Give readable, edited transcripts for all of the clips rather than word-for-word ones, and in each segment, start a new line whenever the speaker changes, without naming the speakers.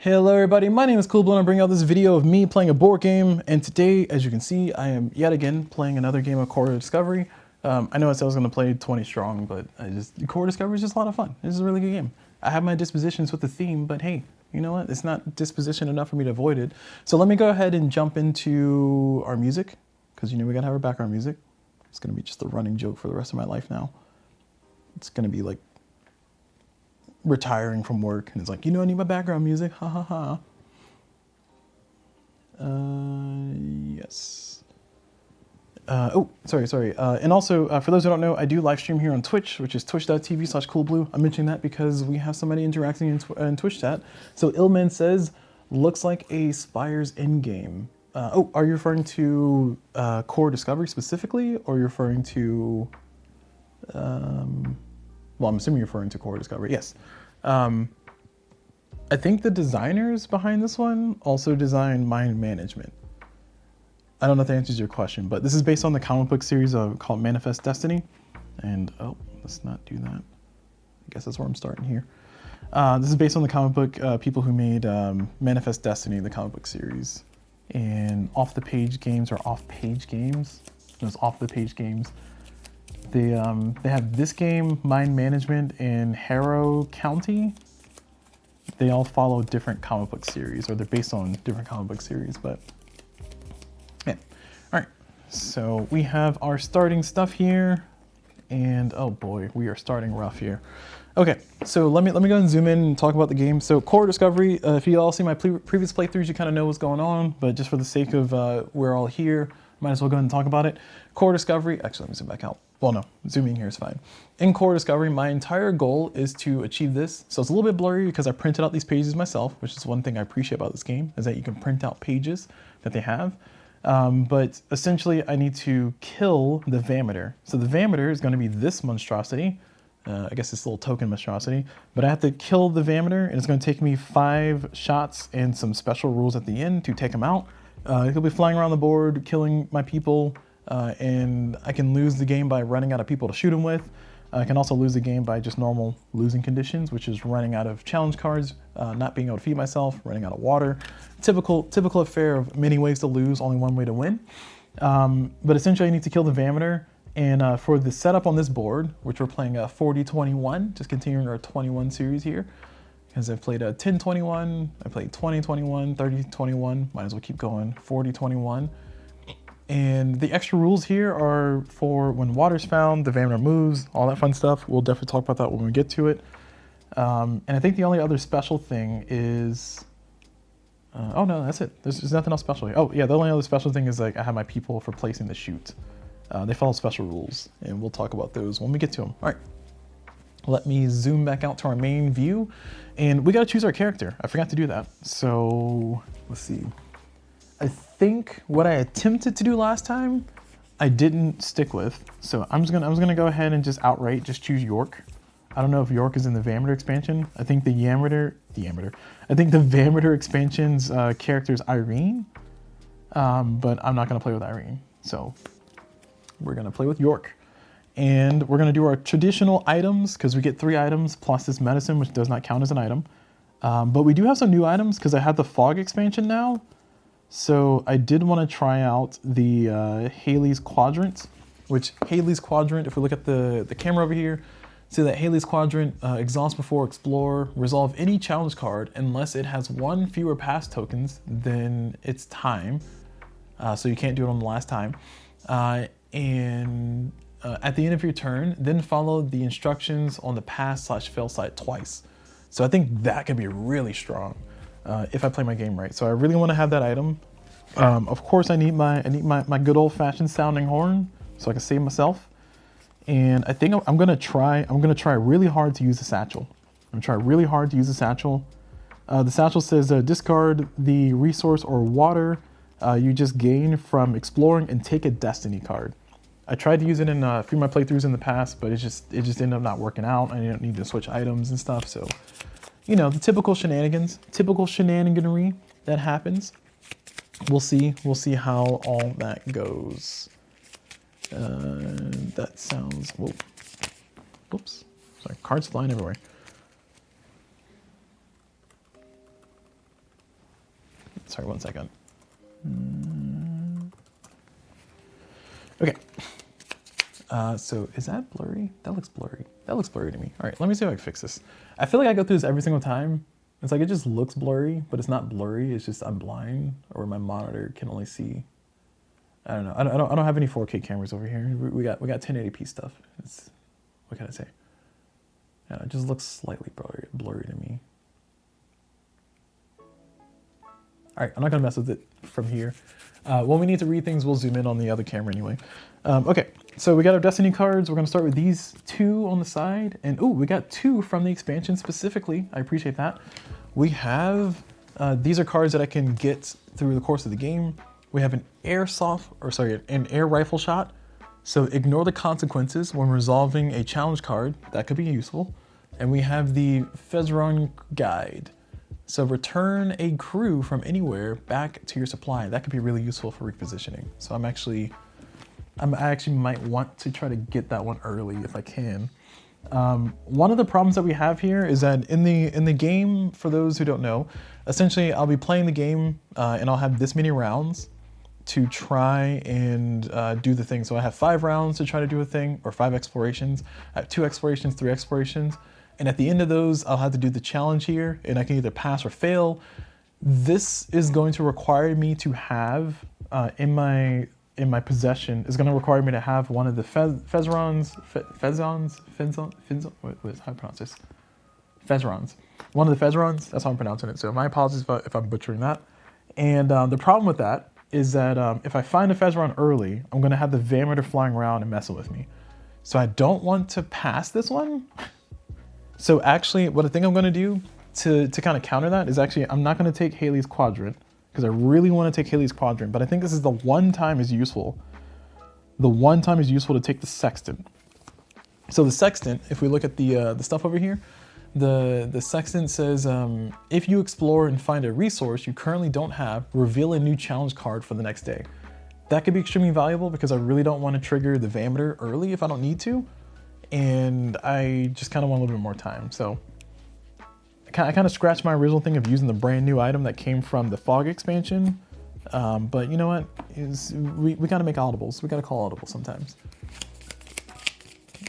Hello everybody, my name is CulBlu and I'm bringing out this video of me playing a board game, and today, as you can see, I am yet again playing another game of Core Discovery. I know I said I was going to play 20 strong, but Core Discovery is just a lot of fun. This is a really good game. I have my dispositions with the theme, but hey, you know what? It's not disposition enough for me to avoid it. So let me go ahead and jump into our music, because you know we gotta have our background music. It's going to be just a running joke for the rest of my life now. It's going to be like retiring from work and it's like, you know, I need my background music, ha ha ha. Yes. Oh, sorry. And also, for those who don't know, I do live stream here on Twitch, which is twitch.tv/CulBlu. I'm mentioning that because we have somebody interacting in Twitch chat. So Illman says, looks like a Spires endgame. Oh, are you referring to Core Discovery specifically, or are you referring to, well, I'm assuming you're referring to Core Discovery, yes. I think the designers behind this one also designed Mind Management. I don't know if that answers your question, but this is based on the comic book series called Manifest Destiny. And, oh, let's not do that. I guess that's where I'm starting here. This is based on the comic book people who made Manifest Destiny, the comic book series. And off-the-page games are off-page games. Those off-the-page games. They have this game, Mind Management, and Harrow County. They all follow different comic book series, or they're based on different comic book series, but yeah. All right, so we have our starting stuff here, and oh boy, we are starting rough here. Okay, so let me go and zoom in and talk about the game. So Core Discovery, if you all see my previous playthroughs, you kind of know what's going on, but just for the sake of we're all here, might as well go ahead and talk about it. Core Discovery, actually let me zoom back out. Well, no, zooming here is fine. In Core Discovery, my entire goal is to achieve this. So it's a little bit blurry because I printed out these pages myself, which is one thing I appreciate about this game, is that you can print out pages that they have. But essentially, I need to kill the Vameter. So the Vameter is going to be this monstrosity. I guess this little token monstrosity. But I have to kill the Vameter, and it's going to take me 5 shots and some special rules at the end to take him out. He'll be flying around the board, killing my people. And I can lose the game by running out of people to shoot him with. I can also lose the game by just normal losing conditions, which is running out of challenge cards, not being able to feed myself, running out of water. Typical affair of many ways to lose, only one way to win. But essentially I need to kill the Vameter. And for the setup on this board, which we're playing 40-21, just continuing our 21 series here, because I've played 10-21, I played 20-21, 30-21, might as well keep going, 40-21. And the extra rules here are for when water's found, the Vameter moves, all that fun stuff. We'll definitely talk about that when we get to it. And I think the only other special thing is, oh no, that's it. There's nothing else special here. Oh yeah, the only other special thing is like I have my people for placing the chute. They follow special rules, and we'll talk about those when we get to them. All right, let me zoom back out to our main view, and we gotta choose our character. I forgot to do that. So let's see. I think what I attempted to do last time, I didn't stick with. So I'm gonna go ahead and just outright just choose York. I don't know if York is in the Vameter expansion. I think the Vameter expansion's character is Irene, but I'm not gonna play with Irene. So we're gonna play with York, and we're gonna do our traditional items because we get 3 items plus this medicine, which does not count as an item. But we do have some new items because I have the Fog expansion now. So I did want to try out the Haley's Quadrant, which Haley's Quadrant, if we look at the camera over here, see that Haley's Quadrant, exhaust before explore, resolve any challenge card unless it has 1 fewer pass tokens than its time. So you can't do it on the last time. And at the end of your turn, then follow the instructions on the pass/fail side twice. So I think that could be really strong. If I play my game right. So I really want to have that item. Of course I need my good old-fashioned sounding horn so I can save myself. And I think I'm gonna try really hard to use the satchel. I'm gonna try really hard to use the satchel. The satchel says discard the resource or water you just gained from exploring and take a destiny card. I tried to use it in a few of my playthroughs in the past, but it just ended up not working out. I didn't need to switch items and stuff, so you know, the typical shenaniganery that happens. We'll see how all that goes. That sounds, whoa. Oops, sorry, cards flying everywhere. Sorry, 1 second. Okay. So is that blurry? That looks blurry. That looks blurry to me. All right, let me see if I can fix this. I feel like I go through this every single time. It's like it just looks blurry, but it's not blurry. It's just I'm blind, or my monitor can only see. I don't know. I don't have any 4K cameras over here. We got 1080p stuff. It's, what can I say? Yeah, it just looks slightly blurry to me. All right, I'm not gonna mess with it from here. When we need to read things, we'll zoom in on the other camera anyway. Okay, so we got our Destiny cards. We're gonna start with these 2 on the side. And ooh, we got 2 from the expansion specifically. I appreciate that. We have, these are cards that I can get through the course of the game. We have an an air rifle shot. So ignore the consequences when resolving a challenge card. That could be useful. And we have the Fezron guide. So return a crew from anywhere back to your supply. That could be really useful for repositioning. So I actually might want to try to get that one early if I can. One of the problems that we have here is that in the game, for those who don't know, essentially I'll be playing the game and I'll have this many rounds to try and do the thing. So I have 5 rounds to try to do a thing, or 5 explorations. I have 2 explorations, 3 explorations. And at the end of those, I'll have to do the challenge here, and I can either pass or fail. This is going to require me to have in my possession, is going to require me to have one of the Fezrons, how do I pronounce this? Fezrons. One of the Fezrons, that's how I'm pronouncing it. So my apologies if I'm butchering that. And the problem with that is that if I find a Fezron early, I'm going to have the Vameter flying around and messing with me. So I don't want to pass this one. So actually, what I think I'm going to do to kind of counter that is actually, I'm not going to take Haley's Quadrant, because I really want to take Haley's Quadrant, but I think this is the one time is useful. The one time is useful to take the Sextant. So the Sextant, if we look at the stuff over here, the Sextant says, if you explore and find a resource you currently don't have, reveal a new challenge card for the next day. That could be extremely valuable because I really don't want to trigger the Vameter early if I don't need to. And I just kind of want a little bit more time. So I kind of scratched my original thing of using the brand new item that came from the Fog expansion. But you know what? We got to make audibles. We got to call audibles sometimes.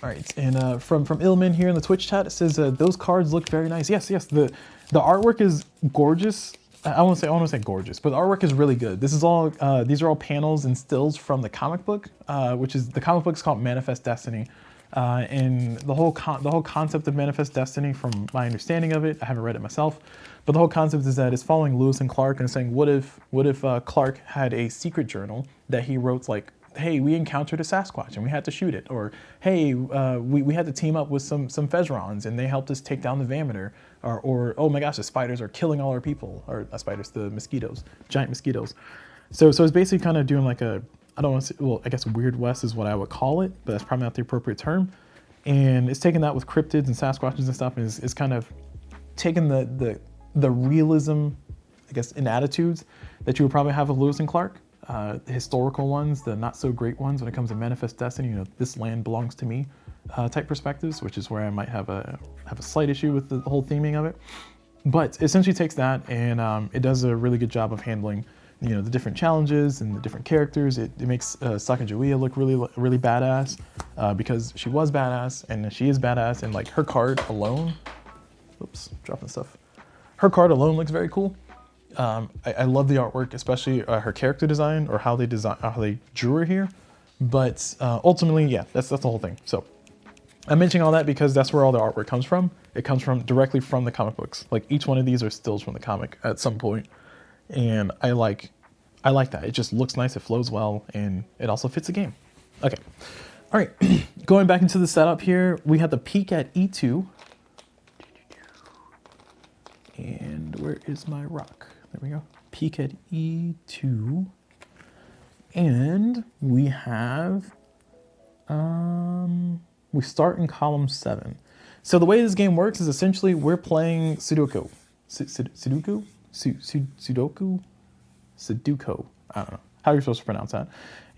All right, and from Ilmin here in the Twitch chat, it says those cards look very nice. Yes, the artwork is gorgeous. I want to say gorgeous, but the artwork is really good. This is all these are all panels and stills from the comic book, which is the comic book is called Manifest Destiny. And the whole concept of Manifest Destiny, from my understanding of it, I haven't read it myself, but the whole concept is that it's following Lewis and Clark and saying, what if Clark had a secret journal that he wrote, like, hey, we encountered a Sasquatch and we had to shoot it, or hey, we had to team up with some Fezrons and they helped us take down the Vameter, or oh my gosh, the spiders are killing all our people, or spiders, the mosquitoes, giant mosquitoes. So it's basically kind of doing like a, I don't want to say, well, I guess Weird West is what I would call it, but that's probably not the appropriate term. And it's taking that with cryptids and Sasquatches and stuff, and is kind of taking the realism, I guess, in attitudes that you would probably have of Lewis and Clark, the historical ones, the not so great ones when it comes to Manifest Destiny, you know, this land belongs to me type perspectives, which is where I might have a slight issue with the whole theming of it. But essentially takes that and it does a really good job of handling, you know, the different challenges and the different characters. It makes Sacagawea look really badass because she was badass and she is badass, and like her card alone, oops, dropping stuff. Her card alone looks very cool. I love the artwork, especially her character design, or how they drew her here. But ultimately, yeah, that's the whole thing. So I'm mentioning all that because that's where all the artwork comes from. It comes from directly from the comic books. Like each one of these are stills from the comic at some point. And I like that. It just looks nice, it flows well, and it also fits the game. Okay, all right, going back into the setup here, we have the peek at E2. And where is my rock? There we go, peek at E2. And we have, we start in column 7. So the way this game works is essentially we're playing Sudoku. Sudoku? Sudoku, I don't know how you're supposed to pronounce that.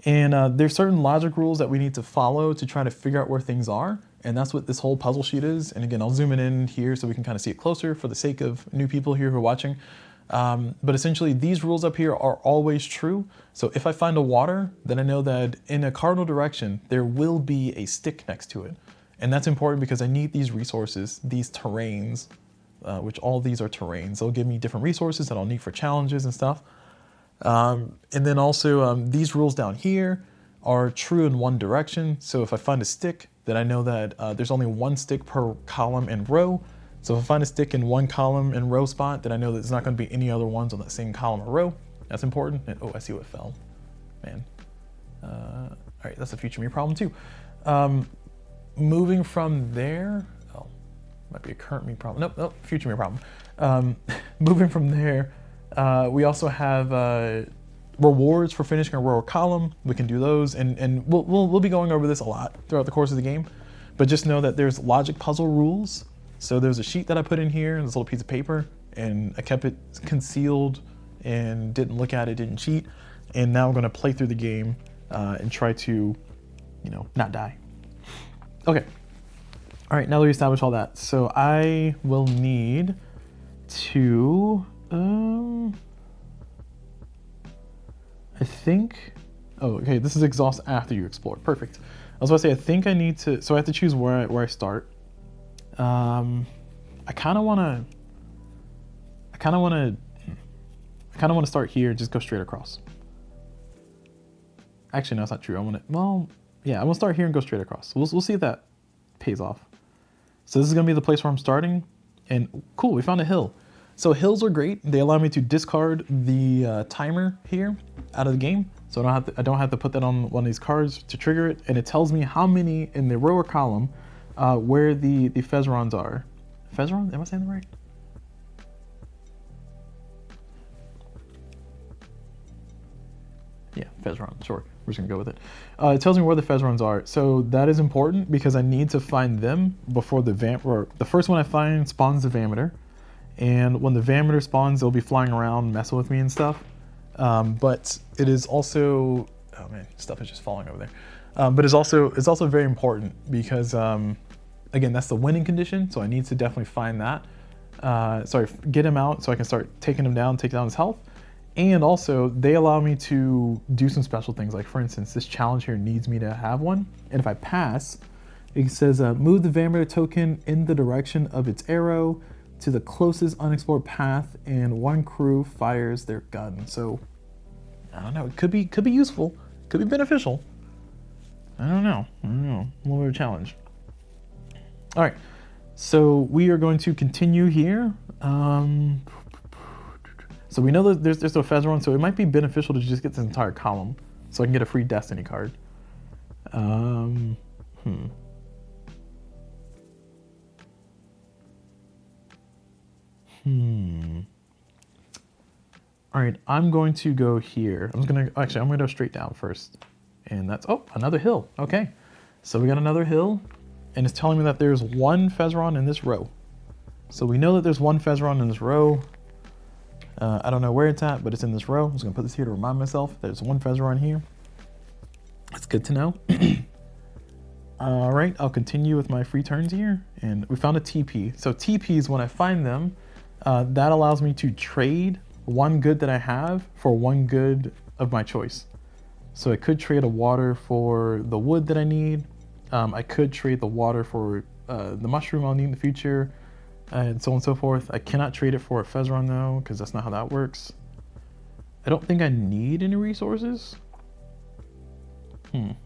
And there's certain logic rules that we need to follow to try to figure out where things are. And that's what this whole puzzle sheet is. And again, I'll zoom it in here so we can kind of see it closer for the sake of new people here who are watching. But essentially these rules up here are always true. So if I find a water, then I know that in a cardinal direction, there will be a stick next to it. And that's important because I need these resources, these terrains, which all these are terrains. They'll give me different resources that I'll need for challenges and stuff. And then also these rules down here are true in one direction. So if I find a stick, then I know that there's only one stick per column and row. So if I find a stick in one column and row spot, then I know that there's not going to be any other ones on that same column or row. That's important. And, oh, I see what fell. Man. All right, that's a future me problem too. Moving from there, oh, might be a current me problem. Nope, nope, future me problem. Moving from there, we also have rewards for finishing a row or column. We can do those, and we'll be going over this a lot throughout the course of the game. But just know that there's logic puzzle rules. So there's a sheet that I put in here, this little piece of paper, and I kept it concealed and didn't look at it, didn't cheat. And now I'm going to play through the game and try to, you know, not die. Okay. All right, now that we established all that, so I will need to, I think, oh, okay, this is exhaust after you explore. Perfect. I was about to say, I think I need to, so I have to choose where I start. I kind of want to start here and just go straight across. Actually, no, it's not true. I want to, well, yeah, I'm gonna start here and go straight across. We'll see if that pays off. So this is gonna be the place where I'm starting, and cool, we found a hill. So hills are great. They allow me to discard the timer here out of the game. So I don't have to put that on one of these cards to trigger it, and it tells me how many in the row or column where the Fezzerons are. Fezzeron? Am I saying that right? Yeah, Fezzeron, sure. We're just gonna go with it. It tells me where the Fezzerons are. So that is important because I need to find them before the Vamter. The first one I find spawns the Vameter. And when the Vameter spawns, they'll be flying around, messing with me and stuff. But it is also, oh man, stuff is just falling over there. But it's also very important because, again, that's the winning condition. So I need to definitely find that. Get him out so I can start taking him down, take down his health. And also they allow me to do some special things. Like for instance, this challenge here needs me to have one. And if I pass, it says move the Vameter token in the direction of its arrow to the closest unexplored path, and one crew fires their gun. So I don't know, it could be useful, could be beneficial. I don't know, a little bit of a challenge. All right, so we are going to continue here. So we know that there's a Fezzeron, so it might be beneficial to just get this entire column so I can get a free Destiny card. All right, I'm going to go here. I'm gonna go straight down first. And that's, oh, another hill. Okay, so we got another hill, and it's telling me that there's one Fezzeron in this row. So we know that there's one Fezzeron in this row. I don't know where it's at, but it's in this row. I'm just gonna put this here to remind myself there's one Fezzeron here. That's good to know. All right, I'll continue with my free turns here. And we found a TP. So TPs, when I find them, that allows me to trade one good that I have for one good of my choice. So I could trade a water for the wood that I need. I could trade the water for the mushroom I'll need in the future, and so on and so forth. I cannot trade it for a Fezzeron though, because that's not how that works. I don't think I need any resources. And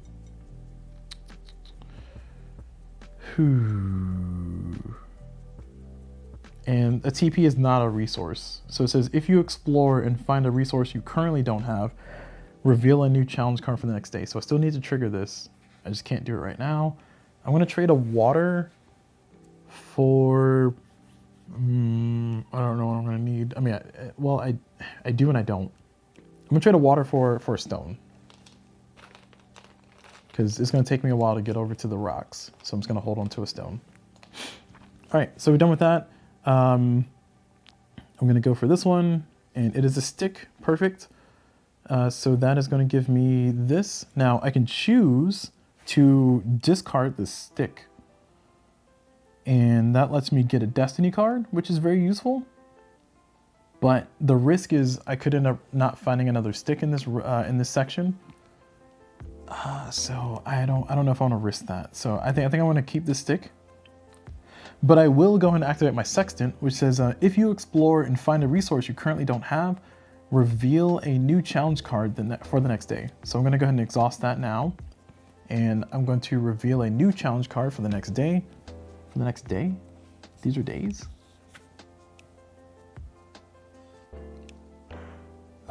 a TP is not a resource. So it says, if you explore and find a resource you currently don't have, reveal a new challenge card for the next day. So I still need to trigger this. I just can't do it right now. I'm gonna trade a water for, I don't know what I'm gonna need. I mean, I do and I don't. I'm gonna trade a water for a stone, because it's gonna take me a while to get over to the rocks. So I'm just gonna hold on to a stone. All right, so we're done with that. I'm gonna go for this one, and it is a stick, perfect. So that is gonna give me this. Now I can choose to discard the stick, and that lets me get a Destiny card, which is very useful. But the risk is I could end up not finding another stick in this section. So I don't know if I want to risk that. So I think I want to keep this stick. But I will go ahead and activate my sextant, which says if you explore and find a resource you currently don't have, reveal a new challenge card for the next day. So I'm going to go ahead and exhaust that now. And I'm going to reveal a new challenge card for the next day. For the next day? These are days?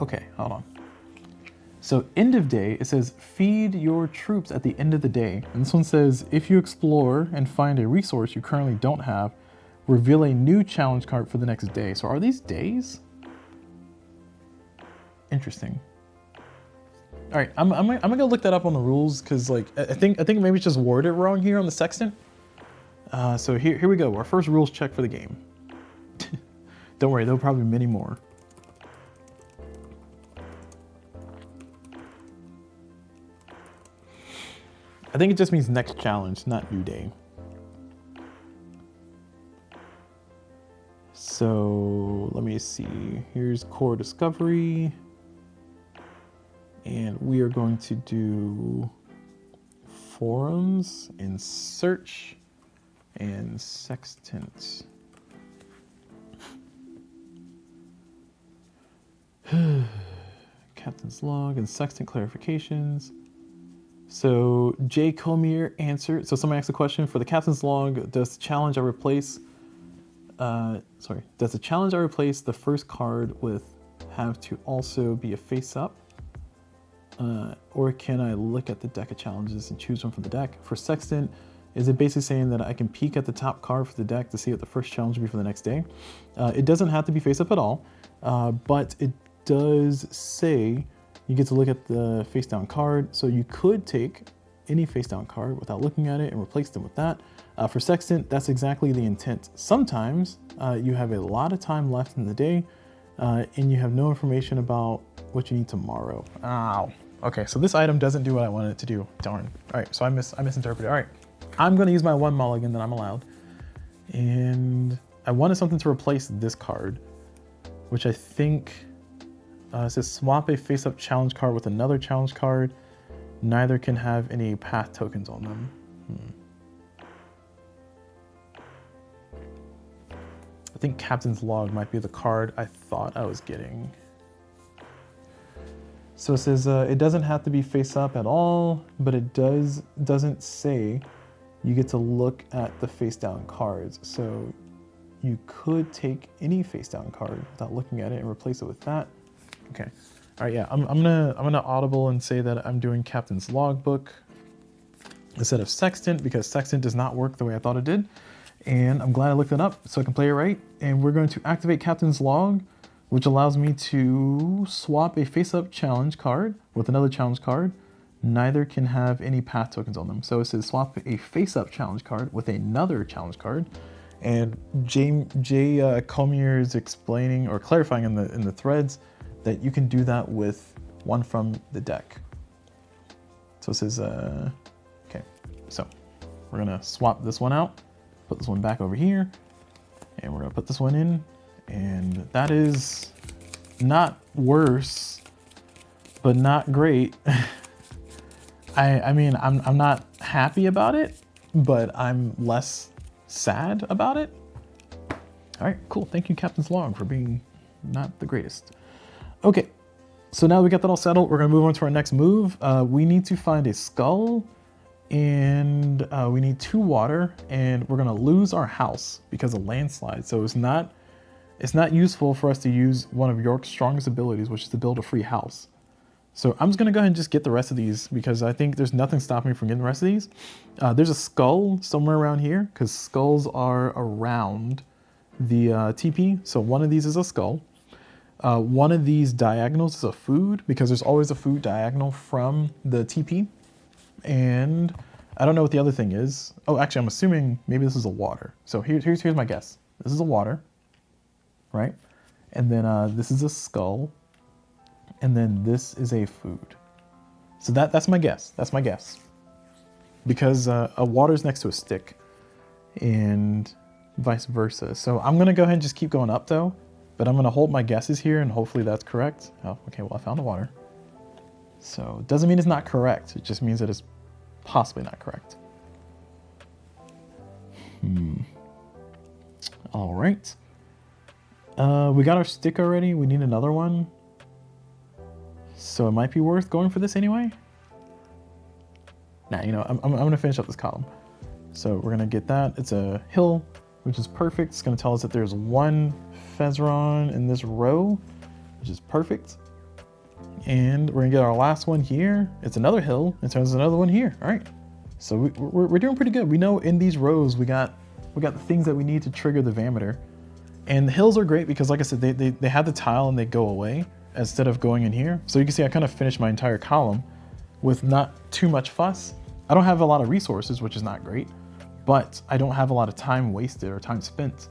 Okay, hold on. So end of day, it says feed your troops at the end of the day. And this one says if you explore and find a resource you currently don't have, reveal a new challenge card for the next day. So are these days? Interesting. All right, I'm gonna go look that up on the rules because like I think maybe it's just worded wrong here on the sextant. So here we go. Our first rules check for the game. Don't worry, there'll probably be many more. I think it just means next challenge, not new day. So let me see. Here's core discovery. And we are going to do forums and search and sextant. Captain's log and sextant clarifications. So J. Comier answered. So somebody asked a question for the captain's log. Does the challenge I replace? Does the challenge I replace the first card with have to also be a face up? Or can I look at the deck of challenges and choose one from the deck? For sextant, is it basically saying that I can peek at the top card for the deck to see what the first challenge will be for the next day? It doesn't have to be face up at all, but it does say you get to look at the face down card. So you could take any face down card without looking at it and replace them with that. For sextant, that's exactly the intent. Sometimes you have a lot of time left in the day and you have no information about what you need tomorrow. Ow. Okay, so this item doesn't do what I wanted it to do. Darn. All right, so I misinterpreted. All right, I'm gonna use my one mulligan that I'm allowed. And I wanted something to replace this card, which I think it says swap a face-up challenge card with another challenge card. Neither can have any path tokens on them. I think Captain's Log might be the card I thought I was getting. So it says it doesn't have to be face up at all, but it doesn't say you get to look at the face down cards. So you could take any face down card without looking at it and replace it with that. Okay. All right, yeah, I'm gonna audible and say that I'm doing Captain's Logbook instead of Sextant because Sextant does not work the way I thought it did. And I'm glad I looked it up so I can play it right. And we're going to activate Captain's Log, which allows me to swap a face-up challenge card with another challenge card. Neither can have any path tokens on them. So it says swap a face-up challenge card with another challenge card. And J. Comier is explaining or clarifying in the threads that you can do that with one from the deck. So it says, okay, so we're gonna swap this one out, put this one back over here, and we're gonna put this one in, and that is not worse, but not great. I mean, I'm not happy about it, but I'm less sad about it. All right, cool. Thank you, Captain's Log, for being not the greatest. Okay, so now we got that all settled. We're gonna move on to our next move. We need to find a skull, and we need 2 water, and we're gonna lose our house because of landslide. So it's not useful for us to use one of York's strongest abilities, which is to build a free house. So I'm just gonna go ahead and just get the rest of these because I think there's nothing stopping me from getting the rest of these. There's a skull somewhere around here because skulls are around the TP. So one of these is a skull. One of these diagonals is a food because there's always a food diagonal from the TP. And I don't know what the other thing is. Oh, actually, I'm assuming maybe this is a water. So here's my guess. This is a water, right? And then this is a skull. And then this is a food. So that's my guess. That's my guess. Because a water's next to a stick and vice versa. So I'm gonna go ahead and just keep going up though. but I'm gonna hold my guesses here and hopefully that's correct. Oh, okay, well I found the water. So it doesn't mean it's not correct. It just means that it's possibly not correct. All right. We got our stick already. We need another one. So it might be worth going for this anyway. Nah, you know, I'm gonna finish up this column. So we're gonna get that. It's a hill, which is perfect. It's gonna tell us that there's one Fezeron in this row, which is perfect. And we're gonna get our last one here. It's another hill. It turns another one here. All right. So we're doing pretty good. We know in these rows we got the things that we need to trigger the Vameter. And the hills are great because, like I said, they have the tile and they go away instead of going in here. So you can see I kind of finished my entire column with not too much fuss. I don't have a lot of resources, which is not great, but I don't have a lot of time wasted or time spent.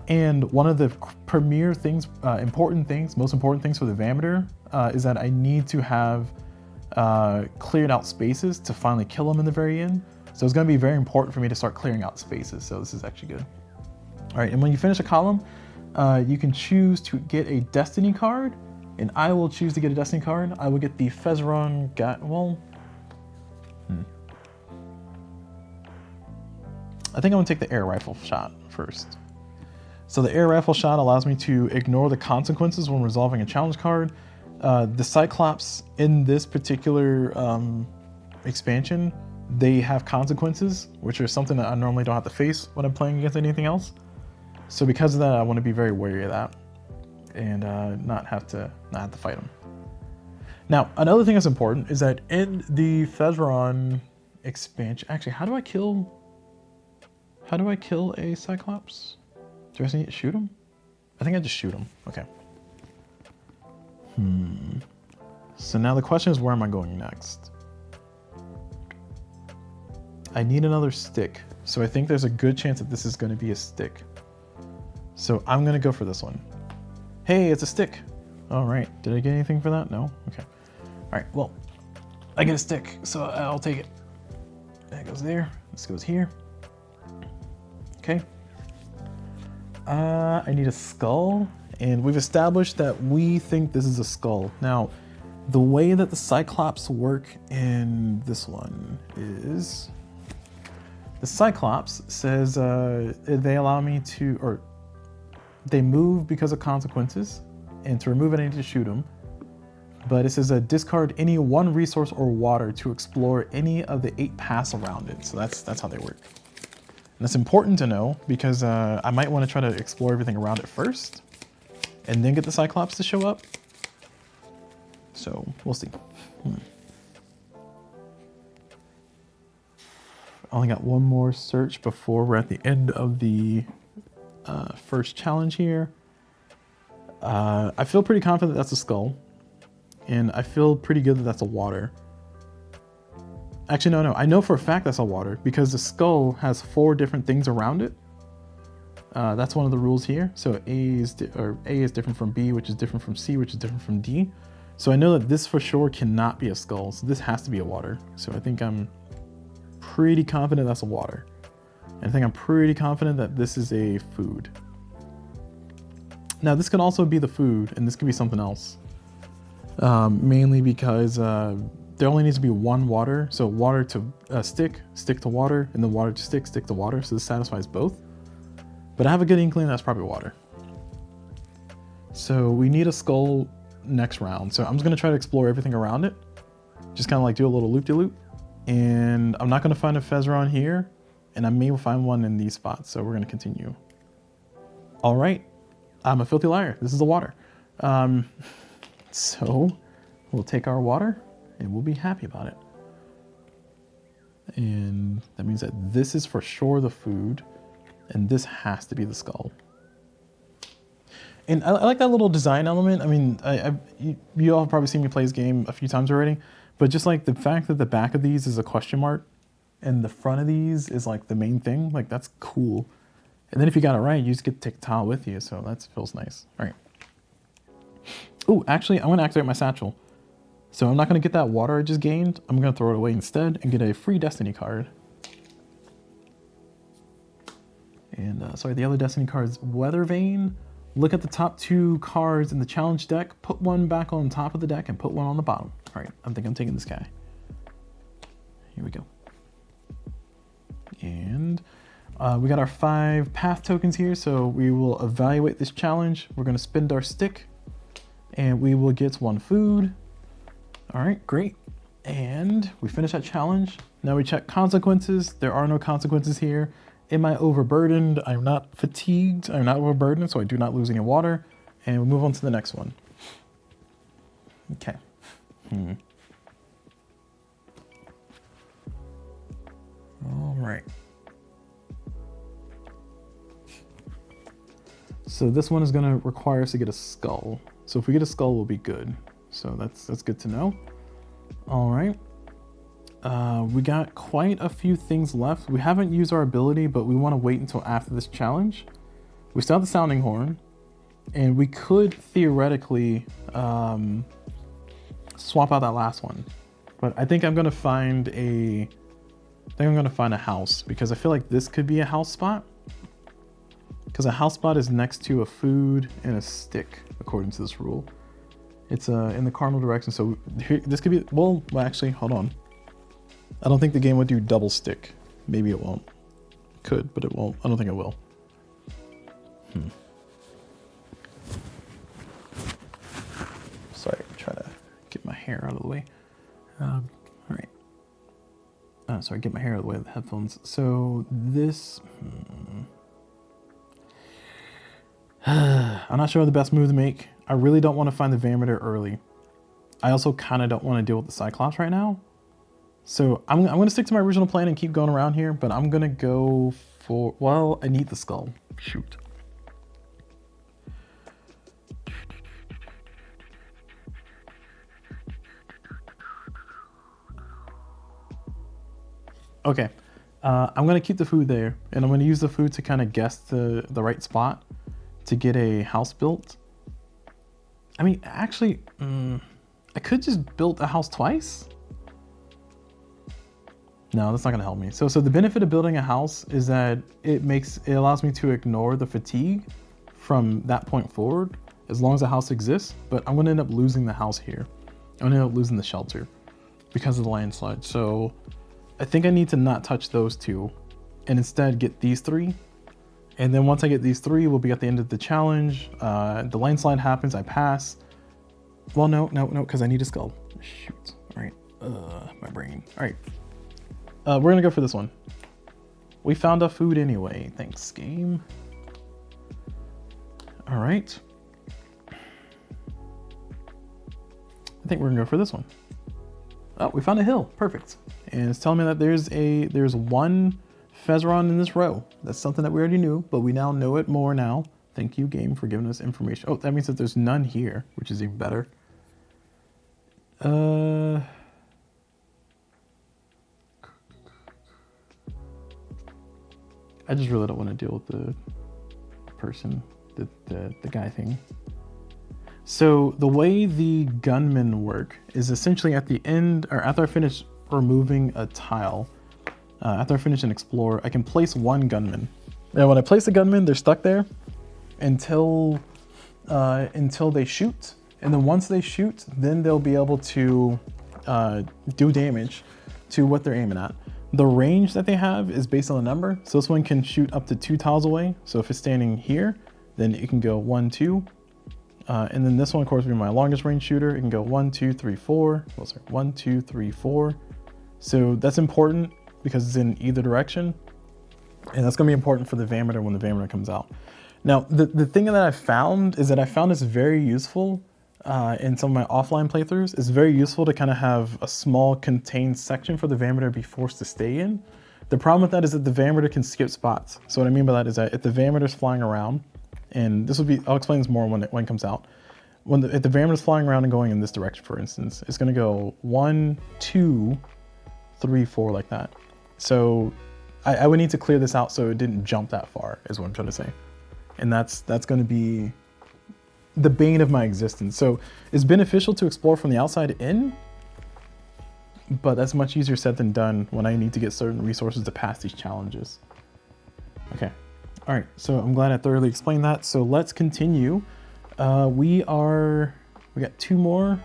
And one of the premier things, most important things for the Vameter is that I need to have cleared out spaces to finally kill them in the very end. So it's going to be very important for me to start clearing out spaces. So this is actually good. All right, and when you finish a column, you can choose to get a destiny card, and I will choose to get a destiny card. I will get the Fezeron I think I'm gonna take the air rifle shot first. So the air rifle shot allows me to ignore the consequences when resolving a challenge card. The Cyclops in this particular expansion, they have consequences, which are something that I normally don't have to face when I'm playing against anything else. So because of that, I want to be very wary of that and not have to fight them. Now, another thing that's important is that in the Fezeron expansion, actually, how do I kill a Cyclops? Do I need to shoot him? I think I just shoot him. Okay. So now the question is, where am I going next? I need another stick. So I think there's a good chance that this is going to be a stick. So I'm going to go for this one. Hey, it's a stick. All right. Did I get anything for that? No? Okay. All right. Well, I get a stick, so I'll take it. That goes there. This goes here. Okay. I need a skull, and we've established that we think this is a skull. Now, the way that the Cyclops work in this one is the Cyclops says they allow me to, or they move because of consequences, and to remove it, I need to shoot them. But it says discard any one resource or water to explore any of the 8 paths around it. So that's how they work. And that's important to know because I might want to try to explore everything around it first and then get the Cyclops to show up. So we'll see. I only got one more search before we're at the end of the first challenge here. I feel pretty confident that's a skull, and I feel pretty good that that's a water. Actually, no, I know for a fact that's a water because the skull has 4 different things around it. That's one of the rules here. So A is different from B, which is different from C, which is different from D. So I know that this for sure cannot be a skull. So this has to be a water. So I think I'm pretty confident that's a water. And I think I'm pretty confident that this is a food. Now this could also be the food, and this could be something else. Mainly because there only needs to be one water. So water to stick to water, and then water to stick to water. So this satisfies both. But I have a good inkling that's probably water. So we need a skull next round. So I'm just gonna try to explore everything around it. Just kind of like do a little loop-de-loop. And I'm not gonna find a Fezeron here, and I may find one in these spots. So we're gonna continue. All right, I'm a filthy liar. This is the water. So we'll take our water and we'll be happy about it. And that means that this is for sure the food, and this has to be the skull. And I like that little design element. I mean, you all have probably seen me play this game a few times already, but just like the fact that the back of these is a question mark and the front of these is like the main thing, like that's cool. And then if you got it right, you just get to take the tile with you, so that feels nice. All right. Oh, actually, I'm gonna activate my satchel. So I'm not gonna get that water I just gained. I'm gonna throw it away instead and get a free destiny card. And sorry, the other destiny card is Weather Vane, Look at the top 2 cards in the challenge deck, put one back on top of the deck and put one on the bottom. All right, I think I'm taking this guy. Here we go. And we got our 5 path tokens here, so we will evaluate this challenge. We're gonna spend our stick and we will get 1 food. All right, great. And we finish that challenge. Now we check consequences. There are no consequences here. Am I overburdened? I'm not fatigued. I'm not overburdened, so I do not lose any water. And we move on to the next one. Okay. All right. So this one is going to require us to get a skull. So if we get a skull, we'll be good. So that's good to know. All right. We got quite a few things left. We haven't used our ability, but we want to wait until after this challenge. We still have the sounding horn, and we could theoretically swap out that last one. But I think I'm gonna find a house, because I feel like this could be a house spot. Because a house spot is next to a food and a stick, according to this rule. It's in the cardinal direction, so here, this could be, well, actually, hold on. I don't think the game would do double stick. Maybe it won't. It could, but it won't. I don't think it will. Sorry, I'm trying to get my hair out of the way. All right. Sorry, get my hair out of the way of the headphones. So this... I'm not sure the best move to make. I really don't want to find the Vameter early. I also kind of don't want to deal with the Cyclops right now. So I'm going to stick to my original plan and keep going around here, but I'm going to go for... Well, I need the skull. Shoot. Okay. I'm going to keep the food there, and I'm going to use the food to kind of guess the right spot to get a house built. I mean, actually, I could just build a house twice. No, that's not gonna help me. So the benefit of building a house is that it allows me to ignore the fatigue from that point forward, as long as the house exists, but I'm gonna end up losing the house here. I'm gonna end up losing the shelter because of the landslide. So I think I need to not touch those 2 and instead get these 3. And then once I get these 3, we'll be at the end of the challenge. The landslide happens, I pass. Well, no, because I need a skull. Shoot, all right, my brain. All right. We're gonna go for this one. We found our food anyway. Thanks, game. All right. I think we're gonna go for this one. Oh, we found a hill. Perfect. And it's telling me that there's 1 Fezeron in this row. That's something that we already knew, but we now know it more now. Thank you, game, for giving us information. Oh, that means that there's none here, which is even better. I just really don't want to deal with the person, the guy thing. So the way the gunmen work is essentially at the end, or after I finish removing a tile, after I finish an explore, I can place 1 gunman. Now when I place the gunman, they're stuck there until they shoot. And then once they shoot, then they'll be able to do damage to what they're aiming at. The range that they have is based on the number. So this one can shoot up to 2 tiles away. So if it's standing here, then it can go 1, 2. And then this one, of course, will be my longest range shooter. It can go 1, 2, 3, 4. Oh, sorry, 1, 2, 3, 4. So that's important because it's in either direction. And that's gonna be important for the Vameter when the Vameter comes out. Now, the thing that I found is that I found this very useful in some of my offline playthroughs. It's very useful to kind of have a small contained section for the Vameter to be forced to stay in. The problem with that is that the Vameter can skip spots. So what I mean by that is that if the Vameter's flying around, and this will be, I'll explain this more when it comes out. If the Vameter's flying around and going in this direction, for instance, it's gonna go 1, 2, 3, 4 like that. So I would need to clear this out so it didn't jump that far, is what I'm trying to say. And that's gonna be the bane of my existence. So it's beneficial to explore from the outside in, but that's much easier said than done when I need to get certain resources to pass these challenges. Okay, All right, so I'm glad I thoroughly explained that. So let's continue. We got 2 more.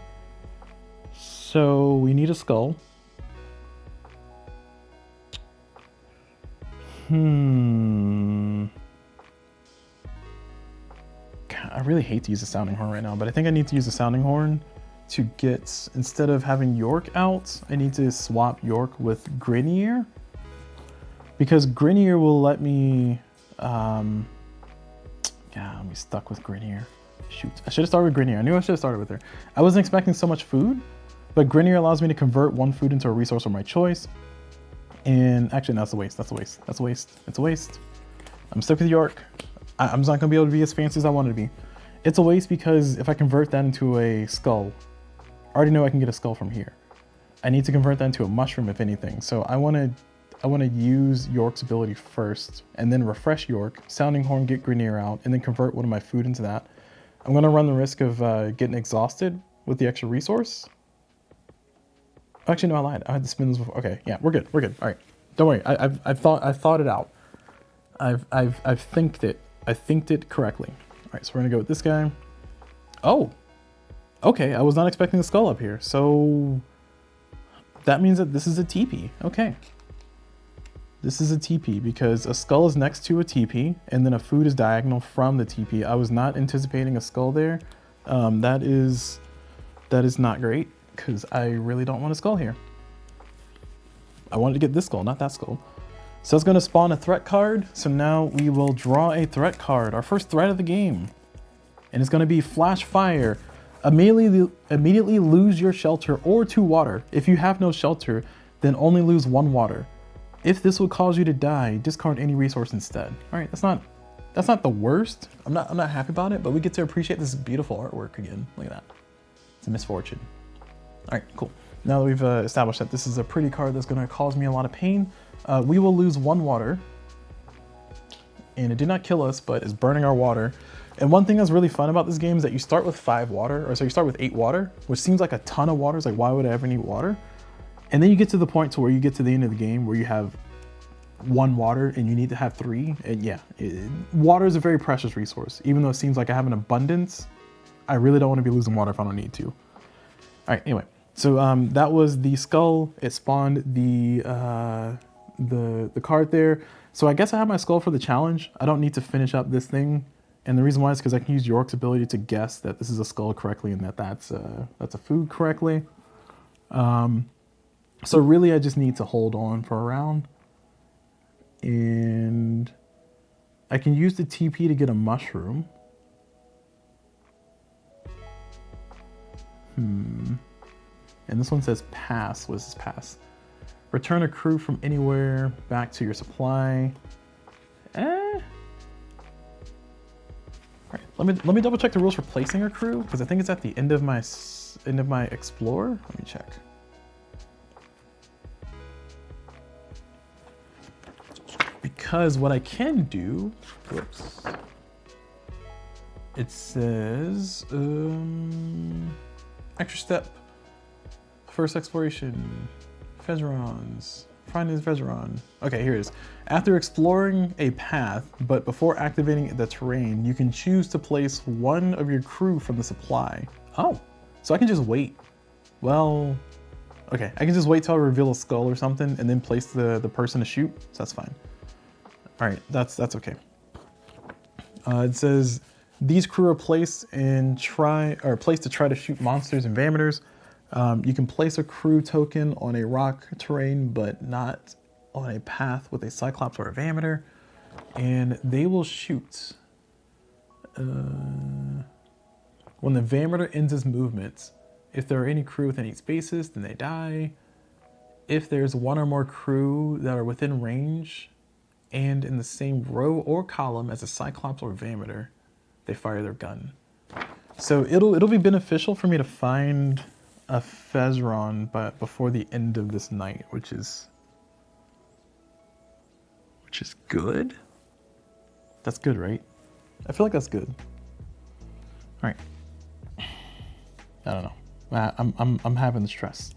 So we need a skull. I really hate to use the sounding horn right now, but I think I need to use the sounding horn to get, instead of having York out, I need to swap York with Grenier. Because Grenier will let me, I'm stuck with Grenier. Shoot, I should have started with Grenier. I knew I should have started with her. I wasn't expecting so much food, but Grenier allows me to convert 1 food into a resource of my choice. And actually, no, that's a waste. That's a waste. That's a waste. It's a waste. I'm stuck with York. I'm not gonna be able to be as fancy as I want to be. It's a waste because if I convert that into a skull, I already know I can get a skull from here. I need to convert that into a mushroom, if anything. So I want to use York's ability first, and then refresh York, sounding horn, get Grenier out, and then convert one of my food into that. I'm gonna run the risk of getting exhausted with the extra resource. Actually, no, I lied. I had to spin this before. Okay, yeah, we're good. We're good. All right, don't worry. I've thought it out. I've thinked it. I thinked it correctly. All right, so we're gonna go with this guy. Oh, okay. I was not expecting a skull up here. So that means that this is a TP. Okay. This is a TP because a skull is next to a TP and then a food is diagonal from the TP. I was not anticipating a skull there. That is not great because I really don't want a skull here. I wanted to get this skull, not that skull. So it's going to spawn a threat card. So now we will draw a threat card, our first threat of the game. And it's going to be Flash Fire. Immediately lose your shelter or 2 water. If you have no shelter, then only lose 1 water. If this would cause you to die, discard any resource instead. All right, that's not the worst. I'm not happy about it, but we get to appreciate this beautiful artwork again. Look at that. It's a misfortune. All right, cool. Now that we've established that this is a pretty card that's going to cause me a lot of pain, we will lose 1 water. And it did not kill us, but it's burning our water. And one thing that's really fun about this game is that you start with 5 water, or so you start with 8 water, which seems like a ton of water. It's like, why would I ever need water? And then you get to the point to where you get to the end of the game where you have 1 water and you need to have 3. And yeah, water is a very precious resource. Even though it seems like I have an abundance, I really don't want to be losing water if I don't need to. All right, anyway. So that was the skull. It spawned the card there. So I guess I have my skull for the challenge. I don't need to finish up this thing. And the reason why is because I can use York's ability to guess that this is a skull correctly and that's a food correctly. So really I just need to hold on for a round. And I can use the TP to get a mushroom. And this one says pass. What is this pass? Return a crew from anywhere back to your supply. All right, let me double check the rules for placing a crew because I think it's at the end of my explore. Let me check. Because what I can do, whoops. It says extra step. First exploration, Fezerons, finding Fezeron. Okay, here it is. After exploring a path, but before activating the terrain, you can choose to place 1 of your crew from the supply. Oh, so I can just wait. Well, okay, I can just wait till I reveal a skull or something and then place the person to shoot, so that's fine. All right, that's okay. It says, these crew are placed to try to shoot monsters and Vameters. You can place a crew token on a rock terrain, but not on a path with a Cyclops or a Vameter. And they will shoot. When the Vameter ends its movement, if there are any crew within 8 spaces, then they die. If there's 1 or more crew that are within range and in the same row or column as a Cyclops or Vameter, they fire their gun. So it'll be beneficial for me to find a Fezeron but before the end of this night, which is good. That's good, right? I feel like that's good. All right. I don't know. I'm having the stress.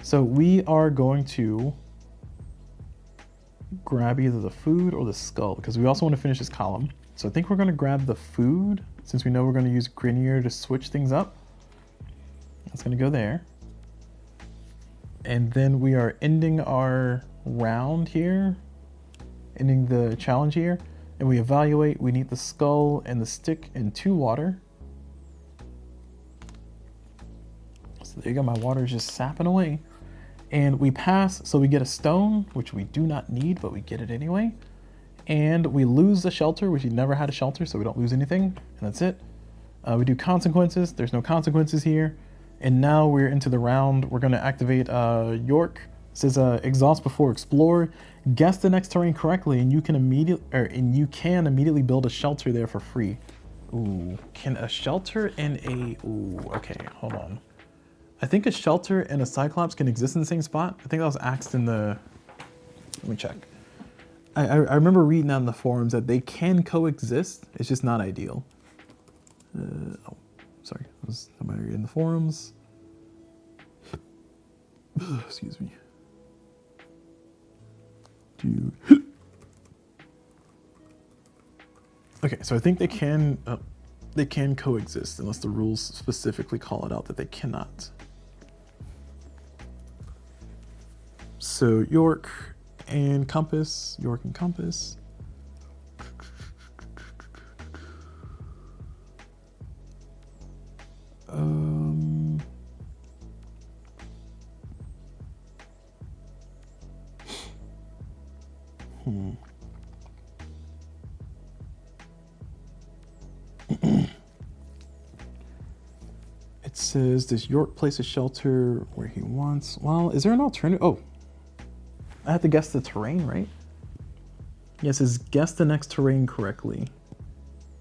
So we are going to grab either the food or the skull because we also want to finish this column. So I think we're going to grab the food since we know we're going to use Grenier to switch things up. That's going to go there. And then we are ending our round here, ending the challenge here. And we evaluate, we need the skull and the stick into water. So there you go, my water is just sapping away. And we pass, so we get a stone, which we do not need, but we get it anyway. And we lose the shelter, which we never had a shelter, so we don't lose anything, and that's it. We do consequences, there's no consequences here. And now we're into the round. We're gonna activate York. It says exhaust before explore. Guess the next terrain correctly, and you can immediately build a shelter there for free. Ooh, can a shelter and a, ooh, okay, hold on. I think a shelter and a Cyclops can exist in the same spot. I think that was asked in the, let me check. I remember reading on the forums that they can coexist. It's just not ideal. Oh, sorry, I was somebody reading the forums. Excuse me. Okay, so I think they can coexist unless the rules specifically call it out that they cannot. So York and Compass, York and Compass. It says, does York place a shelter where he wants? Well, is there an alternative? Oh, I have to guess the terrain, right? Yes, it says guess the next terrain correctly.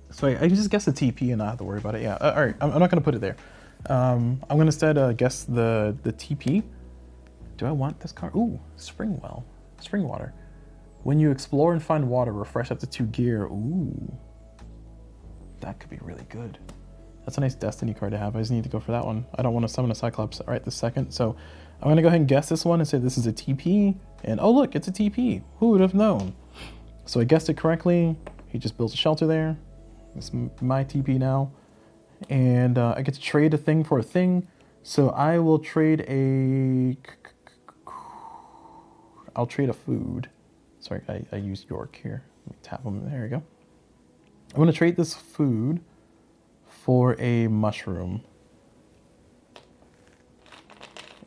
So I can just guess the TP and not have to worry about it. Yeah, all right, I'm not gonna put it there. I'm gonna instead guess the TP. Do I want this card? Ooh, spring well, spring water. When you explore and find water, refresh up to 2 gear. Ooh, that could be really good. That's a nice Destiny card to have. I just need to go for that one. I don't want to summon a Cyclops right this second. So I'm going to go ahead and guess this one and say this is a TP. And oh, look, it's a TP. Who would have known? So I guessed it correctly. He just built a shelter there. It's my TP now. And I get to trade a thing for a thing. So I will trade I'll trade a food. Sorry, I used York here. Let me tap him. There we go. I'm going to trade this food for a mushroom.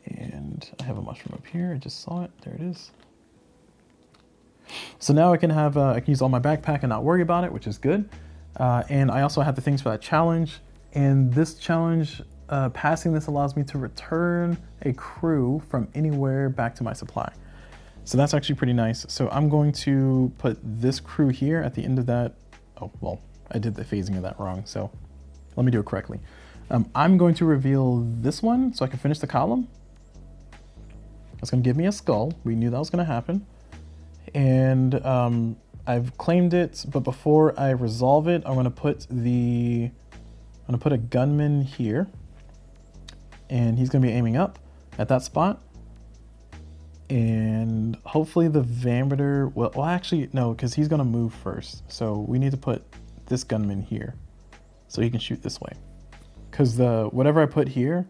And I have a mushroom up here. I just saw it. There it is. So now I can have, I can use all my backpack and not worry about it, which is good. And I also have the things for that challenge. And this challenge, passing this allows me to return a crew from anywhere back to my supply. So that's actually pretty nice. So I'm going to put this crew here at the end of that. Oh, well, I did the phasing of that wrong. So let me do it correctly. I'm going to reveal this one so I can finish the column. That's going to give me a skull. We knew that was going to happen. And I've claimed it, but before I resolve it, I'm going to put a gunman here, and he's going to be aiming up at that spot. And hopefully the Vameter, well actually no, because he's going to move first. So we need to put this gunman here so he can shoot this way. Because whatever I put here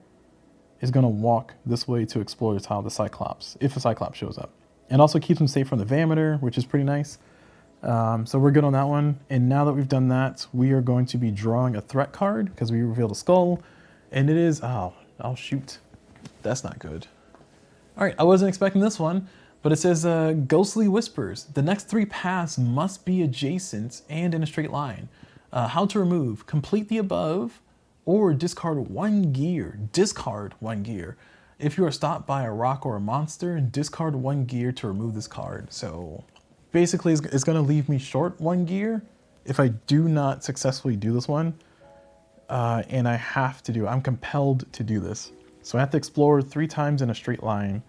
is going to walk this way to explore the tile of the Cyclops, if a Cyclops shows up. And also keeps him safe from the Vameter, which is pretty nice. So we're good on that one. And now that we've done that, we are going to be drawing a threat card because we revealed a skull. And it is, oh shoot, that's not good. All right, I wasn't expecting this one, but it says Ghostly Whispers. The next 3 paths must be adjacent and in a straight line. How to remove, complete the above, or discard 1 gear. Discard 1 gear. If you are stopped by a rock or a monster, discard 1 gear to remove this card. So basically it's gonna leave me short 1 gear if I do not successfully do this one. And I have to do, I'm compelled to do this. So I have to explore 3 times in a straight line,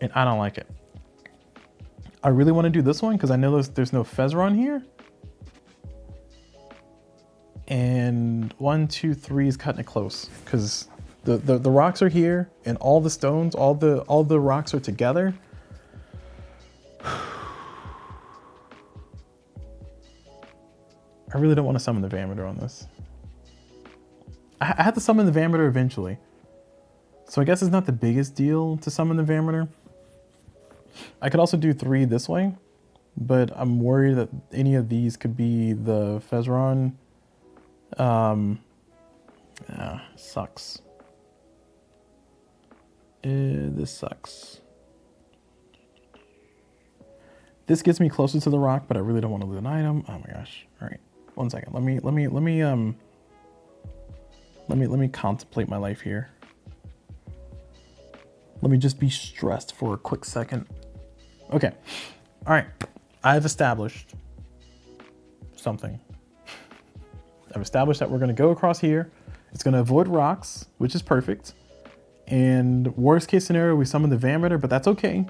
and I don't like it. I really want to do this one because I know there's no Fezron here. And 1, 2, 3 is cutting it close because the rocks are here and all the stones, all the rocks are together. I really don't want to summon the Vameter on this. I had to summon the Vameter eventually. So I guess it's not the biggest deal to summon the Vameter. I could also do 3 this way, but I'm worried that any of these could be the Fezron. Sucks. This sucks. This gets me closer to the rock, but I really don't want to lose an item. Oh my gosh. All right. 1 second. Let me contemplate my life here. Let me just be stressed for a quick second. Okay. All right. I've established something. I've established that we're going to go across here. It's going to avoid rocks, which is perfect. And worst case scenario, we summon the Vameter, but that's okay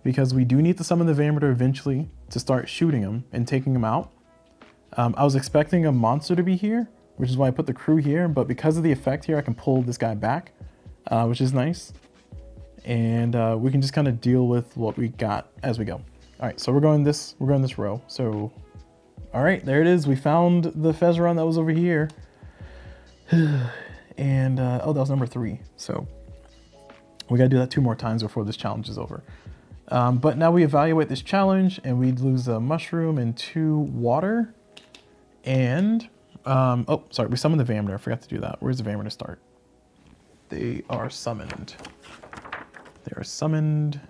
because we do need to summon the Vameter eventually to start shooting him and taking him out. I was expecting a monster to be here, which is why I put the crew here, but because of the effect here, I can pull this guy back, which is nice. And we can just kind of deal with what we got as we go. All right, so we're going this row. So, all right, there it is. We found the Fezron that was over here. And, oh, that was number 3. So we gotta do that 2 more times before this challenge is over. But now we evaluate this challenge and we lose a mushroom and 2 water. And, oh, sorry, we summoned the Vameter. I forgot to do that. Where's the Vameter start? They are summoned. They are summoned.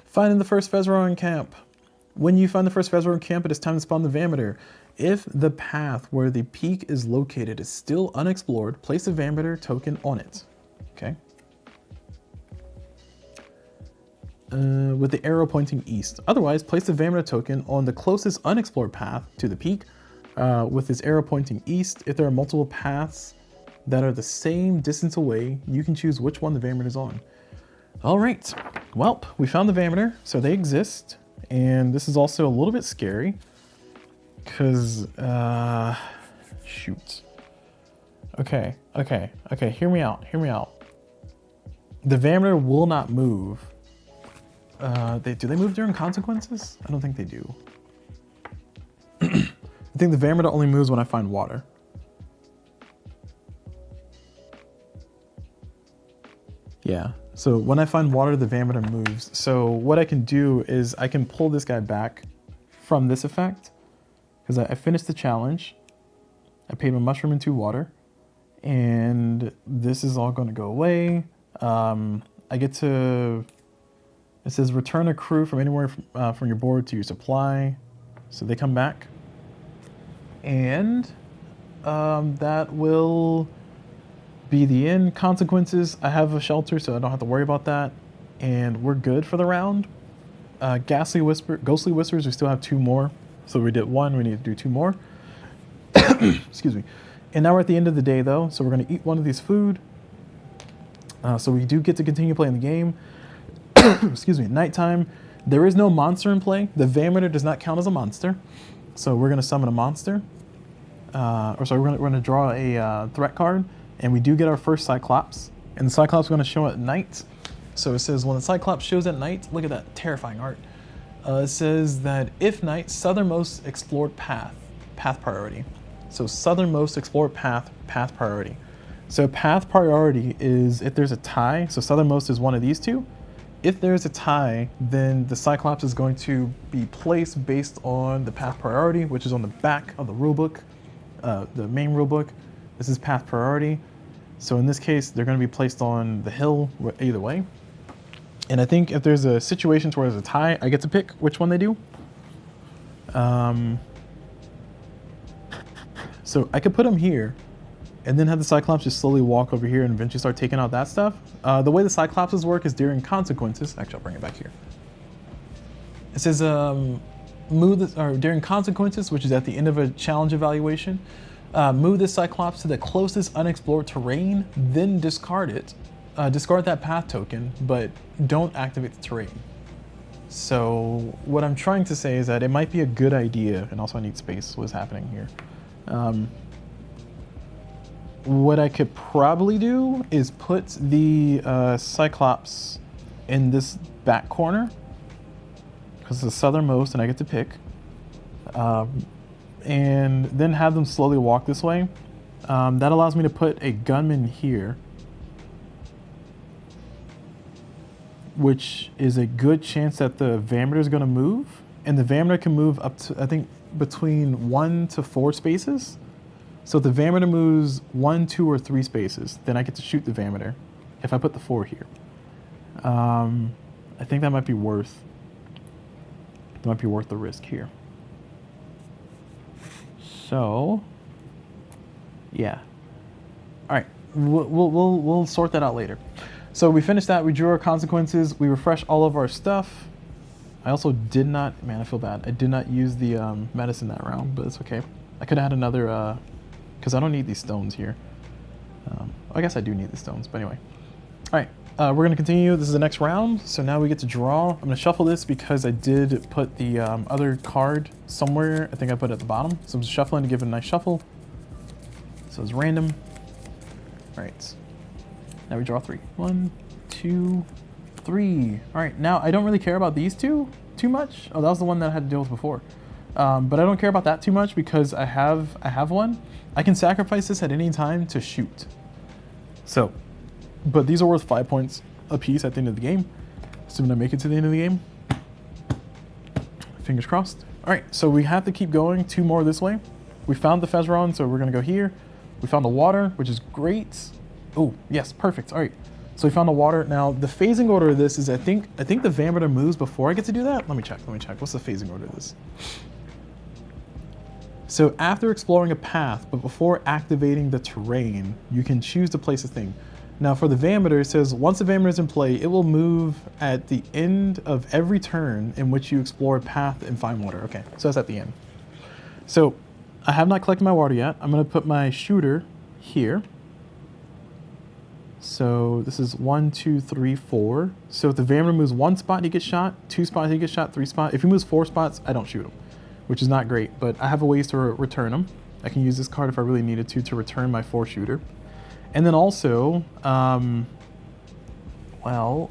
Finding the first Fezron camp. When you find the first Fezron camp, it is time to spawn the Vameter. If the path where the peak is located is still unexplored, place a Vameter token on it. Okay. With the arrow pointing east. Otherwise, place the Vameter token on the closest unexplored path to the peak with this arrow pointing east. If there are multiple paths that are the same distance away, you can choose which one the Vameter is on. All right, well, we found the Vameter, so they exist. And this is also a little bit scary because, shoot. Okay, hear me out. The Vameter will not move. Do they move during consequences? I don't think they do. I think the Vameter only moves when I find water. Yeah, so when I find water, the Vameter moves. So what I can do is I can pull this guy back from this effect because I finished the challenge. I paid my mushroom and 2 water and this is all going to go away. I get to, it says return a crew from anywhere from your board to your supply. So they come back and that will be the end. Consequences, I have a shelter, so I don't have to worry about that. And we're good for the round. Ghostly Whispers, we still have 2 more. So we did 1, we need to do 2 more. Excuse me. And now we're at the end of the day though, so we're gonna eat one of these food. So we do get to continue playing the game. Excuse me, nighttime. There is no monster in play. The Vameter does not count as a monster. So we're gonna summon a monster. We're gonna draw a threat card. And we do get our first Cyclops. And the Cyclops is going to show at night. So it says when the Cyclops shows at night, look at that terrifying art. It says that if night, southernmost explored path priority. So southernmost explored path priority. So path priority is if there's a tie. So southernmost is one of these 2. If there's a tie, then the Cyclops is going to be placed based on the path priority, which is on the back of the rulebook, the main rulebook. This is path priority. So in this case, they're going to be placed on the hill either way. And I think if there's a situation where there's a tie, I get to pick which one they do. So I could put them here and then have the Cyclops just slowly walk over here and eventually start taking out that stuff. The way the Cyclopses work is during consequences. Actually, I'll bring it back here. It says during consequences, which is at the end of a challenge evaluation, move this Cyclops to the closest unexplored terrain, then discard it. Discard that path token, but don't activate the terrain. So what I'm trying to say is that it might be a good idea, and also I need space, what's happening here. What I could probably do is put the Cyclops in this back corner because it's the southernmost and I get to pick. And then have them slowly walk this way. That allows me to put a gunman here, which is a good chance that the Vameter is going to move. And the Vameter can move up to, I think, between 1 to 4 spaces. So if the Vameter moves 1, 2, or 3 spaces, then I get to shoot the Vameter if I put the 4 here. I think that might be worth the risk here. So, yeah. All right, we'll sort that out later. So we finished that. We drew our consequences. We refreshed all of our stuff. I also did not, man, I feel bad. I did not use the medicine that round, but it's okay. I could have had another, because I don't need these stones here. I guess I do need the stones, but anyway. All right, we're gonna continue. This is the next round. So now we get to draw. I'm gonna shuffle this because I did put the other card somewhere. I think I put it at the bottom. So I'm just shuffling to give it a nice shuffle. So it's random. All right, now we draw 3. 1, 2, 3. All right, now I don't really care about these two too much. Oh, that was the one that I had to deal with before. But I don't care about that too much because I have one. I can sacrifice this at any time to shoot. So, but these are worth 5 points a piece at the end of the game. Assuming I make it to the end of the game. Fingers crossed. All right, so we have to keep going. 2 more this way. We found the Fezron, so we're gonna go here. We found the water, which is great. Oh, yes, perfect. All right, so we found the water. Now, the phasing order of this is, I think the Vameter moves before I get to do that. Let me check. What's the phasing order of this? So after exploring a path, but before activating the terrain, you can choose to place a thing. Now for the Vameter, it says once the Vameter is in play, it will move at the end of every turn in which you explore a path and find water. Okay, so that's at the end. So I have not collected my water yet. I'm gonna put my shooter here. So this is 1, 2, 3, 4. So if the Vameter moves 1 spot, he gets shot. 2 spots, he gets shot. 3 spots. If he moves 4 spots, I don't shoot him, which is not great, but I have a ways to return them. I can use this card if I really needed to return my 4 shooter. And then also, well,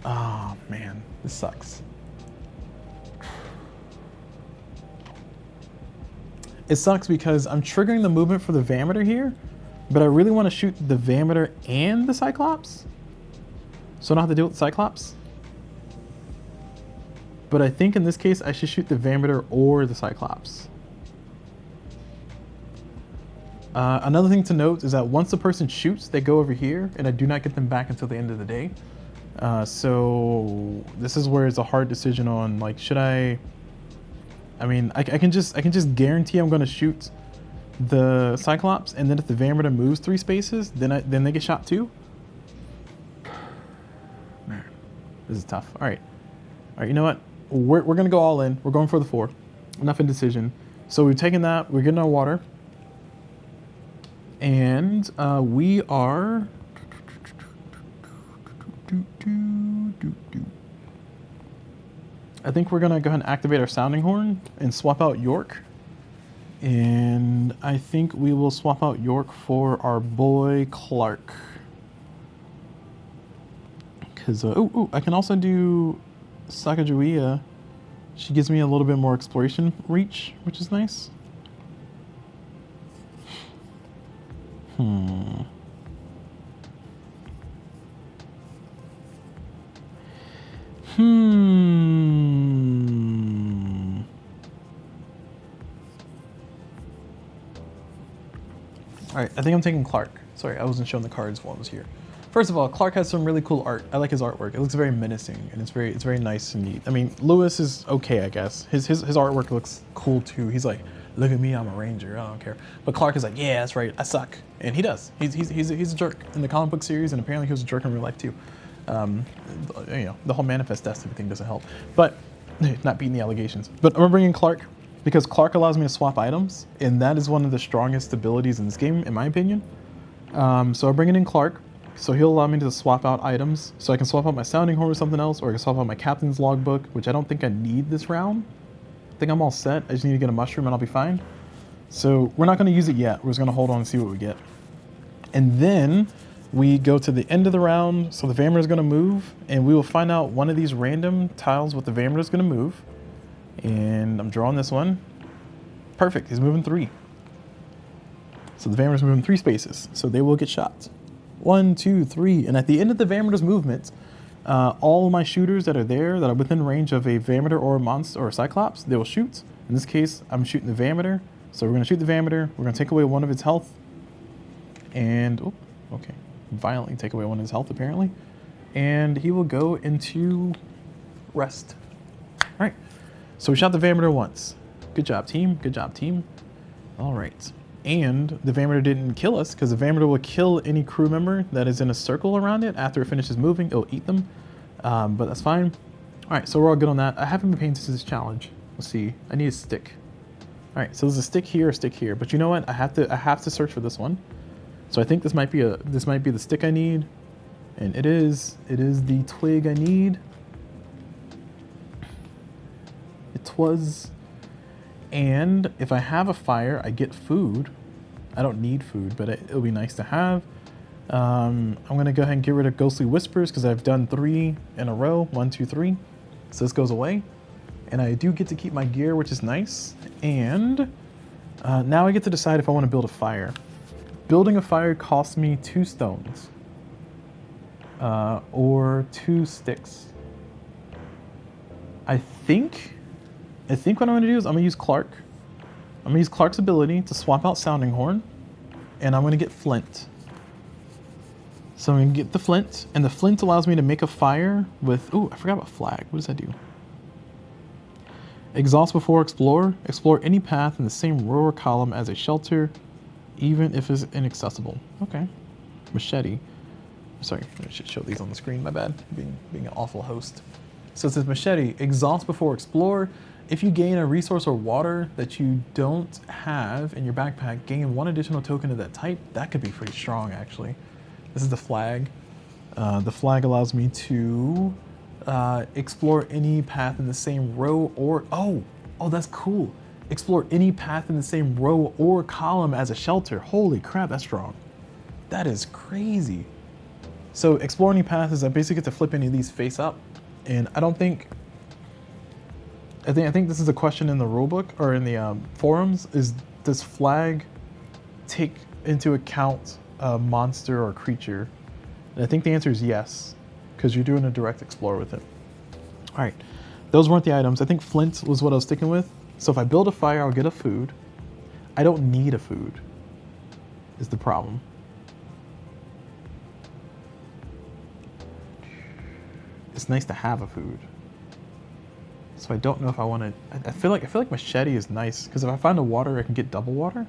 oh man, this sucks. It sucks because I'm triggering the movement for the Vameter here, but I really want to shoot the Vameter and the Cyclops. So I don't have to deal with the Cyclops. But I think in this case, I should shoot the Vameter or the Cyclops. Another thing to note is that once the person shoots, they go over here, and I do not get them back until the end of the day. So this is where it's a hard decision on, like, should I mean, I can just guarantee I'm going to shoot the Cyclops, and then if the Vameter moves 3 spaces, then they get shot too. Man, this is tough. All right, you know what? We're going to go all in. We're going for the 4. Enough indecision. So we've taken that. We're getting our water. And we are... I think we're going to go ahead and activate our sounding horn and swap out York. And I think we will swap out York for our boy Clark. Because, I can also do Sacagawea. She gives me a little bit more exploration reach, which is nice. All right, I think I'm taking Clark. Sorry, I wasn't showing the cards while I was here. First of all, Clark has some really cool art. I like his artwork. It looks very menacing, and it's very nice and neat. I mean, Lewis is okay, I guess. His artwork looks cool too. He's like, look at me, I'm a ranger. I don't care. But Clark is like, yeah, that's right, I suck, and he does. He's a jerk in the comic book series, and apparently he was a jerk in real life too. You know, the whole manifest destiny thing doesn't help. But not beating the allegations. But I'm bringing Clark because Clark allows me to swap items, and that is one of the strongest abilities in this game, in my opinion. So I'm bringing in Clark. So he'll allow me to swap out items. So I can swap out my sounding horn with something else, or I can swap out my captain's logbook, which I don't think I need this round. I think I'm all set. I just need to get a mushroom and I'll be fine. So we're not going to use it yet. We're just going to hold on and see what we get. And then We go to the end of the round, so the Vameter is going to move, and we will find out one of these random tiles what the Vameter is going to move. And I'm drawing this one. Perfect, he's moving 3. So the Vameter is moving 3 spaces, so they will get shot. 1, 2, 3, and at the end of the Vameter's movement, all of my shooters that are there, that are within range of a Vameter or a monster or a Cyclops, they will shoot. In this case, I'm shooting the Vameter, so we're going to shoot the Vameter. We're going to take away 1 of its health, and oh, okay, violently take away 1 of his health apparently, and he will go into rest. All right, so we shot the Vameter once. Good job, team. Good job, team. All right. And the Vameter didn't kill us, because the Vameter will kill any crew member that is in a circle around it. After it finishes moving, it'll eat them. But that's fine. All right, so we're all good on that. I haven't been paying attention to this challenge. Let's see. I need a stick. All right, so there's a stick here, but you know what? I have to search for this one. So I think this might be the stick I need, and it is the twig I need. It was. And if I have a fire, I get food. I don't need food, but it'll be nice to have. I'm gonna go ahead and get rid of Ghostly Whispers because I've done 3 in a row. 1, 2, 3. So this goes away. And I do get to keep my gear, which is nice. And now I get to decide if I want to build a fire. Building a fire costs me 2 stones. Or 2 sticks. I think what I'm going to do is I'm going to use Clark. I'm going to use Clark's ability to swap out Sounding Horn, and I'm going to get Flint. So I'm going to get the Flint, and the Flint allows me to make a fire with... Oh, I forgot about Flag. What does that do? Exhaust before Explore. Explore any path in the same row or column as a shelter, even if it's inaccessible. Okay. Machete. Sorry, I should show these on the screen. My bad. Being an awful host. So it says Machete. Exhaust before Explore. If you gain a resource or water that you don't have in your backpack, gain 1 additional token of that type. That could be pretty strong, actually. This is the Flag. The Flag allows me to explore any path in the same row or... Oh, that's cool. Explore any path in the same row or column as a shelter. Holy crap, that's strong. That is crazy. So explore any path is I basically get to flip any of these face up. And I think this is a question in the rulebook or in the forums, is does Flag take into account a monster or creature? And I think the answer is yes, because you're doing a direct explore with it. All right, those weren't the items. I think Flint was what I was sticking with. So if I build a fire, I'll get a food. I don't need a food, is the problem. It's nice to have a food. So I don't know if I want to. I feel like Machete is nice because if I find a water, I can get double water.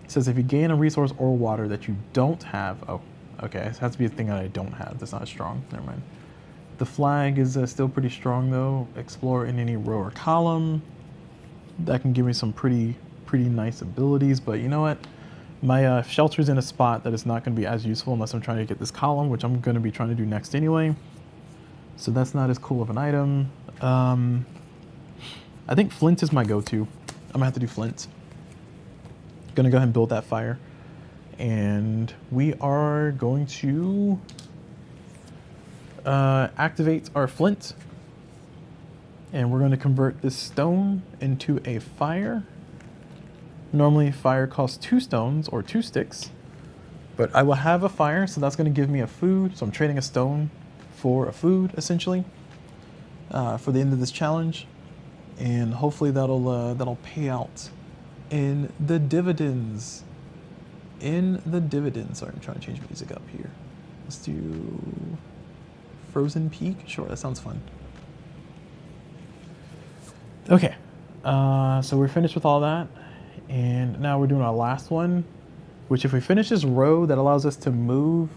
It says if you gain a resource or water that you don't have. Oh, okay. It has to be a thing that I don't have. That's not as strong. Never mind. The Flag is still pretty strong though. Explore in any row or column. That can give me some pretty nice abilities. But you know what? My shelter's in a spot that is not going to be as useful unless I'm trying to get this column, which I'm going to be trying to do next anyway. So that's not as cool of an item. I think Flint is my go-to. I'm going to have to do Flint. Going to go ahead and build that fire. And we are going to activate our Flint. And we're going to convert this stone into a fire. Normally fire costs 2 stones or 2 sticks, but I will have a fire, so that's going to give me a food. So I'm trading a stone for a food, essentially, for the end of this challenge, and hopefully that'll pay out in the dividends. Sorry, I'm trying to change music up here. Let's do Frozen Peak. Sure, that sounds fun. Okay, so we're finished with all that. And now we're doing our last one, which if we finish this row, that allows us to move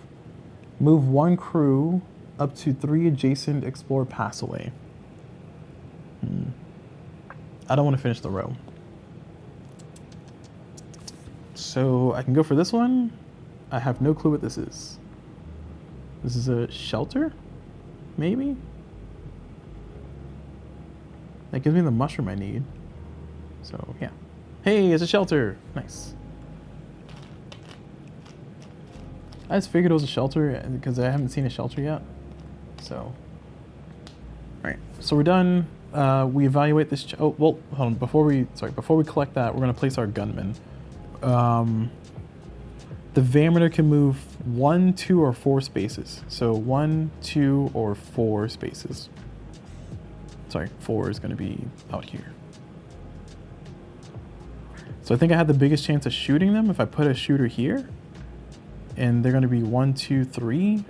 1 crew up to 3 adjacent explore paths away. I don't want to finish the row. So I can go for this one. I have no clue what this is. This is a shelter? Maybe? That gives me the mushroom I need. So yeah. Hey, it's a shelter. Nice. I just figured it was a shelter because I haven't seen a shelter yet. So, all right. So we're done. We evaluate this. Oh well, hold on. Before we collect that, we're gonna place our gunman. The Vameter can move 1, 2, or 4 spaces. So 1, 2, or 4 spaces. Sorry, 4 is gonna be out here. So I think I had the biggest chance of shooting them if I put a shooter here. And they're gonna be 1, 2, 3.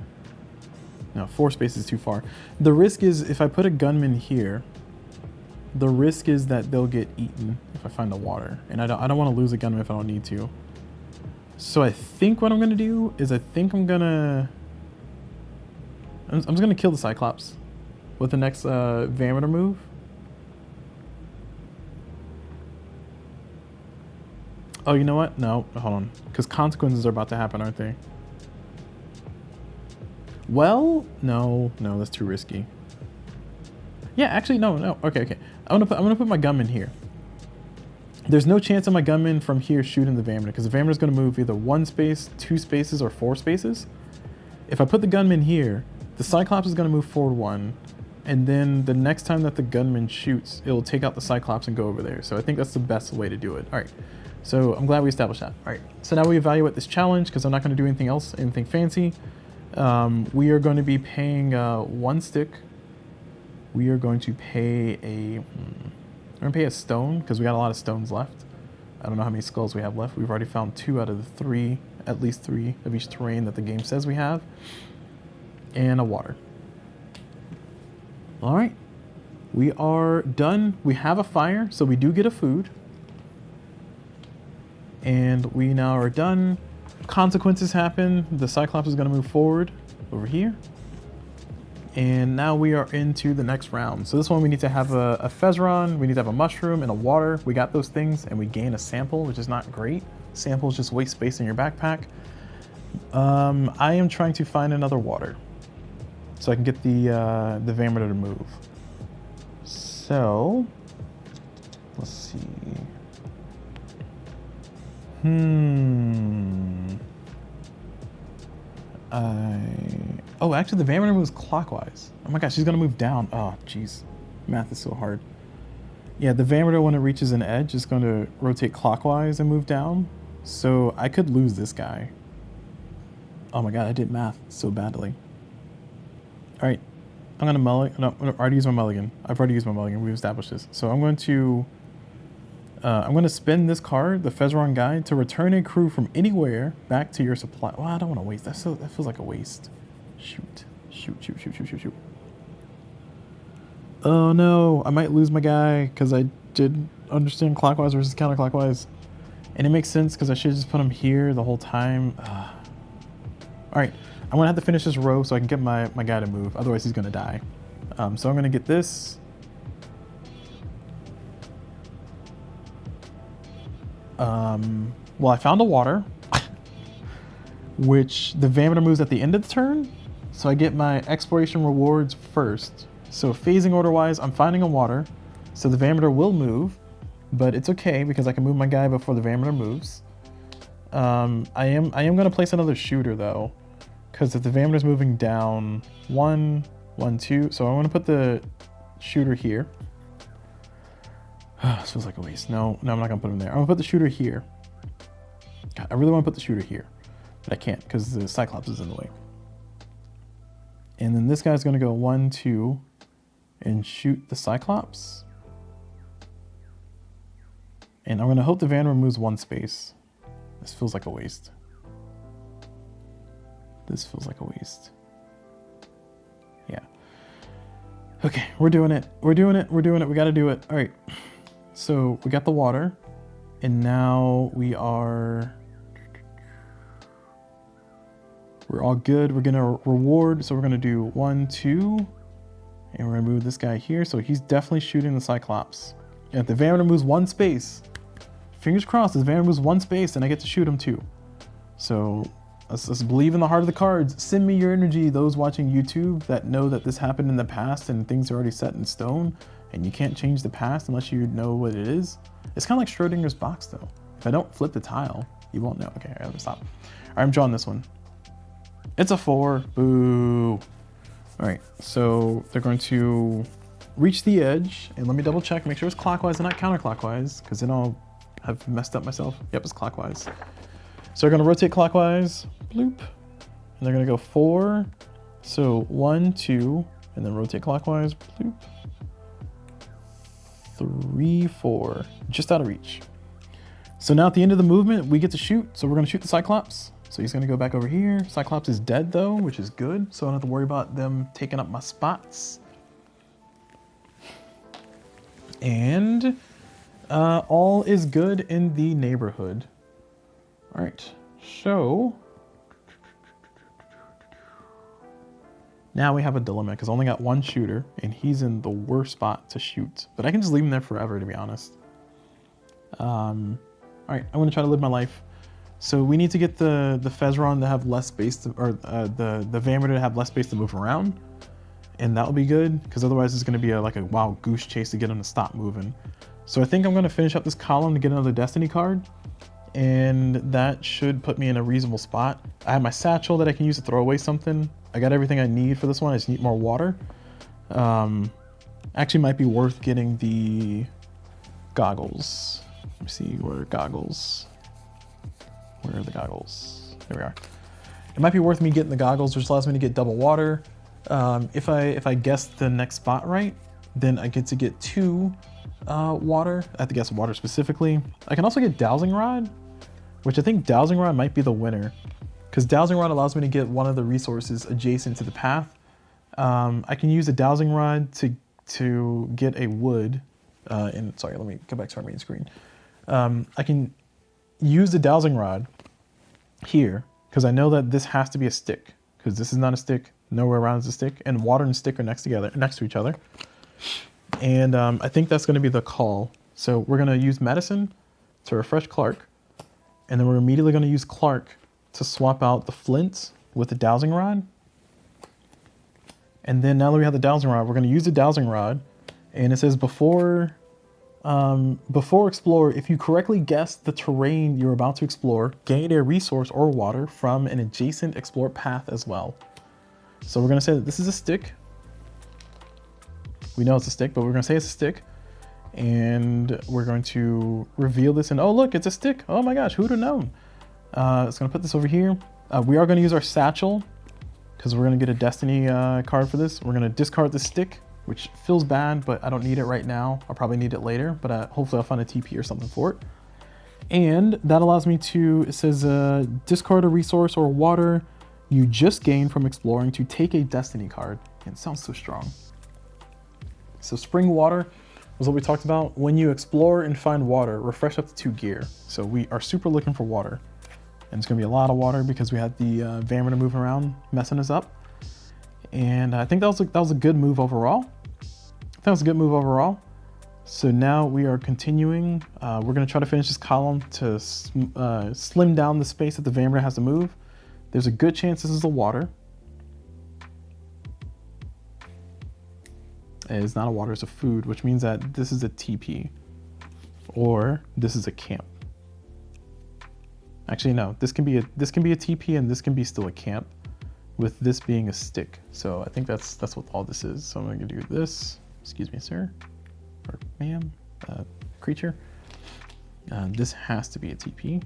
No, 4 spaces too far. The risk is if I put a gunman here, the risk is that they'll get eaten if I find the water. And I don't want to lose a gunman if I don't need to. So I think what I'm gonna do is I'm just gonna kill the Cyclops with the next Vameter move. Oh, you know what? No, hold on. Because consequences are about to happen, aren't they? Well, no, that's too risky. Yeah, actually, no. Okay. I'm gonna put my gunman here. There's no chance of my gunman from here shooting the Vameter because the Vameter is gonna move either 1 space, 2 spaces, or 4 spaces. If I put the gunman here, the Cyclops is gonna move forward 1, and then the next time that the gunman shoots, it will take out the Cyclops and go over there. So I think that's the best way to do it. All right. So I'm glad we established that. All right, so now we evaluate this challenge because I'm not going to do anything else, anything fancy. We are going to be paying 1 stick. We are going to pay we're going to pay a stone because we got a lot of stones left. I don't know how many skulls we have left. We've already found 2 out of the 3, at least 3 of each terrain that the game says we have. And a water. All right, we are done. We have a fire, so we do get a food. And we now are done. Consequences happen. The Cyclops is going to move forward over here. And now we are into the next round. So this one we need to have a Fezron, we need to have a mushroom and a water. We got those things and we gain a sample, which is not great. Samples just waste space in your backpack. I am trying to find another water so I can get the Vameter to move. So let's see. Oh, actually the Vameter moves clockwise. Oh my gosh, she's gonna move down. Oh, jeez. Math is so hard. Yeah, the Vameter, when it reaches an edge, is going to rotate clockwise and move down. So I could lose this guy. Oh my god, I did math so badly. All right, I'm gonna mulligan. No, I already used my mulligan. I've already used my mulligan. We've established this. So I'm going to spend this card, the Fezron Guide, to return a crew from anywhere back to your supply. Well, I don't want to waste. That feels like a waste. Shoot. Oh no, I might lose my guy because I did understand clockwise versus counterclockwise. And it makes sense because I should just put him here the whole time. All right, I'm going to have to finish this row so I can get my guy to move. Otherwise, he's going to die. So I'm going to get this. Well, I found a water, which the Vameter moves at the end of the turn. So I get my exploration rewards first. So phasing order wise, I'm finding a water. So the Vameter will move, but it's okay because I can move my guy before the Vameter moves. I am going to place another shooter though, because if the Vameter's moving down 1, 1, 2, so I want to put the shooter here. This feels like a waste. No, I'm not gonna put him there. I'm gonna put the shooter here. God, I really want to put the shooter here, but I can't because the Cyclops is in the way. And then this guy's gonna go 1, 2, and shoot the Cyclops. And I'm gonna hope the Vameter moves 1 space. This feels like a waste. This feels like a waste. Yeah. Okay, we're doing it. We gotta do it. All right. So we got the water, and now we're all good. We're gonna reward. So we're gonna do 1, 2, and we're gonna move this guy here. So he's definitely shooting the Cyclops. And if the Vameter moves 1 space, fingers crossed, if the Vameter moves 1 space, then I get to shoot him too. So let's believe in the heart of the cards. Send me your energy, those watching YouTube that know that this happened in the past and things are already set in stone. And you can't change the past unless you know what it is. It's kind of like Schrodinger's box though. If I don't flip the tile, you won't know. Okay, I gotta stop. All right, I'm drawing this one. It's a 4. Boo. All right, so they're going to reach the edge, and let me double check, make sure it's clockwise and not counterclockwise, because then I'll have messed up myself. Yep, it's clockwise. So they're gonna rotate clockwise, bloop, and they're gonna go 4. So 1, 2, and then rotate clockwise, bloop. 3, 4, just out of reach. So now at the end of the movement, we get to shoot. So we're gonna shoot the Cyclops. So he's gonna go back over here. Cyclops is dead though, which is good. So I don't have to worry about them taking up my spots. And all is good in the neighborhood. All right, so now we have a dilemma because I only got 1 shooter and he's in the worst spot to shoot. But I can just leave him there forever, to be honest. All right, I'm gonna try to live my life. So we need to get the Fezron to have less space to, or the Vamter to have less space to move around. And that'll be good because otherwise it's gonna be like a wild goose chase to get him to stop moving. So I think I'm gonna finish up this column to get another Destiny card. And that should put me in a reasonable spot. I have my satchel that I can use to throw away something. I got everything I need for this one. I just need more water. Actually might be worth getting the goggles. Let me see, where are goggles? Where are the goggles? There we are. It might be worth me getting the goggles, which allows me to get double water. If I guess the next spot right, then I get to get 2 water. I have to guess water specifically. I can also get Dowsing Rod, which I think Dowsing Rod might be the winner, because Dowsing Rod allows me to get one of the resources adjacent to the path. I can use a Dowsing Rod to get a wood. And sorry, let me go back to our main screen. I can use the Dowsing Rod here because I know that this has to be a stick, because this is not a stick. Nowhere around is a stick, and water and stick are next to each other. And I think that's going to be the call. So we're going to use medicine to refresh Clark, and then we're immediately going to use Clark to swap out the flint with the Dowsing Rod. And then now that we have the Dowsing Rod, we're going to use the Dowsing Rod, and it says before explore, if you correctly guess the terrain you're about to explore, gain a resource or water from an adjacent explored path as well. So we're going to say that this is a stick. We know it's a stick, but we're going to say it's a stick. And we're going to reveal this, and oh look, it's a stick. Oh my gosh, who'd have known? It's going to put this over here. We are going to use our satchel because we're going to get a Destiny card for this. We're going to discard the stick, which feels bad, but I don't need it right now. I'll probably need it later, but hopefully I'll find a TP or something for it. And that allows me to, it says discard a resource or water you just gained from exploring to take a Destiny card. And it sounds so strong. So spring water was what we talked about. When you explore and find water, refresh up to 2 gear. So we are super looking for water. And it's gonna be a lot of water because we had the Vamter moving around, messing us up. And I think that was a good move overall. That was a good move overall. So now we are continuing. We're gonna try to finish this column to slim down the space that the Vamter has to move. There's a good chance this is the water. It's not a water, it's a food, which means that this is a TP or this is a camp. Actually, no, this can be a TP and this can be still a camp with this being a stick. So I think that's what all this is. So I'm gonna do this. Excuse me, sir, or ma'am, creature. This has to be a TP.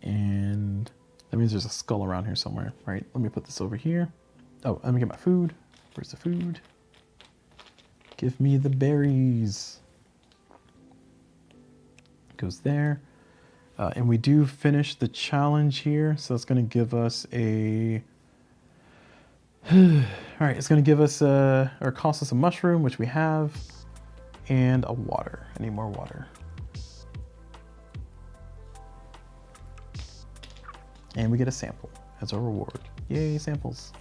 And that means there's a skull around here somewhere, right? Let me put this over here. Oh, let me get my food. Where's the food? Give me the berries. Goes there. And we do finish the challenge here. So it's going to give us a... All right, it's going to give us or cost us a mushroom, which we have, and a water. I need more water. And we get a sample as a reward. Yay, samples.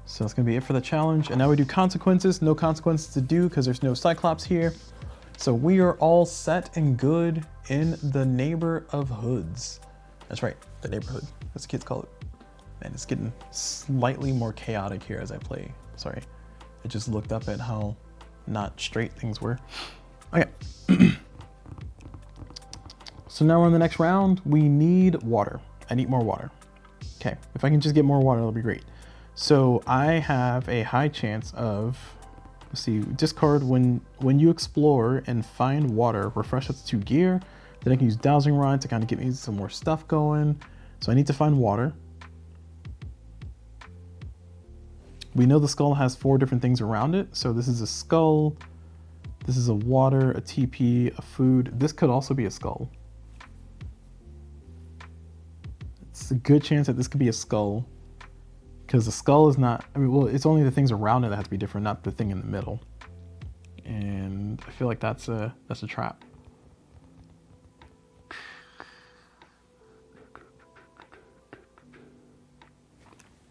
So that's gonna be it for the challenge. And now we do consequences. No consequences to do because there's no Cyclops here. So we are all set and good in the neighborhoods. That's right, the neighborhood, as the kids call it. And it's getting slightly more chaotic here as I play. Sorry, I just looked up at how not straight things were. Okay. So now we're on the next round. We need water. I need more water. Okay, if I can just get more water, that'll be great. So I have a high chance of, let's see, discard when you explore and find water, refresh that's 2 gear. Then I can use dowsing rod to kind of get me some more stuff going. So I need to find water. We know the skull has 4 different things around it. So this is a skull, this is a water, a TP, a food. This could also be a skull. It's a good chance that this could be a skull, because the skull is not, I mean, well, it's only the things around it that have to be different, not the thing in the middle. And I feel like that's a trap.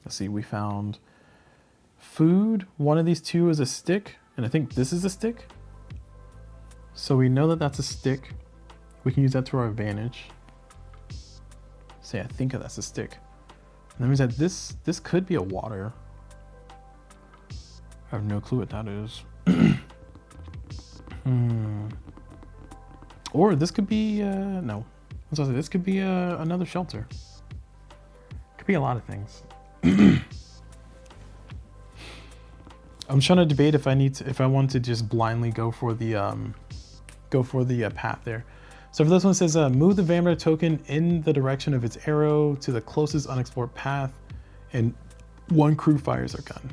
Let's see, we found food. One of these 2 is a stick, and I think this is a stick. So we know that that's a stick. We can use that to our advantage. Say, I think that's a stick. And that means that this could be a water. I have no clue what that is. Or this could be, no. This could be another shelter. Could be a lot of things. I'm trying to debate if I want to just blindly go for the path there. So for this one, it says move the Vameter token in the direction of its arrow to the closest unexplored path, and 1 crew fires their gun.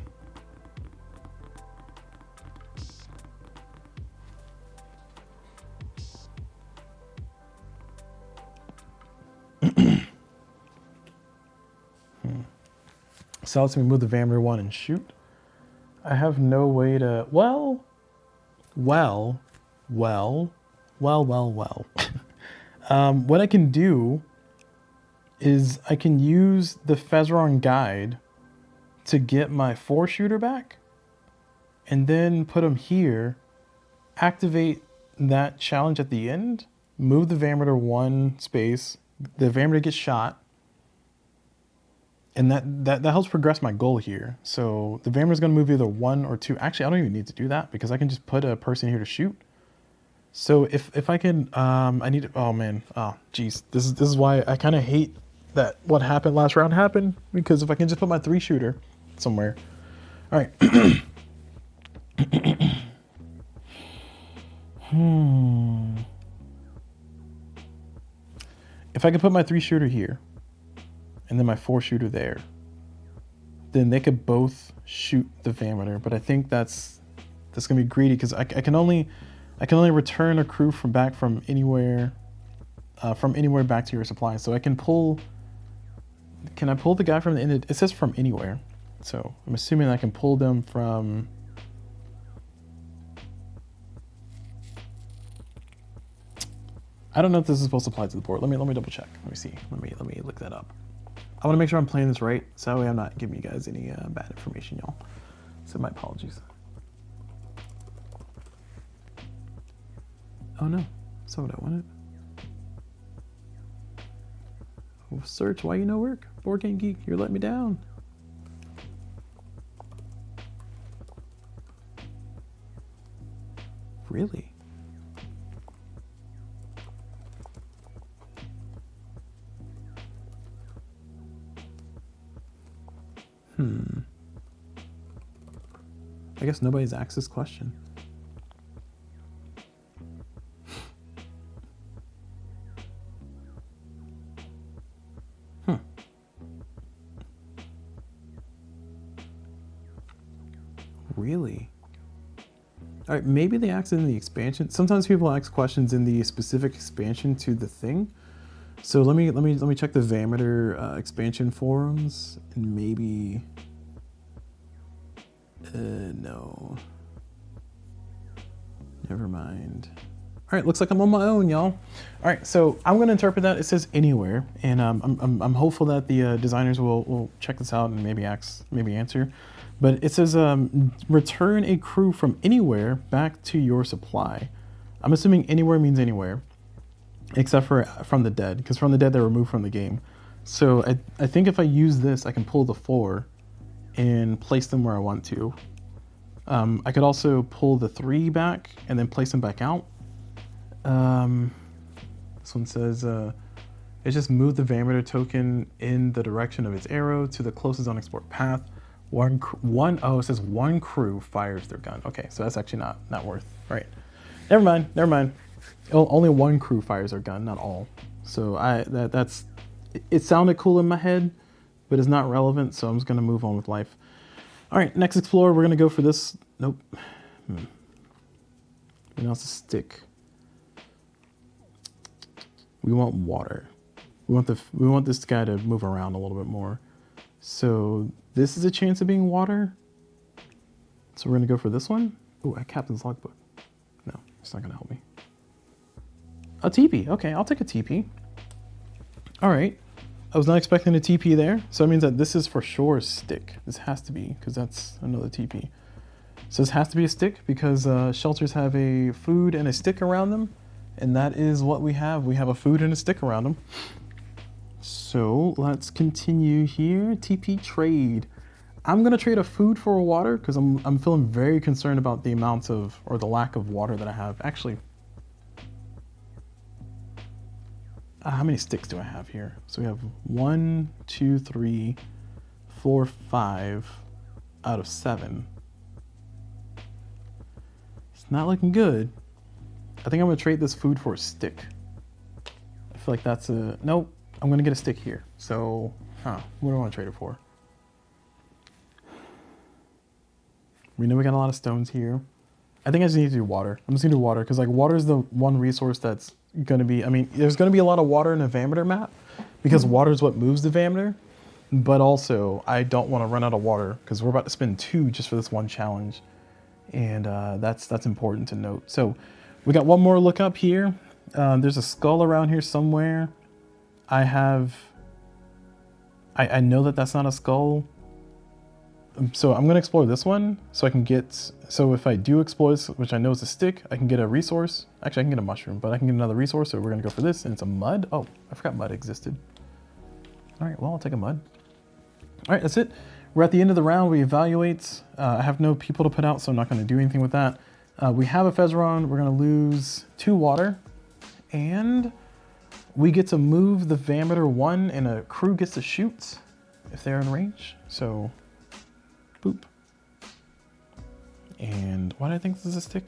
So lets me move the Vameter 1 and shoot. I have no way to, well. What I can do is I can use the Fezron guide to get my 4-shooter back, and then put him here, activate that challenge at the end, move the Vameter 1 space, the Vameter gets shot, and that helps progress my goal here. So the Vameter is going to move either 1 or 2. Actually, I don't even need to do that, because I can just put a person here to shoot. So if I can, I need to, oh man, oh geez, this is why I kind of hate that what happened last round happened, because if I can just put my 3-shooter somewhere. All right. If I could put my 3-shooter here, and then my 4-shooter there, then they could both shoot the Vameter. But I think that's gonna be greedy, because I can only return a crew from anywhere back to your supply. So I can pull. Can I pull the guy from the end? It says from anywhere, so I'm assuming I can pull them from. I don't know if this is supposed to apply to the board. Let me double check. Let me see. Let me look that up. I want to make sure I'm playing this right, so that way I'm not giving you guys any bad information, y'all. So my apologies. Oh no, that's not what I wanted. Oh, search, why you no work? Board Game Geek, you're letting me down. Really? I guess nobody's asked this question. Really? All right, maybe they asked it in the expansion. Sometimes people ask questions in the specific expansion to the thing. So let me check the Vameter expansion forums, and maybe no. Never mind. All right, looks like I'm on my own, y'all. All right, so I'm gonna interpret that. It says anywhere, and I'm hopeful that the designers will check this out and maybe answer. But it says return a crew from anywhere back to your supply. I'm assuming anywhere means anywhere, except for from the dead, because from the dead they're removed from the game. So I think if I use this, I can pull the 4 and place them where I want to. I could also pull the 3 back and then place them back out. This This one says, it just moved the Vameter token in the direction of its arrow to the closest unexplored path. Oh, it says one crew fires their gun. Okay, so that's actually not worth. All right, never mind. Only one crew fires their gun, not all. So it sounded cool in my head, but it's not relevant. So I'm just gonna move on with life. All right, next explorer, we're gonna go for this. Nope. Now it's a stick. We want water. We want this guy to move around a little bit more. So this is a chance of being water. So we're gonna go for this one. Oh, a captain's logbook. No, it's not gonna help me. A TP. Okay, I'll take a TP. All right. I was not expecting a TP there. So that means that this is for sure a stick. This has to be, because that's another TP. So this has to be a stick because shelters have a food and a stick around them. And that is what we have. We have a food and a stick around them. So let's continue here. TP trade. I'm gonna trade a food for a water because I'm feeling very concerned about the amount of, or the lack of water that I have. Actually, how many sticks do I have here? So we have 1, 2, 3, 4, 5 out of 7. It's not looking good. I think I'm gonna trade this food for a stick. I feel like that's a, nope, I'm gonna get a stick here. So, what do I wanna trade it for? We know we got a lot of stones here. I think I just need to do water. I'm just gonna do water because like water is the one resource that's gonna be, I mean, there's gonna be a lot of water in a Vameter map because water is what moves the Vameter, but also I don't wanna run out of water because we're about to spend 2 just for this one challenge. And that's important to note. So we got one more look up here. There's a skull around here somewhere. I know that that's not a skull. So I'm gonna explore this one so I can get, so if I do explore this, which I know is a stick, I can get a resource. Actually, I can get a mushroom, but I can get another resource. So we're gonna go for this, and it's a mud. Oh, I forgot mud existed. All right, well, I'll take a mud. All right, that's it. We're at the end of the round. We evaluate. I have no people to put out, so I'm not gonna do anything with that. We have a Fezron. We're gonna lose 2 water, and we get to move the Vameter 1, and a crew gets to shoot if they're in range. So, boop. And why do I think this is a stick?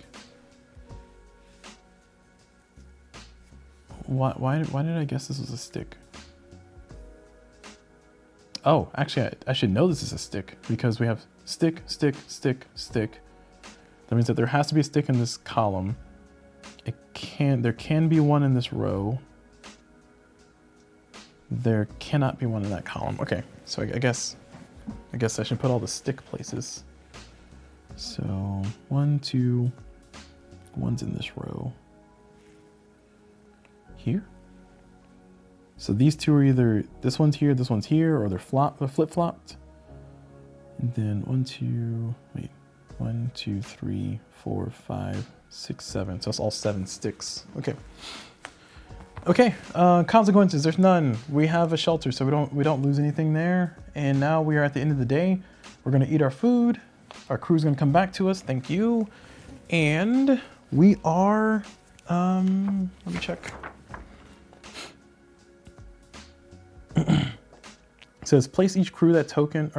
Why did I guess this was a stick? Oh, actually, I should know this is a stick because we have stick, stick, stick, stick. That means that there has to be a stick in this column. There can be one in this row. There cannot be one in that column. Okay, so I guess I should put all the stick places. So 1, 2, one's in this row. Here. So these 2 are either, this one's here, or they're flip-flopped. And then 1, 2, 3, 4, 5, 6, 7. So that's all 7 sticks. Okay. Okay, consequences, there's none. We have a shelter, so we don't lose anything there. And now we are at the end of the day. We're gonna eat our food. Our crew's gonna come back to us, thank you. And we are, let me check. It says place each crew token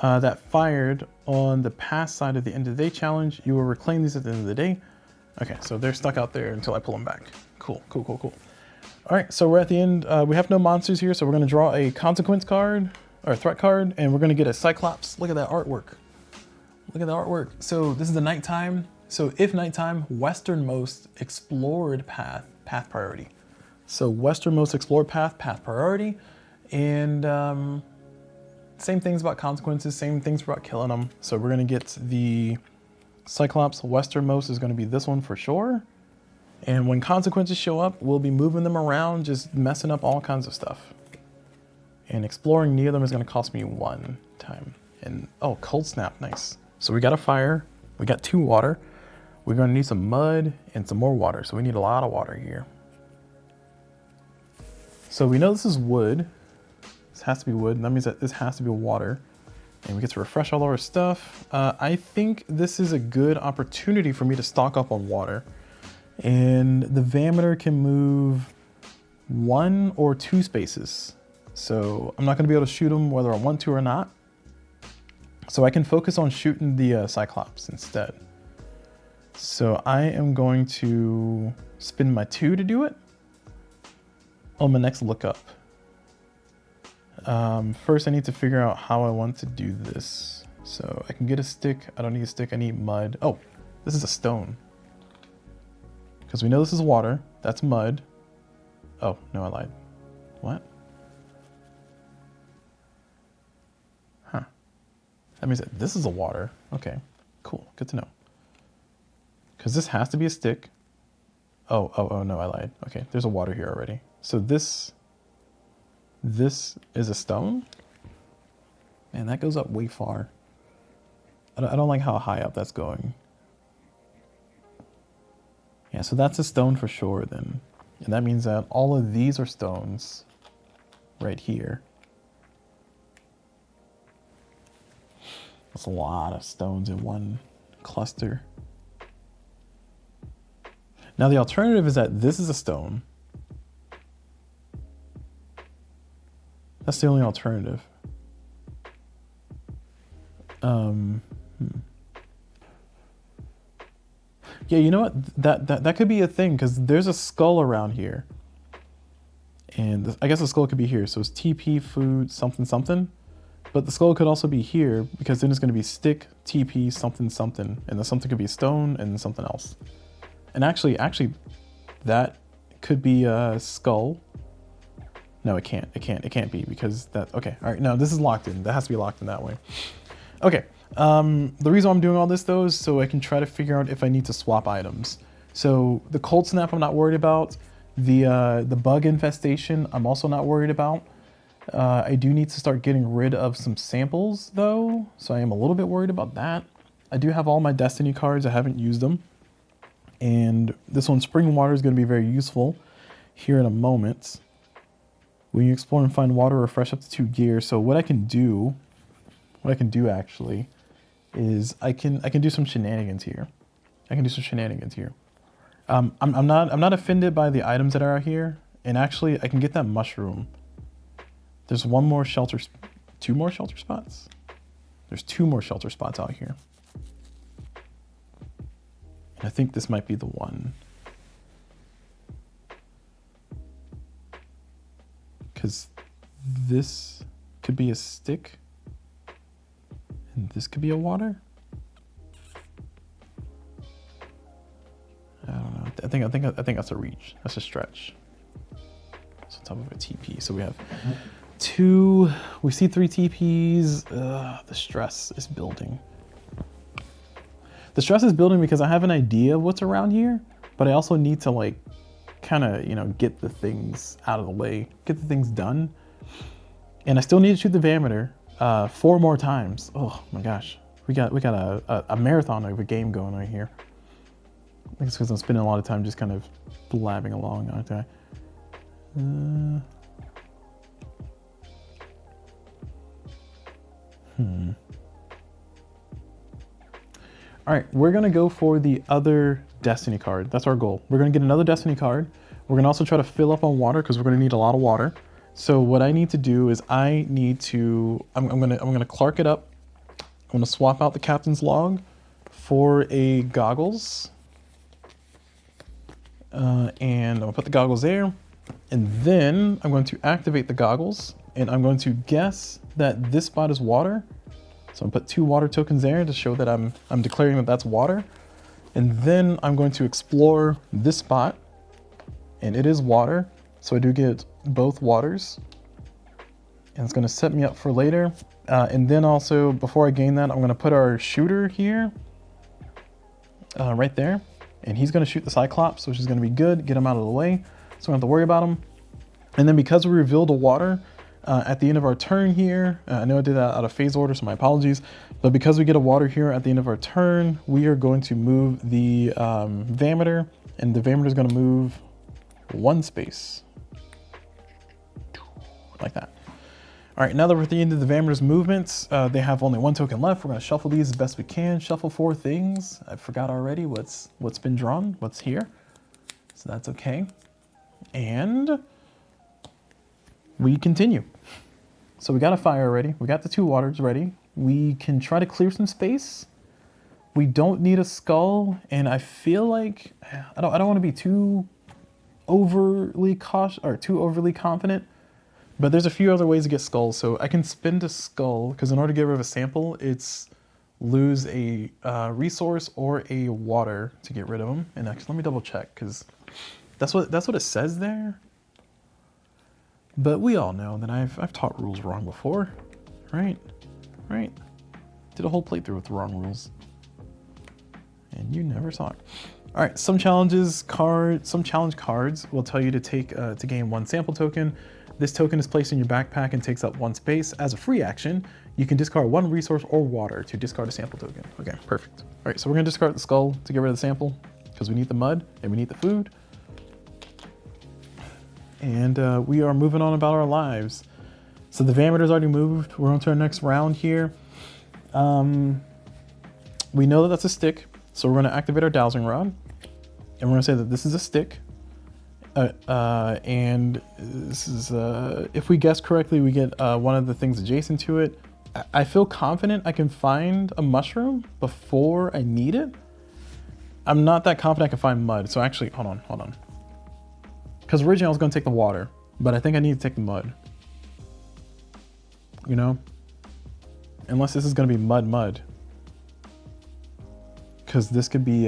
that fired on the pass side of the end of the day challenge. You will reclaim these at the end of the day. Okay, so they're stuck out there until I pull them back. Cool. All right, so we're at the end. We have no monsters here, so we're gonna draw a consequence card, or a threat card, and we're gonna get a Cyclops. Look at that artwork. So this is the nighttime. So if nighttime, westernmost explored path priority. So westernmost explored path priority. And same things about consequences, same things about killing them. So we're gonna get the Cyclops. Westernmost is gonna be this one for sure. And when consequences show up, we'll be moving them around, just messing up all kinds of stuff. And exploring near them is gonna cost me 1 time. And oh, cold snap, nice. So we got a fire, we got 2 water. We're gonna need some mud and some more water. So we need a lot of water here. So we know this is wood. This has to be wood, and that means that this has to be water. And we get to refresh all of our stuff. I think this is a good opportunity for me to stock up on water And the Vameter can move 1 or 2 spaces. So I'm not going to be able to shoot them whether I want to or not. So I can focus on shooting the Cyclops instead. So I am going to spin my 2 to do it on my next lookup. First I need to figure out how I want to do this. So I can get a stick. I don't need a stick, I need mud. Oh, this is a stone. Because we know this is water, that's mud. Oh, no, I lied. What? Huh. That means that this is a water. Okay, cool, good to know. Because this has to be a stick. Oh, no, I lied. Okay, there's a water here already. So this is a stone? Man, that goes up way far. I don't like how high up that's going. Yeah, so that's a stone for sure then. And that means that all of these are stones right here. That's a lot of stones in one cluster. Now the alternative is that this is a stone. That's the only alternative. Yeah, you know what? That could be a thing because there's a skull around here. And I guess the skull could be here. So it's TP, food, something, something. But the skull could also be here because then it's going to be stick, TP, something, something. And the something could be stone and then something else. And actually, that could be a skull. No, it can't. It can't be because that. Okay, all right. No, this is locked in. That has to be locked in that way. Okay. The reason I'm doing all this though is so I can try to figure out if I need to swap items. So the cold snap I'm not worried about. The bug infestation I'm also not worried about. I do need to start getting rid of some samples though, so I am a little bit worried about that. I do have all my Destiny cards. I haven't used them. And this one, Spring Water, is going to be very useful here in a moment. When you explore and find water, refresh up to 2 gear. So what I can do actually is I can do some shenanigans here. I'm not offended by the items that are out here, and actually I can get that mushroom. There's 2 more shelter spots. There's 2 more shelter spots out here. I think this might be the one. Because this could be a stick. And this could be a water. I don't know. I think that's a reach. That's a stretch. It's on top of a TP. So we have 2. We see 3 TPs. The stress is building. The stress is building because I have an idea of what's around here, but I also need to like kind of, you know, get the things out of the way, get the things done. And I still need to shoot the Vameter 4 more times. Oh my gosh. We got a marathon of a game going right here. I think it's because I'm spending a lot of time just kind of blabbing along, aren't I? All right, we're gonna go for the other Destiny card. That's our goal. We're gonna get another Destiny card. We're gonna also try to fill up on water because we're gonna need a lot of water. So what I need to do is I'm gonna Clark it up. I'm gonna swap out the captain's log for a goggles. And I'm gonna put the goggles there. And then I'm going to activate the goggles and I'm going to guess that this spot is water. So I'm gonna put 2 water tokens there to show that I'm declaring that that's water. And then I'm going to explore this spot and it is water. So I do get both waters and it's gonna set me up for later. And then also before I gain that, I'm gonna put our shooter here, right there. And he's gonna shoot the Cyclops, which is gonna be good, get him out of the way. So I don't have to worry about him. And then because we revealed a water, at the end of our turn here, I know I did that out of phase order, so my apologies, but because we get a water here at the end of our turn, we are going to move the Vameter, and the Vameter is going to move 1 space. Like that. All right, now that we're at the end of the Vameter's movements, they have only 1 token left. We're going to shuffle these as best we can. Shuffle 4 things. I forgot already what's been drawn, what's here. So that's okay. And we continue. So we got a fire ready. We got the 2 waters ready. We can try to clear some space. We don't need a skull, and I feel like I don't want to be too overly cautious or too overly confident, but there's a few other ways to get skulls. So I can spend a skull, because in order to get rid of a sample, it's lose a resource or a water to get rid of them. And actually, let me double check, because that's what it says there. But we all know that I've taught rules wrong before, right? Right? Did a whole playthrough with the wrong rules, and you never saw it. All right, some challenge cards will tell you to take to gain 1 sample token. This token is placed in your backpack and takes up 1 space. As a free action, you can discard 1 resource or water to discard a sample token. Okay, perfect. All right, so we're gonna discard the skull to get rid of the sample because we need the mud and we need the food. And we are moving on about our lives. So the Vameter's already moved. We're on to our next round here. We know that that's a stick, so we're gonna activate our dowsing rod. And we're gonna say that this is a stick. And this is, if we guess correctly, we get one of the things adjacent to it. I feel confident I can find a mushroom before I need it. I'm not that confident I can find mud. So actually, hold on. Because originally I was gonna take the water, but I think I need to take the mud. You know? Unless this is gonna be mud. Because this could be,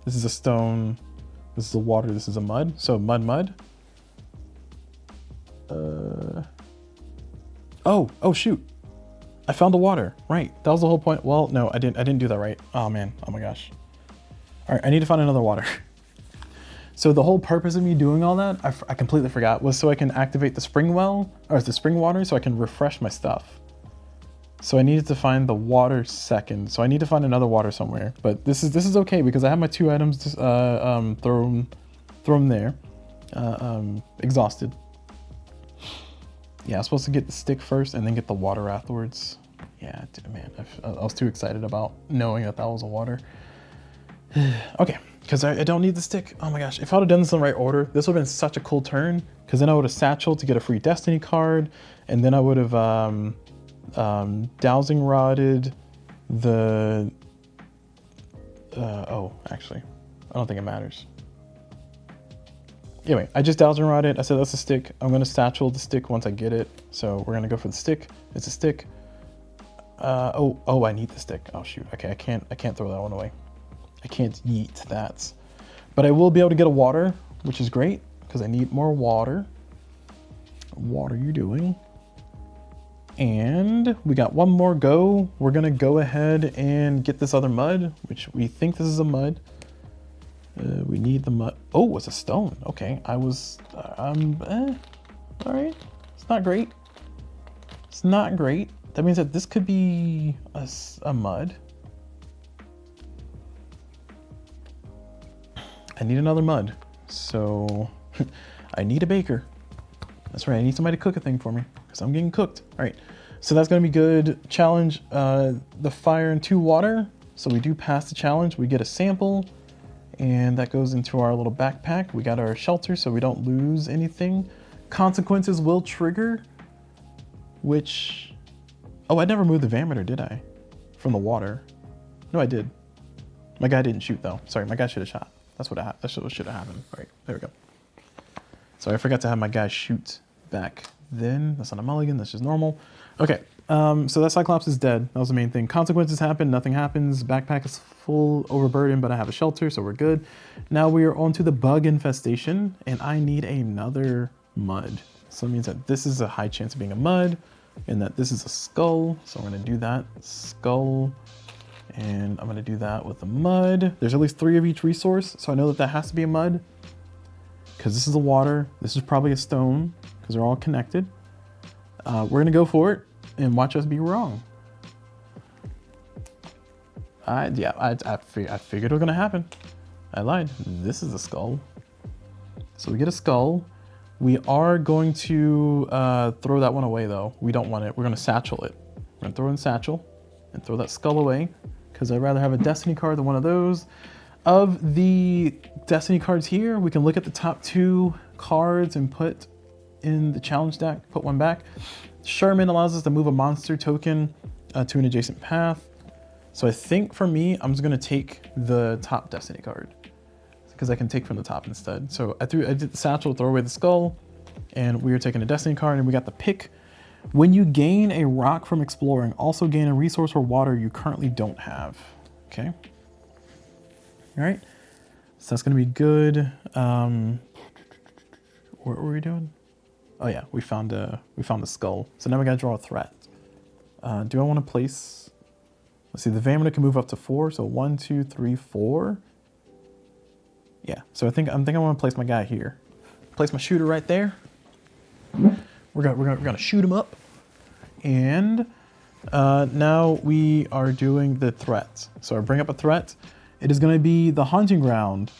this is a stone, this is a water, this is a mud. So mud. Oh shoot. I found the water, right. That was the whole point. Well, no, I didn't do that right. Oh man, oh my gosh. All right, I need to find another water. So the whole purpose of me doing all that, I completely forgot, was so I can activate the spring well, or the spring water, so I can refresh my stuff. So I needed to find the water second. So I need to find another water somewhere. But this is okay because I have my 2 items throw them there. Exhausted. Yeah, I was supposed to get the stick first and then get the water afterwards. Yeah, man, I was too excited about knowing that was a water. Okay, because I don't need the stick. Oh my gosh, if I would have done this in the right order, this would have been such a cool turn. Because then I would have satchel to get a free destiny card, and then I would have dowsing rodded the. Oh, actually, I don't think it matters. Anyway, I just dowsing rodded. I said that's a stick. I'm gonna satchel the stick once I get it. So we're gonna go for the stick. It's a stick. Oh, I need the stick. Oh shoot. Okay, I can't throw that one away. I can't yeet that. But I will be able to get a water, which is great, because I need more water. What are you doing? And we got one more go. We're gonna go ahead and get this other mud, which we think this is a mud. We need the mud. Oh, it's a stone. Okay, I was, all right. It's not great. It's not great. That means that this could be a mud. I need another mud. So I need a baker. That's right, I need somebody to cook a thing for me because I'm getting cooked. All right, so that's gonna be good. Challenge, the fire and 2 water. So we do pass the challenge. We get a sample and that goes into our little backpack. We got our shelter so we don't lose anything. Consequences will trigger, which, oh, I never moved the Vameter, did I? From the water. No, I did. My guy didn't shoot though. Sorry, my guy should have shot. That's what should have happened. All right, there we go. So I forgot to have my guy shoot back then. That's not a mulligan, that's just normal. Okay, so that Cyclops is dead. That was the main thing. Consequences happen, nothing happens. Backpack is full, overburdened, but I have a shelter, so we're good. Now we are on to the bug infestation, and I need another mud. So it means that this is a high chance of being a mud, and that this is a skull. So I'm gonna do that, skull. And I'm gonna do that with the mud. There's at least 3 of each resource, so I know that has to be a mud. Because this is the water, this is probably a stone, because they're all connected. We're gonna go for it and watch us be wrong. I figured it was gonna happen. I lied. This is a skull. So we get a skull. We are going to throw that one away though. We don't want it. We're gonna satchel it. We're gonna throw in satchel and throw that skull away because I'd rather have a destiny card than one of those. Of the Destiny cards here, we can look at the top 2 cards and put in the challenge deck, put one back. Sherman allows us to move a monster token to an adjacent path. So I think for me, I'm just gonna take the top Destiny card because I can take from the top instead. So I did the satchel, throw away the skull, and we are taking a Destiny card, and we got the pick. When you gain a rock from exploring, also gain a resource or water you currently don't have. Okay. All right. So that's gonna be good. What were we doing? Oh yeah, we found a skull. So now we gotta draw a threat. Do I want to place? Let's see. The Vameter can move up to 4. So 1, 2, 3, 4. Yeah. So I think I want to place my guy here. Place my shooter right there. We're gonna shoot him up. And now we are doing the threat. So I bring up a threat. It is going to be the Haunting Ground.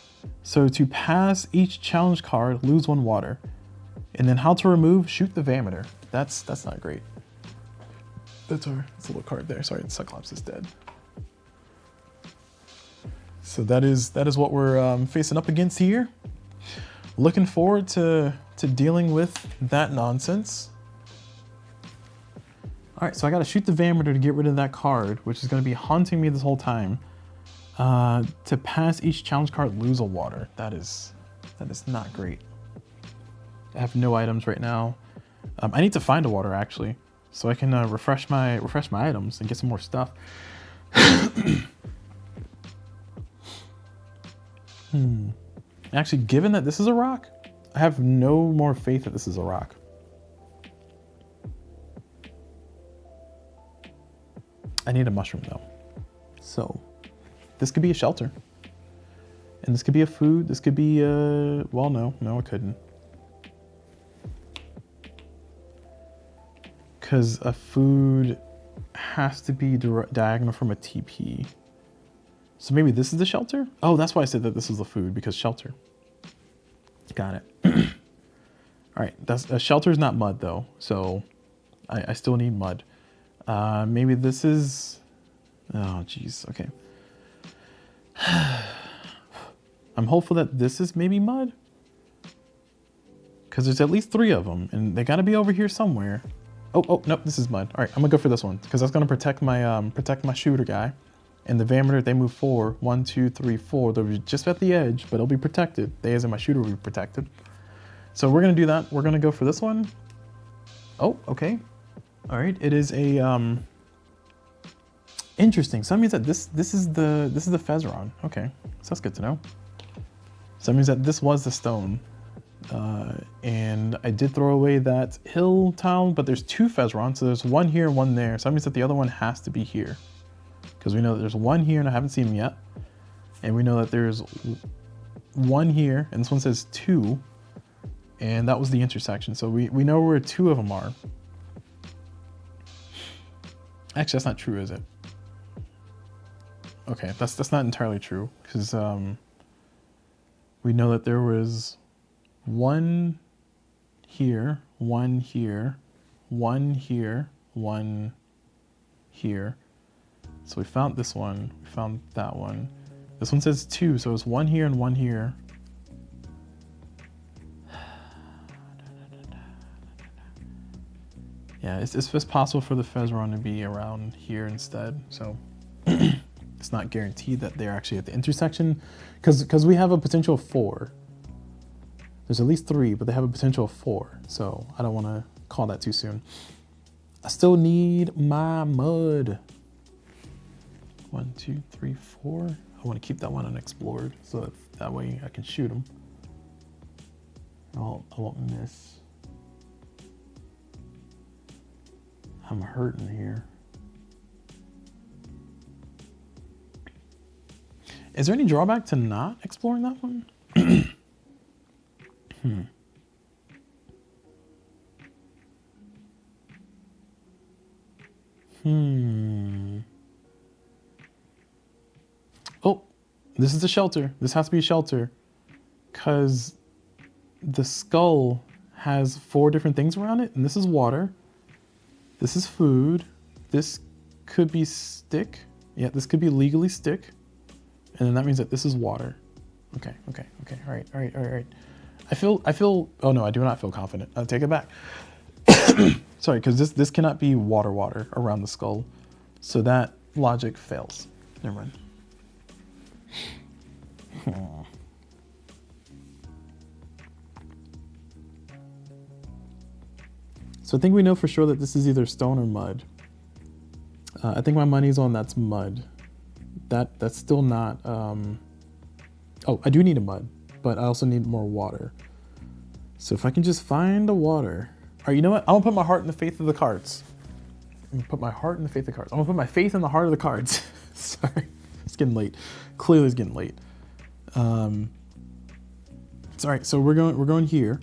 So to pass each challenge card, lose 1 water. And then how to remove, shoot the Vameter. That's not great. That's a little card there. Sorry, the Cyclops is dead. So that is what we're facing up against here. Looking forward to dealing with that nonsense. All right, so I got to shoot the Vameter to get rid of that card, which is going to be haunting me this whole time. To pass each challenge card, lose a water. That is not great. I have no items right now. I need to find a water actually, so I can refresh my items and get some more stuff. Actually, given that this is a rock, I have no more faith that this is a rock. I need a mushroom though. So this could be a shelter. And this could be a food. This could be well, no, it couldn't. Because a food has to be diagonal from a TP. So maybe this is the shelter? Oh, that's why I said that this is the food, because shelter. Got it. All right, a shelter is not mud though, so I still need mud. Maybe this is, oh geez, okay. I'm hopeful that this is maybe mud, because there's at least 3 of them, and they gotta be over here somewhere. Oh, nope, this is mud. All right, I'm gonna go for this one, because that's gonna protect my shooter guy. And the Vameter, they move 4. 1, 2, 3, 4. They'll be just at the edge, but it'll be protected. They, as in my shooter, will be protected. So we're gonna do that. We're gonna go for this one. Oh, okay. All right, it is a interesting. So that means that this is the Fezron. Okay, so that's good to know. So that means that this was the stone. And I did throw away that hill tile, but there's 2 Fezrons, so there's one here, one there. So that means that the other one has to be here, because we know that there's one here and I haven't seen him yet. And we know that there's one here, and this one says 2, and that was the intersection. So we know where 2 of them are. Actually, that's not true, is it? Okay, that's not entirely true, because we know that there was 1 here, 1 here, 1 here, 1 here. So we found this one, we found that one. This one says 2, so it's 1 here and 1 here. Yeah, it's just possible for the Fezron to be around here instead. So it's not guaranteed that they're actually at the intersection, because we have a potential of 4. There's at least 3, but they have a potential of 4. So I don't want to call that too soon. I still need my mud. 1, 2, 3, 4. I want to keep that one unexplored, so that way I can shoot them. I won't miss. I'm hurting here. Is there any drawback to not exploring that one? Oh, this is a shelter. This has to be a shelter, because the skull has 4 different things around it, and this is water. This is food. This could be stick. Yeah, this could be legally stick. And then that means that this is water. Okay. All right. I feel, oh no, I do not feel confident. I'll take it back. Sorry, because this cannot be water around the skull. So that logic fails. Never mind. So I think we know for sure that this is either stone or mud. I think my money's on that's mud. That's still not, oh, I do need a mud, but I also need more water. So if I can just find a water. All right, you know what? I'm gonna put my heart in the faith of the cards. I'm gonna put my heart in the faith of the cards. I'm gonna put my faith in the heart of the cards. Sorry, it's getting late. Clearly it's getting late. It's all right, so we're going here.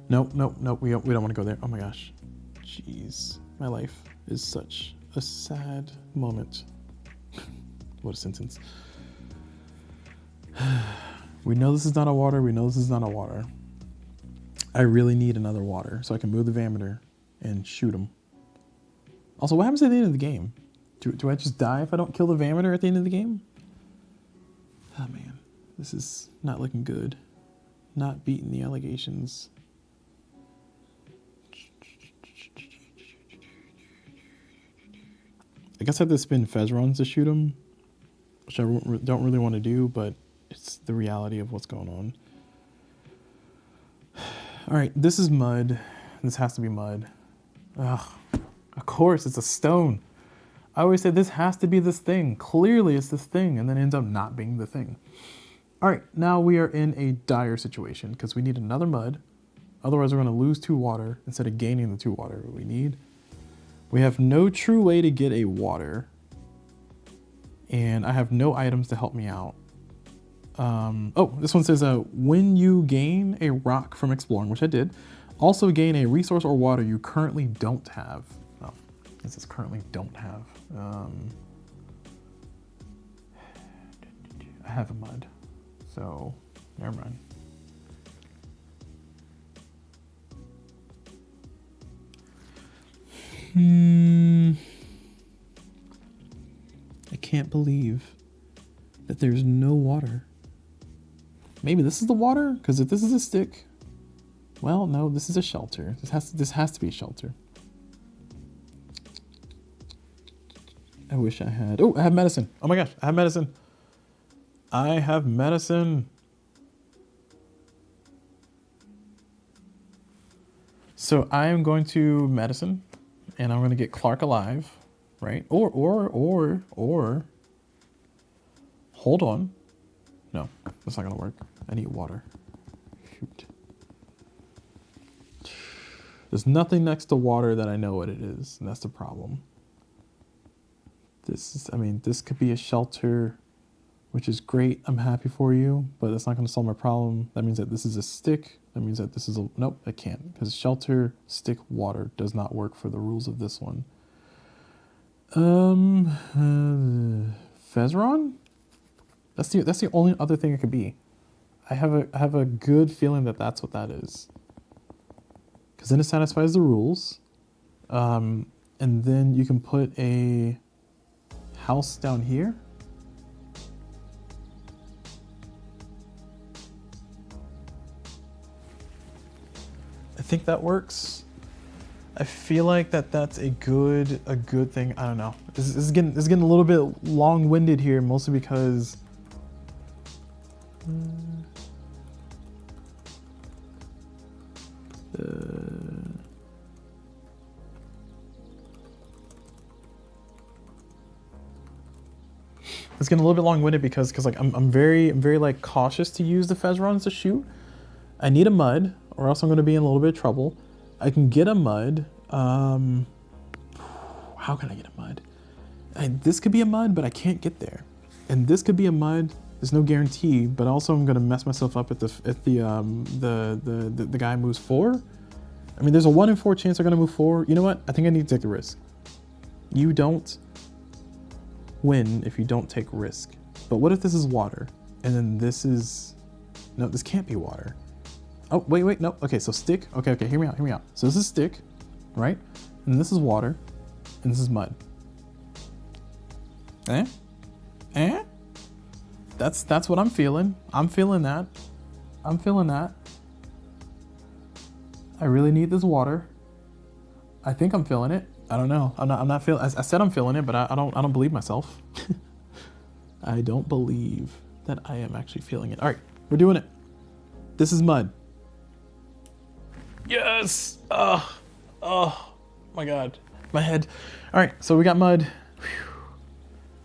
Nope, we don't want to go there. Oh my gosh. Jeez, my life is such a sad moment. What a sentence. We know this is not a water. We know this is not a water. I really need another water so I can move the Vameter and shoot him. Also, what happens at the end of the game? Do I just die if I don't kill the Vameter at the end of the game? Oh man, this is not looking good. Not beating the allegations. I guess I have to spin Fezrons to shoot him, which I don't really want to do, but it's the reality of what's going on. All right, this is mud. This has to be mud. Ugh, of course, it's a stone. I always say this has to be this thing. Clearly it's this thing, and then it ends up not being the thing. All right, now we are in a dire situation because we need another mud. Otherwise, we're going to lose 2 water instead of gaining the 2 water we need. We have no true way to get a water, and I have no items to help me out. Oh, this one says, when you gain a rock from exploring, which I did, also gain a resource or water you currently don't have. Oh, this is currently don't have. I have a mud, so never mind. I can't believe that there's no water. Maybe this is the water? Because if this is a stick, well, no, this is a shelter. This has to be a shelter. I wish I had. Oh, I have medicine. Oh my gosh, I have medicine. I have medicine. So I am going to medicine, and I'm going to get Clark alive, right? Or hold on. No, that's not going to work. I need water. Shoot. There's nothing next to water that I know what it is, and that's the problem. This could be a shelter, which is great. I'm happy for you, but that's not going to solve my problem. That means that this is a stick. That means that this is a, nope, I can't, because shelter, stick, water does not work for the rules of this one. Fezron? That's the only other thing it could be. I have a good feeling that that's what that is. Because then it satisfies the rules. And then you can put a house down here. I think that works. I feel like that's a good thing. I don't know. This is getting a little bit long-winded here, mostly because it's getting a little bit long-winded because like I'm very like cautious to use the Fezrons to shoot. I need a mud, or else I'm going to be in a little bit of trouble. I can get a mud. How can I get a mud? This could be a mud, but I can't get there. And this could be a mud. There's no guarantee, but also I'm going to mess myself up if the guy moves 4. I mean, there's a 1 in 4 chance they're going to move 4. You know what? I think I need to take a risk. You don't win if you don't take risk. But what if this is water? And then this is... No, this can't be water. Oh, wait, no. Okay, so stick. Okay, hear me out. So this is stick, right? And this is water, and this is mud. That's what I'm feeling. I'm feeling that. I'm feeling that. I really need this water. I think I'm feeling it. I don't know. I'm not feeling. I said I'm feeling it, but I don't believe myself. I don't believe that I am actually feeling it. All right, we're doing it. This is mud. Yes. Oh my God, my head. All right, so we got mud.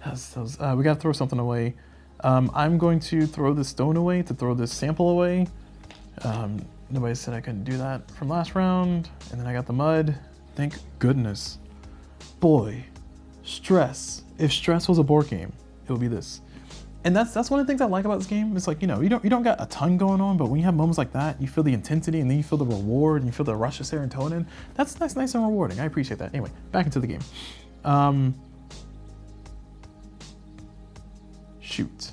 We gotta throw something away. I'm going to throw this stone away to throw this sample away. Nobody said I couldn't do that from last round. And then I got the mud. Thank goodness. Boy, stress. If stress was a board game, it would be this. And that's one of the things I like about this game. It's like, you know, you don't got a ton going on, but when you have moments like that, you feel the intensity and then you feel the reward and you feel the rush of serotonin. That's nice and rewarding. I appreciate that. Anyway, back into the game. Shoot.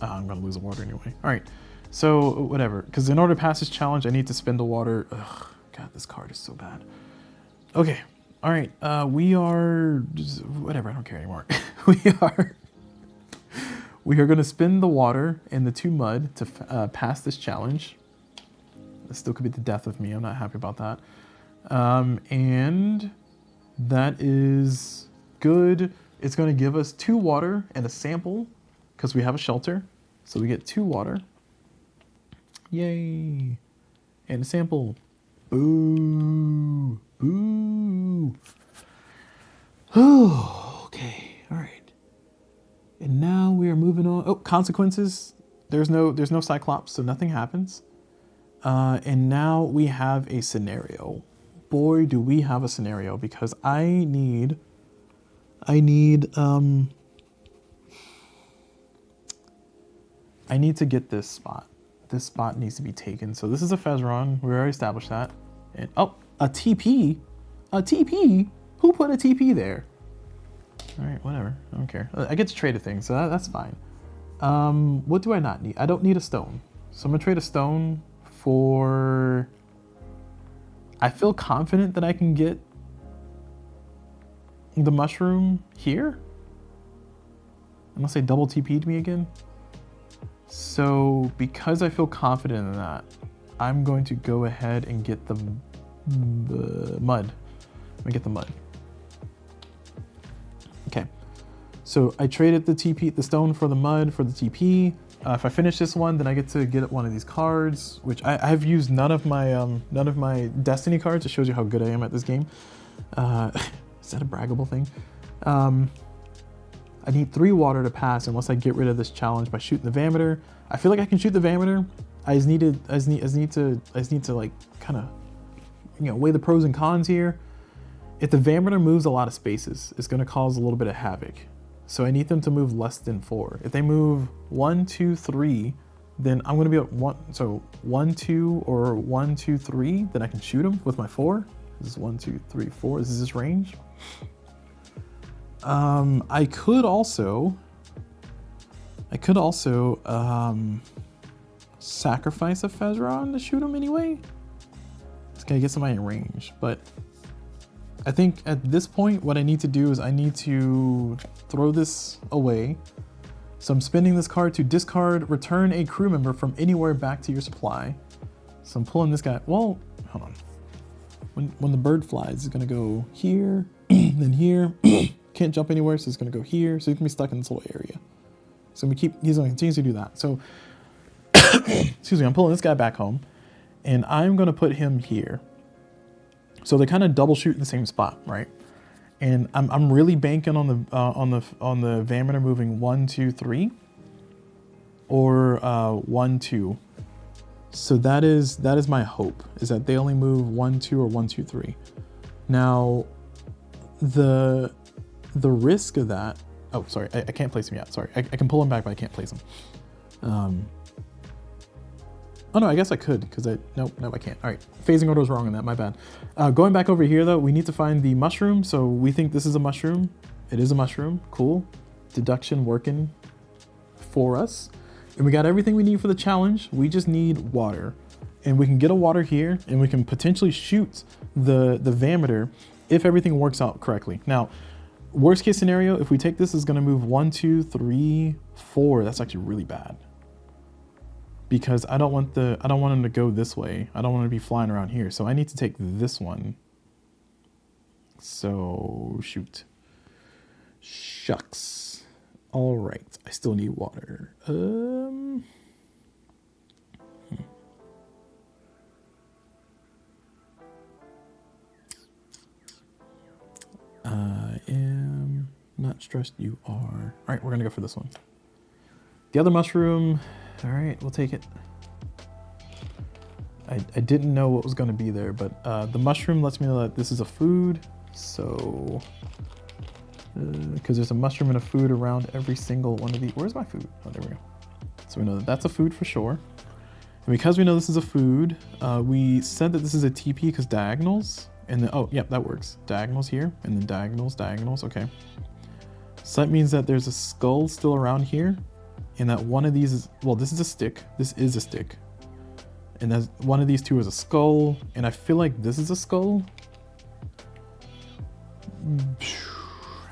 I'm gonna lose the water anyway. All right, so whatever, because in order to pass this challenge, I need to spend the water. Ugh, God, this card is so bad. Okay, all right, we are, just, whatever, I don't care anymore. we are gonna spend the water and the 2 mud to pass this challenge. This still could be the death of me, I'm not happy about that. And that is good. It's gonna give us 2 water and a sample because we have a shelter. So we get 2 water. Yay. And a sample. Boo. Boo. Oh, okay. All right. And now we are moving on. Oh, consequences. There's no Cyclops, so nothing happens. And now we have a scenario. Boy, do we have a scenario, because I need to get this spot. This spot needs to be taken. So this is a Fezron. We already established that. And oh, a TP? A TP? Who put a TP there? All right, whatever. I don't care. I get to trade a thing, so that's fine. What do I not need? I don't need a stone. So I'm gonna trade a stone for... I feel confident that I can get the mushroom here. Unless they double TP'd me again. So because I feel confident in that, I'm going to go ahead and get the mud. Let me get the mud. Okay. So I traded the stone for the mud for the TP. If I finish this one, then I get to get one of these cards, which I've used none of my Destiny cards. It shows you how good I am at this game. Is that a braggable thing? I need 3 water to pass unless I get rid of this challenge by shooting the Vameter. I feel like I can shoot the Vameter. I just need to like kind of, you know, weigh the pros and cons here. If the Vameter moves a lot of spaces, it's going to cause a little bit of havoc. So I need them to move less than 4. If they move 1, 2, 3, then I'm going to be at 1. So 1, 2, or 1, 2, 3. Then I can shoot them with my 4. This is 1, 2, 3, 4. This is this range. I could also sacrifice a Fezron to shoot him anyway. It's gonna get somebody in range, but I think at this point what I need to do is I need to throw this away. So I'm spending this card to discard, return a crew member from anywhere back to your supply. So I'm pulling this guy. Well, hold on. When the bird flies, it's gonna go here, then here. Can't jump anywhere, so it's gonna go here. So he's gonna be stuck in this little area. So he's gonna continue to do that. So, excuse me, I'm pulling this guy back home, and I'm gonna put him here. So they kind of double shoot in the same spot, right? And I'm really banking on the Vameter moving 1, 2, 3, or 1, 2. So that is my hope, is that they only move 1, 2, or 1, 2, 3. Now, the risk of that, oh, sorry, I can't place him yet. Sorry, I can pull him back, but I can't place him. Oh no, I guess I could, because nope, I can't. All right, phasing order was wrong on that, my bad. Going back over here though, we need to find the mushroom. So we think this is a mushroom. It is a mushroom, cool. Deduction working for us. And we got everything we need for the challenge. We just need water. And we can get a water here, and we can potentially shoot the Vameter if everything works out correctly. Now, Worst case scenario, if we take this, is going to move 1, 2, 3, 4. That's actually really bad. Because I don't want him to go this way. I don't want to be flying around here. So I need to take this one. So shoot. Shucks. All right. I still need water. I am not stressed. You are. All right, we're gonna go for this one. The other mushroom. All right, we'll take it. I didn't know what was gonna be there, but the mushroom lets me know that this is a food. So, because there's a mushroom and a food around every single one of these. Where's my food? Oh, there we go. So we know that that's a food for sure. And because we know this is a food, we said that this is a TP because diagonals. And then, oh, yep, that works. Diagonals here, and then diagonals, okay. So that means that there's a skull still around here, and that one of these is, well, this is a stick. This is a stick. And that one of these two is a skull, and I feel like this is a skull.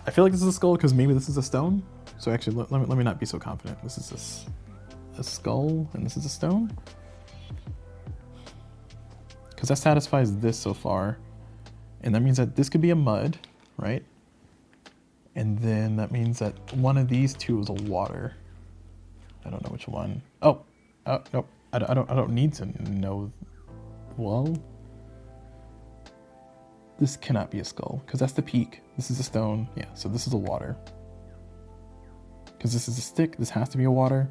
I feel like this is a skull because maybe this is a stone. So actually, let me not be so confident. This is a skull, and this is a stone. Because that satisfies this so far. And that means that this could be a mud, right? And then that means that one of these two is a water. I don't know which one. Oh, nope. I don't need to know. Well, this cannot be a skull because that's the peak. This is a stone. Yeah, so this is a water. Because this is a stick, this has to be a water.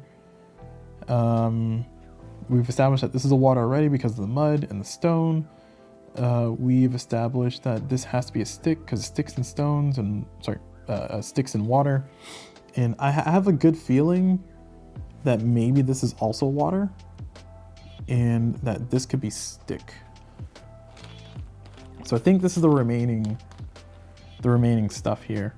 We've established that this is a water already because of the mud and the stone. We've established that this has to be a stick because sticks and stones and sticks and water. And I have a good feeling that maybe this is also water and that this could be stick. So I think this is the remaining stuff here.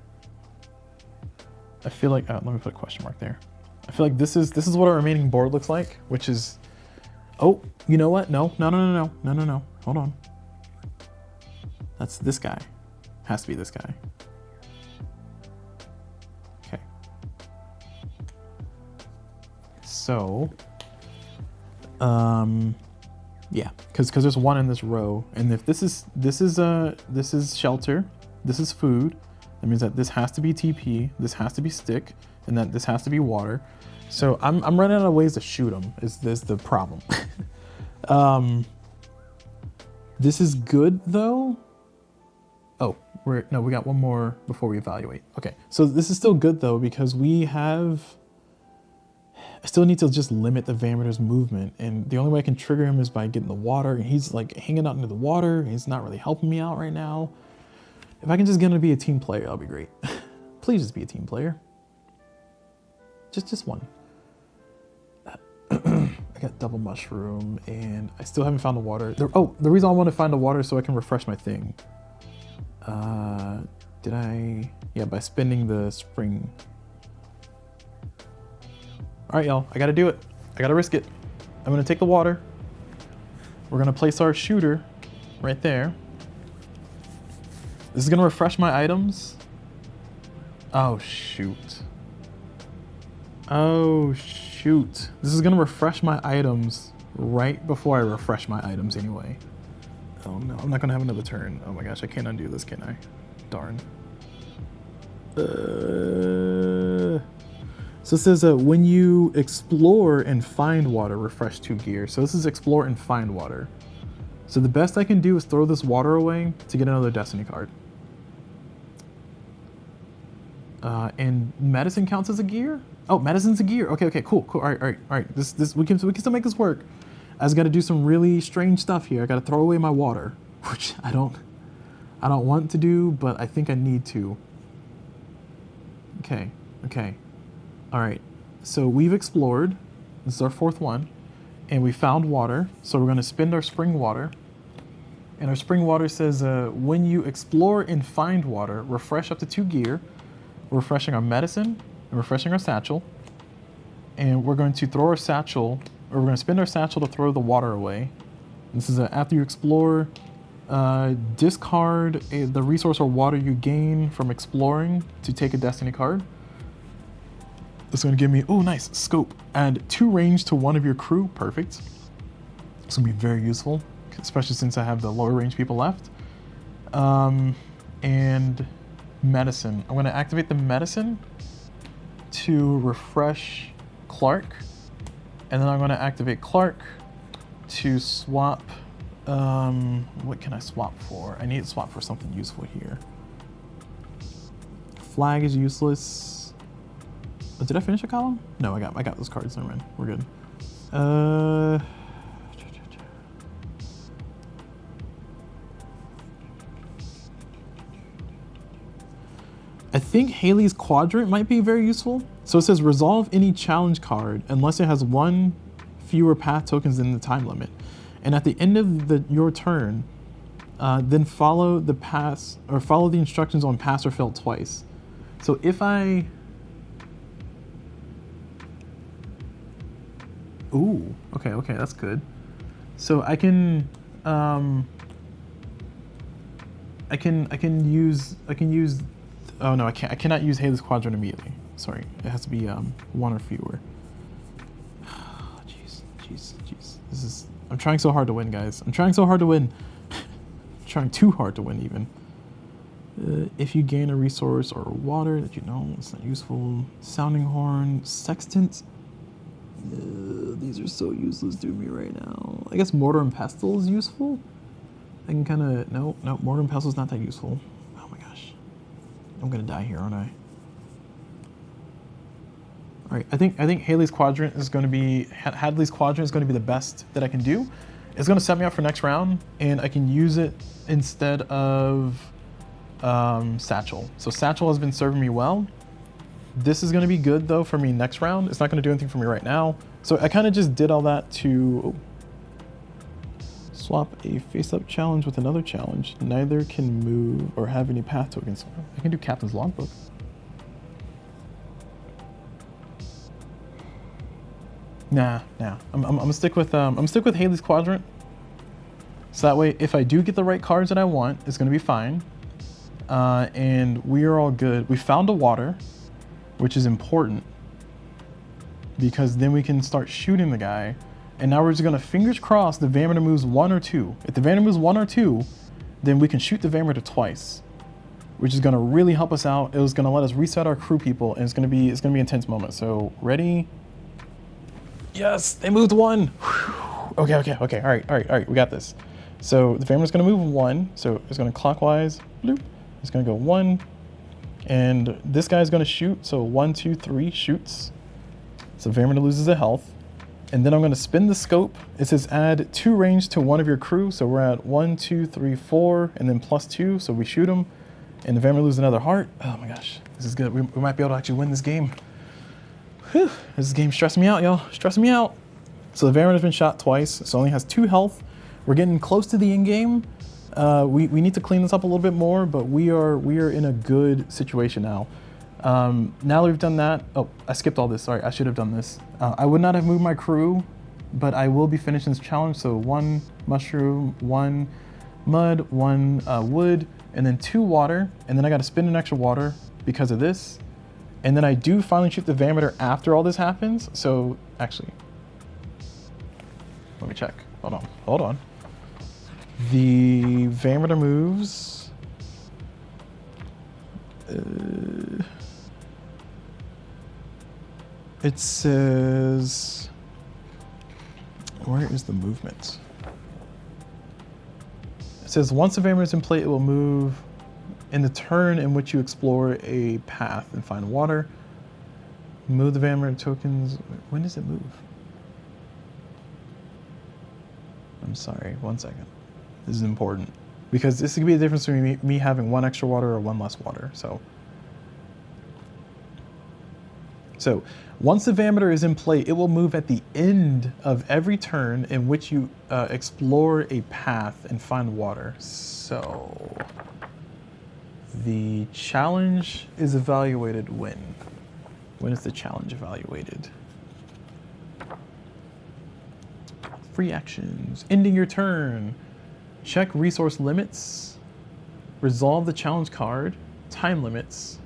I feel like, let me put a question mark there. I feel like this is what our remaining board looks like, which is, oh, you know what? No. Hold on. That's this guy. Has to be this guy. Okay. So, yeah, because there's one in this row, and if this is shelter, this is food. That means that this has to be TP, this has to be stick, and that this has to be water. So I'm running out of ways to shoot them. Is this the problem? This is good though. Oh, we got one more before we evaluate. Okay, so this is still good though because I still need to just limit the Vameter's movement, and the only way I can trigger him is by getting the water, and he's like hanging out into the water. He's not really helping me out right now. If I can just get him to be a team player, that'll be great. Please just be a team player. Just one. I got double mushroom, and I still haven't found the water. The reason I want to find the water is so I can refresh my thing. Did I? Yeah, by spending the spring. All right, y'all, I gotta do it. I gotta risk it. I'm gonna take the water. We're gonna place our shooter right there. This is gonna refresh my items. Oh, shoot. Oh, shoot. This is gonna refresh my items right before I refresh my items anyway. Oh no, I'm not gonna have another turn. Oh my gosh, I can't undo this, can I? Darn. So it says when you explore and find water, refresh 2 gear. So this is explore and find water. So the best I can do is throw this water away to get another destiny card. And medicine counts as a gear? Oh, medicine's a gear. Okay, cool. All right. This we can still make this work. I just got to do some really strange stuff here. I got to throw away my water, which I don't want to do, but I think I need to. Okay. All right. So we've explored. This is our 4th one, and we found water. So we're going to spend our spring water. And our spring water says, when you explore and find water, refresh up to 2 gear. We're refreshing our medicine and refreshing our satchel. And we're going to throw our satchel, or we're going to spend our satchel to throw the water away. This is after you explore Discard the resource or water you gain from exploring to take a destiny card. It's going to give me, oh nice, scope. Add 2 range to one of your crew, perfect. It's going to be very useful, especially since I have the lower range people left. And medicine. I'm going to activate the medicine to refresh Clark. And then I'm going to activate Clark to swap. What can I swap for? I need to swap for something useful here. Flag is useless. Oh, did I finish a column? No, I got those cards. Never mind. We're good. I think Haley's Quadrant might be very useful. So it says resolve any challenge card unless it has 1 fewer path tokens than the time limit. And at the end of your turn, then follow the instructions on pass or fail twice. So if I... Ooh, okay, that's good. So I can use. Oh no, I can't. I cannot use Haley's Quadrant immediately. Sorry, it has to be 1 or fewer. Jeez. This is. I'm trying so hard to win, guys. I'm trying so hard to win. Trying too hard to win, even. If you gain a resource or water that you know, it's not useful. Sounding horn, sextant. These are so useless to me right now. I guess mortar and pestle is useful. I can kind of no, mortar and pestle is not that useful. Oh my gosh, I'm gonna die here, aren't I? All right, I think Hadley's Quadrant is going to be the best that I can do. It's going to set me up for next round, and I can use it instead of Satchel. So Satchel has been serving me well. This is going to be good though for me next round. It's not going to do anything for me right now. So I kind of just did all that to swap a face-up challenge with another challenge. Neither can move or have any path tokens. I can do Captain's Logbook. Nah. I'm gonna stick with Haley's Quadrant. So that way, if I do get the right cards that I want, it's gonna be fine. And we are all good. We found a water, which is important because then we can start shooting the guy. And now we're just gonna fingers crossed the Vameter moves 1 or 2. If the Vameter moves 1 or 2, then we can shoot the Vameter twice, which is gonna really help us out. It was gonna let us reset our crew people, and it's gonna be an intense moment. So ready? Yes, they moved 1. Okay. All right. We got this. So the Vameter's gonna move 1. So it's gonna clockwise. Bloop. It's gonna go 1. And this guy's gonna shoot. So 1, 2, 3 shoots. So Vameter loses a health. And then I'm gonna spin the scope. It says add 2 range to one of your crew. So we're at 1, 2, 3, 4, and then +2. So we shoot him. And the Vameter loses another heart. Oh my gosh, this is good. We might be able to actually win this game. Whew, this game stressing me out, y'all. Stressing me out. So the Vameter has been shot twice, so only has 2 health. We're getting close to the end game. We need to clean this up a little bit more, but we are in a good situation now. Now that we've done that, oh, I skipped all this. Sorry, I should have done this. I would not have moved my crew, but I will be finishing this challenge. So 1 mushroom, 1 mud, 1 wood, and then 2 water. And then I got to spin an extra water because of this. And then I do finally shoot the Vameter after all this happens. So actually, let me check. Hold on. The Vameter moves. It says, where is the movement? It says once the Vameter is in play, it will move in the turn in which you explore a path and find water. Move the Vameter tokens. When does it move? I'm sorry, 1 second. This is important because this could be the difference between me having 1 extra water or 1 less water. So once the Vameter is in play, it will move at the end of every turn in which you explore a path and find water. So the challenge is evaluated when? When is the challenge evaluated? Free actions. Ending your turn. Check resource limits. Resolve the challenge card. Time limits.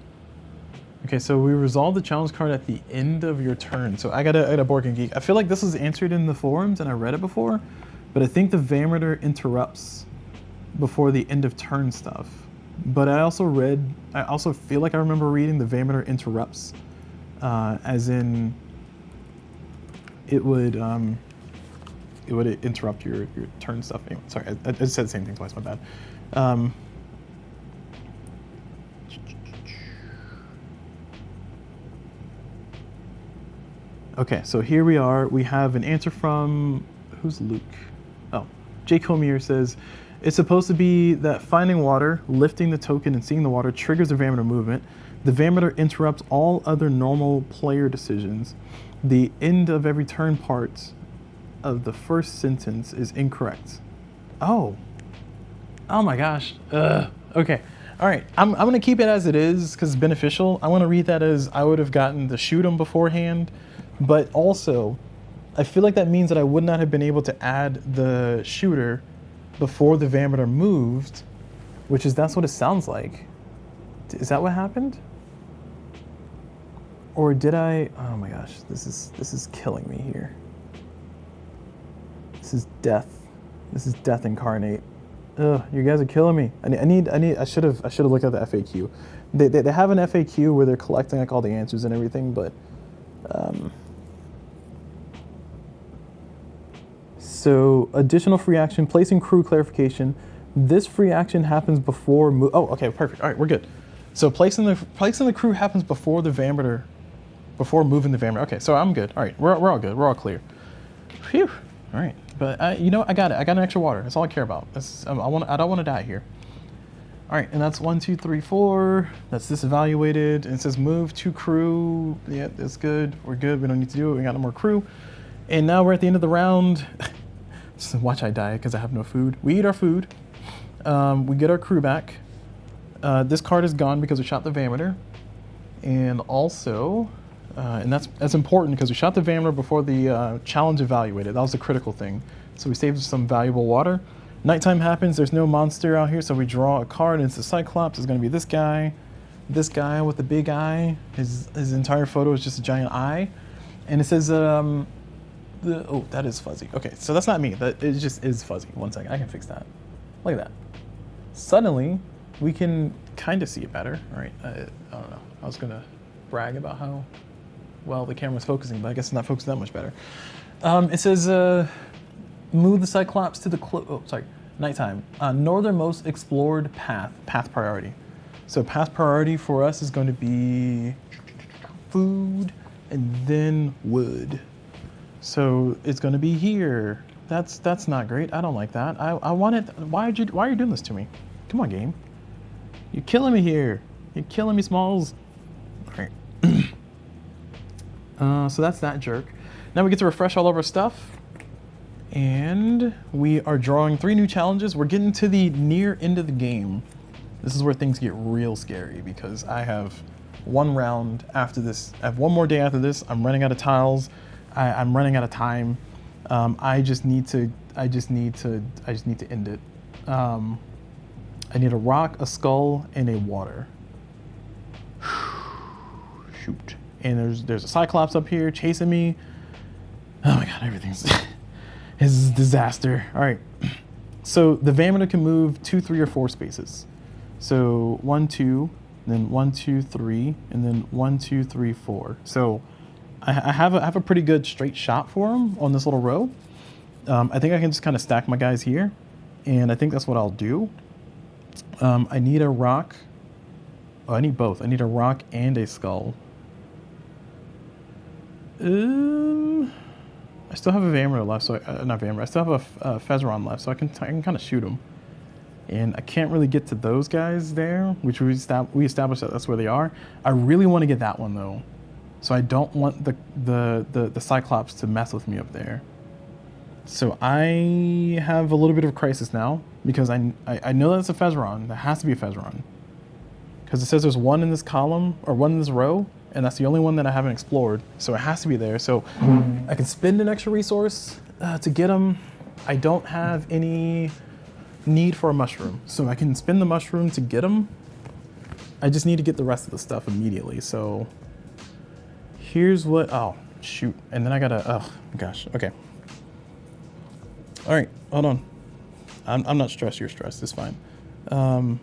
Okay, so we resolve the challenge card at the end of your turn. So I got a Borg and Geek. I feel like this was answered in the forums and I read it before, but I think the Vameter interrupts before the end of turn stuff. But I also feel like I remember reading the Vameter interrupts, as in it would interrupt your turn stuff. Anyway, sorry, I just said the same thing twice, my bad. Okay, so here we are. We have an answer from, who's Luke? Oh, Jake Homier says, it's supposed to be that finding water, lifting the token, and seeing the water triggers the Vameter movement. The Vameter interrupts all other normal player decisions. The end of every turn part of the first sentence is incorrect. Oh my gosh. Okay. All right, I'm gonna keep it as it is because it's beneficial. I want to read that as I would have gotten to shoot him beforehand. But also, I feel like that means that I would not have been able to add the shooter before the Vameter moved, that's what it sounds like. Is that what happened? Or did I? Oh my gosh, this is killing me here. This is death. This is death incarnate. Ugh, you guys are killing me. I should have looked at the FAQ. They have an FAQ where they're collecting like all the answers and everything, but. So additional free action, placing crew clarification. This free action happens before oh, okay, perfect. All right, we're good. So placing the crew happens before the Vameter, before moving the Vameter. Okay, so I'm good. All right, we're all good. We're all clear. Phew. All right, but you know, I got it. I got an extra water. That's all I care about. I don't want to die here. All right, and that's 1, 2, 3, 4. That's this evaluated. And it says move to crew. Yeah, that's good. We're good. We don't need to do it. We got no more crew. And now we're at the end of the round. Watch I die because I have no food. We eat our food. We get our crew back. This card is gone because we shot the Vameter. And also, and that's important because we shot the Vamter before the challenge evaluated. That was the critical thing. So we saved some valuable water. Nighttime happens, there's no monster out here, so we draw a card, and it's the Cyclops. It's gonna be this guy with the big eye. His entire photo is just a giant eye. And it says, oh, that is fuzzy. Okay, so that's not me, it just is fuzzy. One second, I can fix that. Look at that. Suddenly, we can kind of see it better. All right, I don't know. I was gonna brag about how well the camera's focusing, but I guess it's not focusing that much better. It says, move the Cyclops to the nighttime. Northernmost explored path priority. So path priority for us is going to be food and then wood. So it's going to be here. That's not great. I don't like that. I want it. Why are you doing this to me? Come on, game. You're killing me here. You're killing me, Smalls. All right. So that's that jerk. Now we get to refresh all of our stuff. And we are drawing 3 new challenges. We're getting to the near end of the game. This is where things get real scary because I have 1 round after this. I have 1 more day after this. I'm running out of tiles. I'm running out of time. I just need to end it. I need a rock, a skull, and a water. Shoot. And there's a Cyclops up here chasing me. Oh my god, everything's is disaster. All right. So the Vameter can move 2, 3, or 4 spaces. So 1, 2, then 1, 2, 3, and then 1, 2, 3, 4. So I have a pretty good straight shot for him on this little row. I think I can just kind of stack my guys here, and I think that's what I'll do. I need a rock. Oh, I need both. I need a rock and a skull. I still have a Vameter left, so not Vameter. I still have a Fezeron left, so I can kind of shoot him. And I can't really get to those guys there, which we established that that's where they are. I really want to get that one though, so I don't want the Cyclops to mess with me up there. So I have a little bit of a crisis now because I know that's a Fezeron. That has to be a Fezeron because it says there's 1 in this column or 1 in this row. And that's the only one that I haven't explored, so it has to be there. So I can spend an extra resource to get them. I don't have any need for a mushroom. So I can spin the mushroom to get them. I just need to get the rest of the stuff immediately. So here's what, oh, shoot. And then I gotta, oh gosh, okay. All right, hold on. I'm not stressed, you're stressed, it's fine. All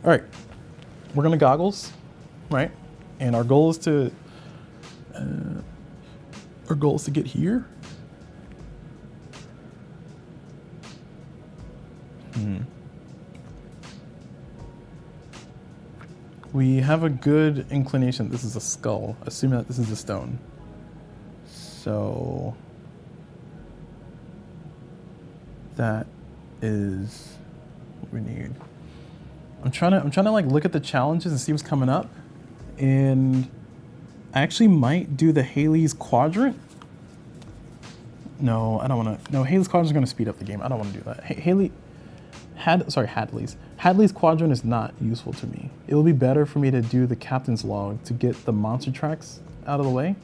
right, we're gonna goggles, right? And our goal is to get here. We have a good inclination this is a skull, assuming that this is a stone. So that is what we need. I'm trying to like look at the challenges and see what's coming up. And I actually might do the Haley's Quadrant. No, I don't want to. No, Haley's Quadrant is going to speed up the game. I don't want to do that. Hadley's Quadrant is not useful to me. It will be better for me to do the Captain's Log to get the monster tracks out of the way.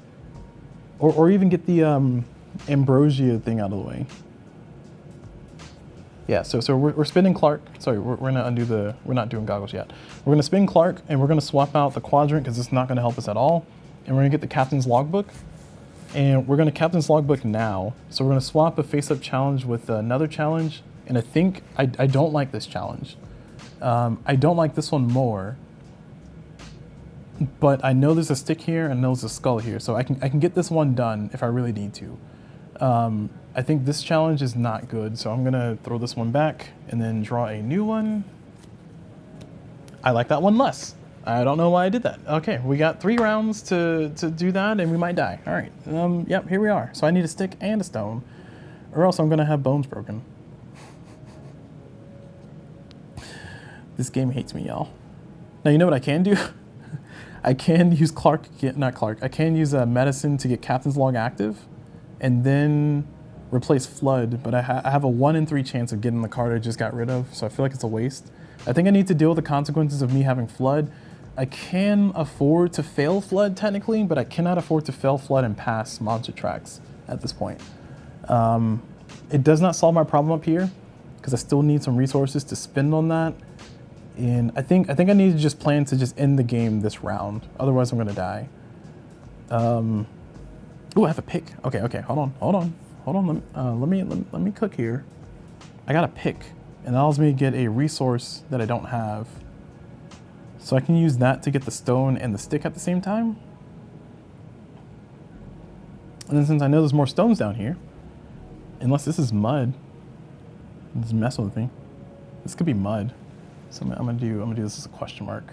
Or even get the Ambrosia thing out of the way. Yeah, so we're spinning Clark. Sorry, we're gonna undo the, we're not doing goggles yet. We're gonna spin Clark and we're gonna swap out the Quadrant because it's not gonna help us at all. And we're gonna get the Captain's Logbook. And we're gonna Captain's Logbook now. So we're gonna swap a face-up challenge with another challenge. And I think, I don't like this challenge. I don't like this one more. But I know there's a stick here and I know there's a skull here. So I can get this one done if I really need to. I think this challenge is not good. So I'm gonna throw this one back and then draw a new one. I like that one less. I don't know why I did that. Okay, we got 3 rounds to do that and we might die. All right, yep, here we are. So I need a stick and a stone or else I'm gonna have bones broken. This game hates me, y'all. Now, you know what I can do? I can use I can use medicine to get Captain's Log active and then replace Flood, but I have a 1 in 3 chance of getting the card I just got rid of, so I feel like it's a waste. I think I need to deal with the consequences of me having Flood. I can afford to fail Flood technically, but I cannot afford to fail Flood and pass monster tracks at this point. It does not solve my problem up here because I still need some resources to spend on that. And I think I need to just plan to just end the game this round. Otherwise, I'm gonna die. Ooh, I have a pick. Okay, hold on. Let me cook here. I got a pick, and that allows me to get a resource that I don't have. So I can use that to get the stone and the stick at the same time. And then since I know there's more stones down here, unless this is mud, it's messing with me. This could be mud. So I'm gonna do this as a question mark.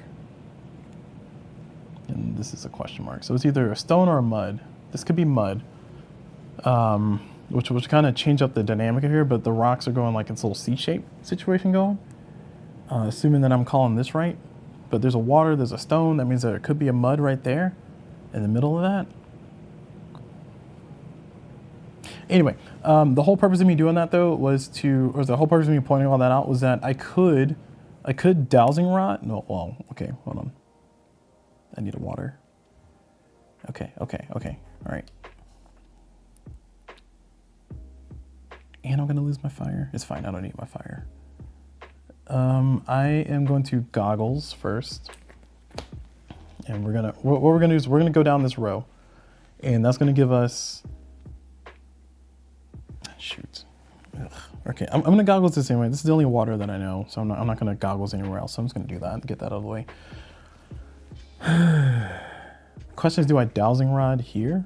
And this is a question mark. So it's either a stone or a mud. This could be mud. Which kind of change up the dynamic here, but the rocks are going like it's a little C-shape situation going. Assuming that I'm calling this right. But there's a water, there's a stone, that means that it could be a mud right there in the middle of that. Anyway, the whole purpose of me doing that though was the whole purpose of me pointing all that out was that I could dowsing rod. No, well, okay, hold on. I need a water. Okay, all right. And I'm gonna lose my fire. It's fine, I don't need my fire. I am going to goggles first. And what we're gonna do is we're gonna go down this row. And that's gonna give us, shoot. Ugh. Okay, I'm gonna goggles this anyway. This is the only water that I know, so I'm not gonna goggles anywhere else. So I'm just gonna do that and get that out of the way. Question is, do I dowsing rod here?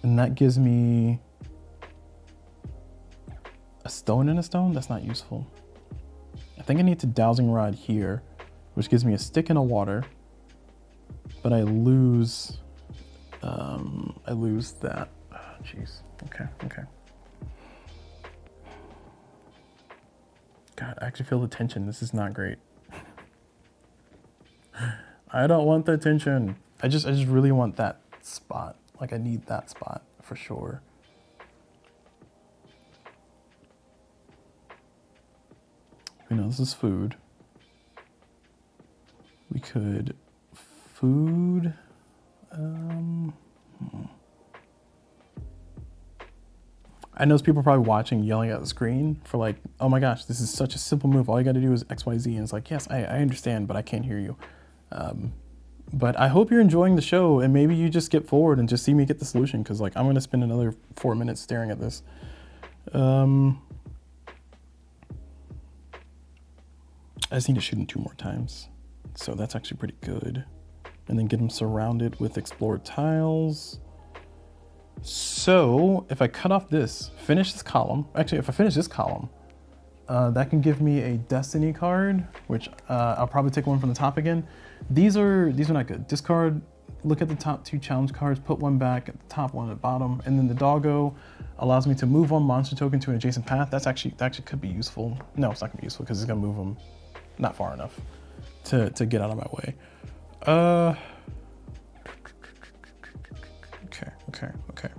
And that gives me a stone and a stone? That's not useful. I think I need to dowsing rod here, which gives me a stick and a water, but I lose that. Jeez. Okay. God, I actually feel the tension. This is not great. I don't want the tension. I just really want that spot. Like I need that spot for sure. You know, this is food. We could food I know people are probably watching, yelling at the screen for like, oh my gosh, this is such a simple move. All you got to do is X, Y, Z. And it's like, yes, I understand, but I can't hear you. But I hope you're enjoying the show, and maybe you just skip forward and just see me get the solution, because like I'm going to spend another 4 minutes staring at this. I just need to shoot him 2 more times. So that's actually pretty good. And then get him surrounded with explored tiles. So if I cut off this, finish this column, actually if I finish this column, that can give me a destiny card, which I'll probably take one from the top again. These are not good. Discard, look at the top 2 challenge cards, put one back at the top, one at the bottom, and then the doggo allows me to move one monster token to an adjacent path. That actually could be useful. No, it's not gonna be useful because it's gonna move them not far enough to get out of my way. Okay.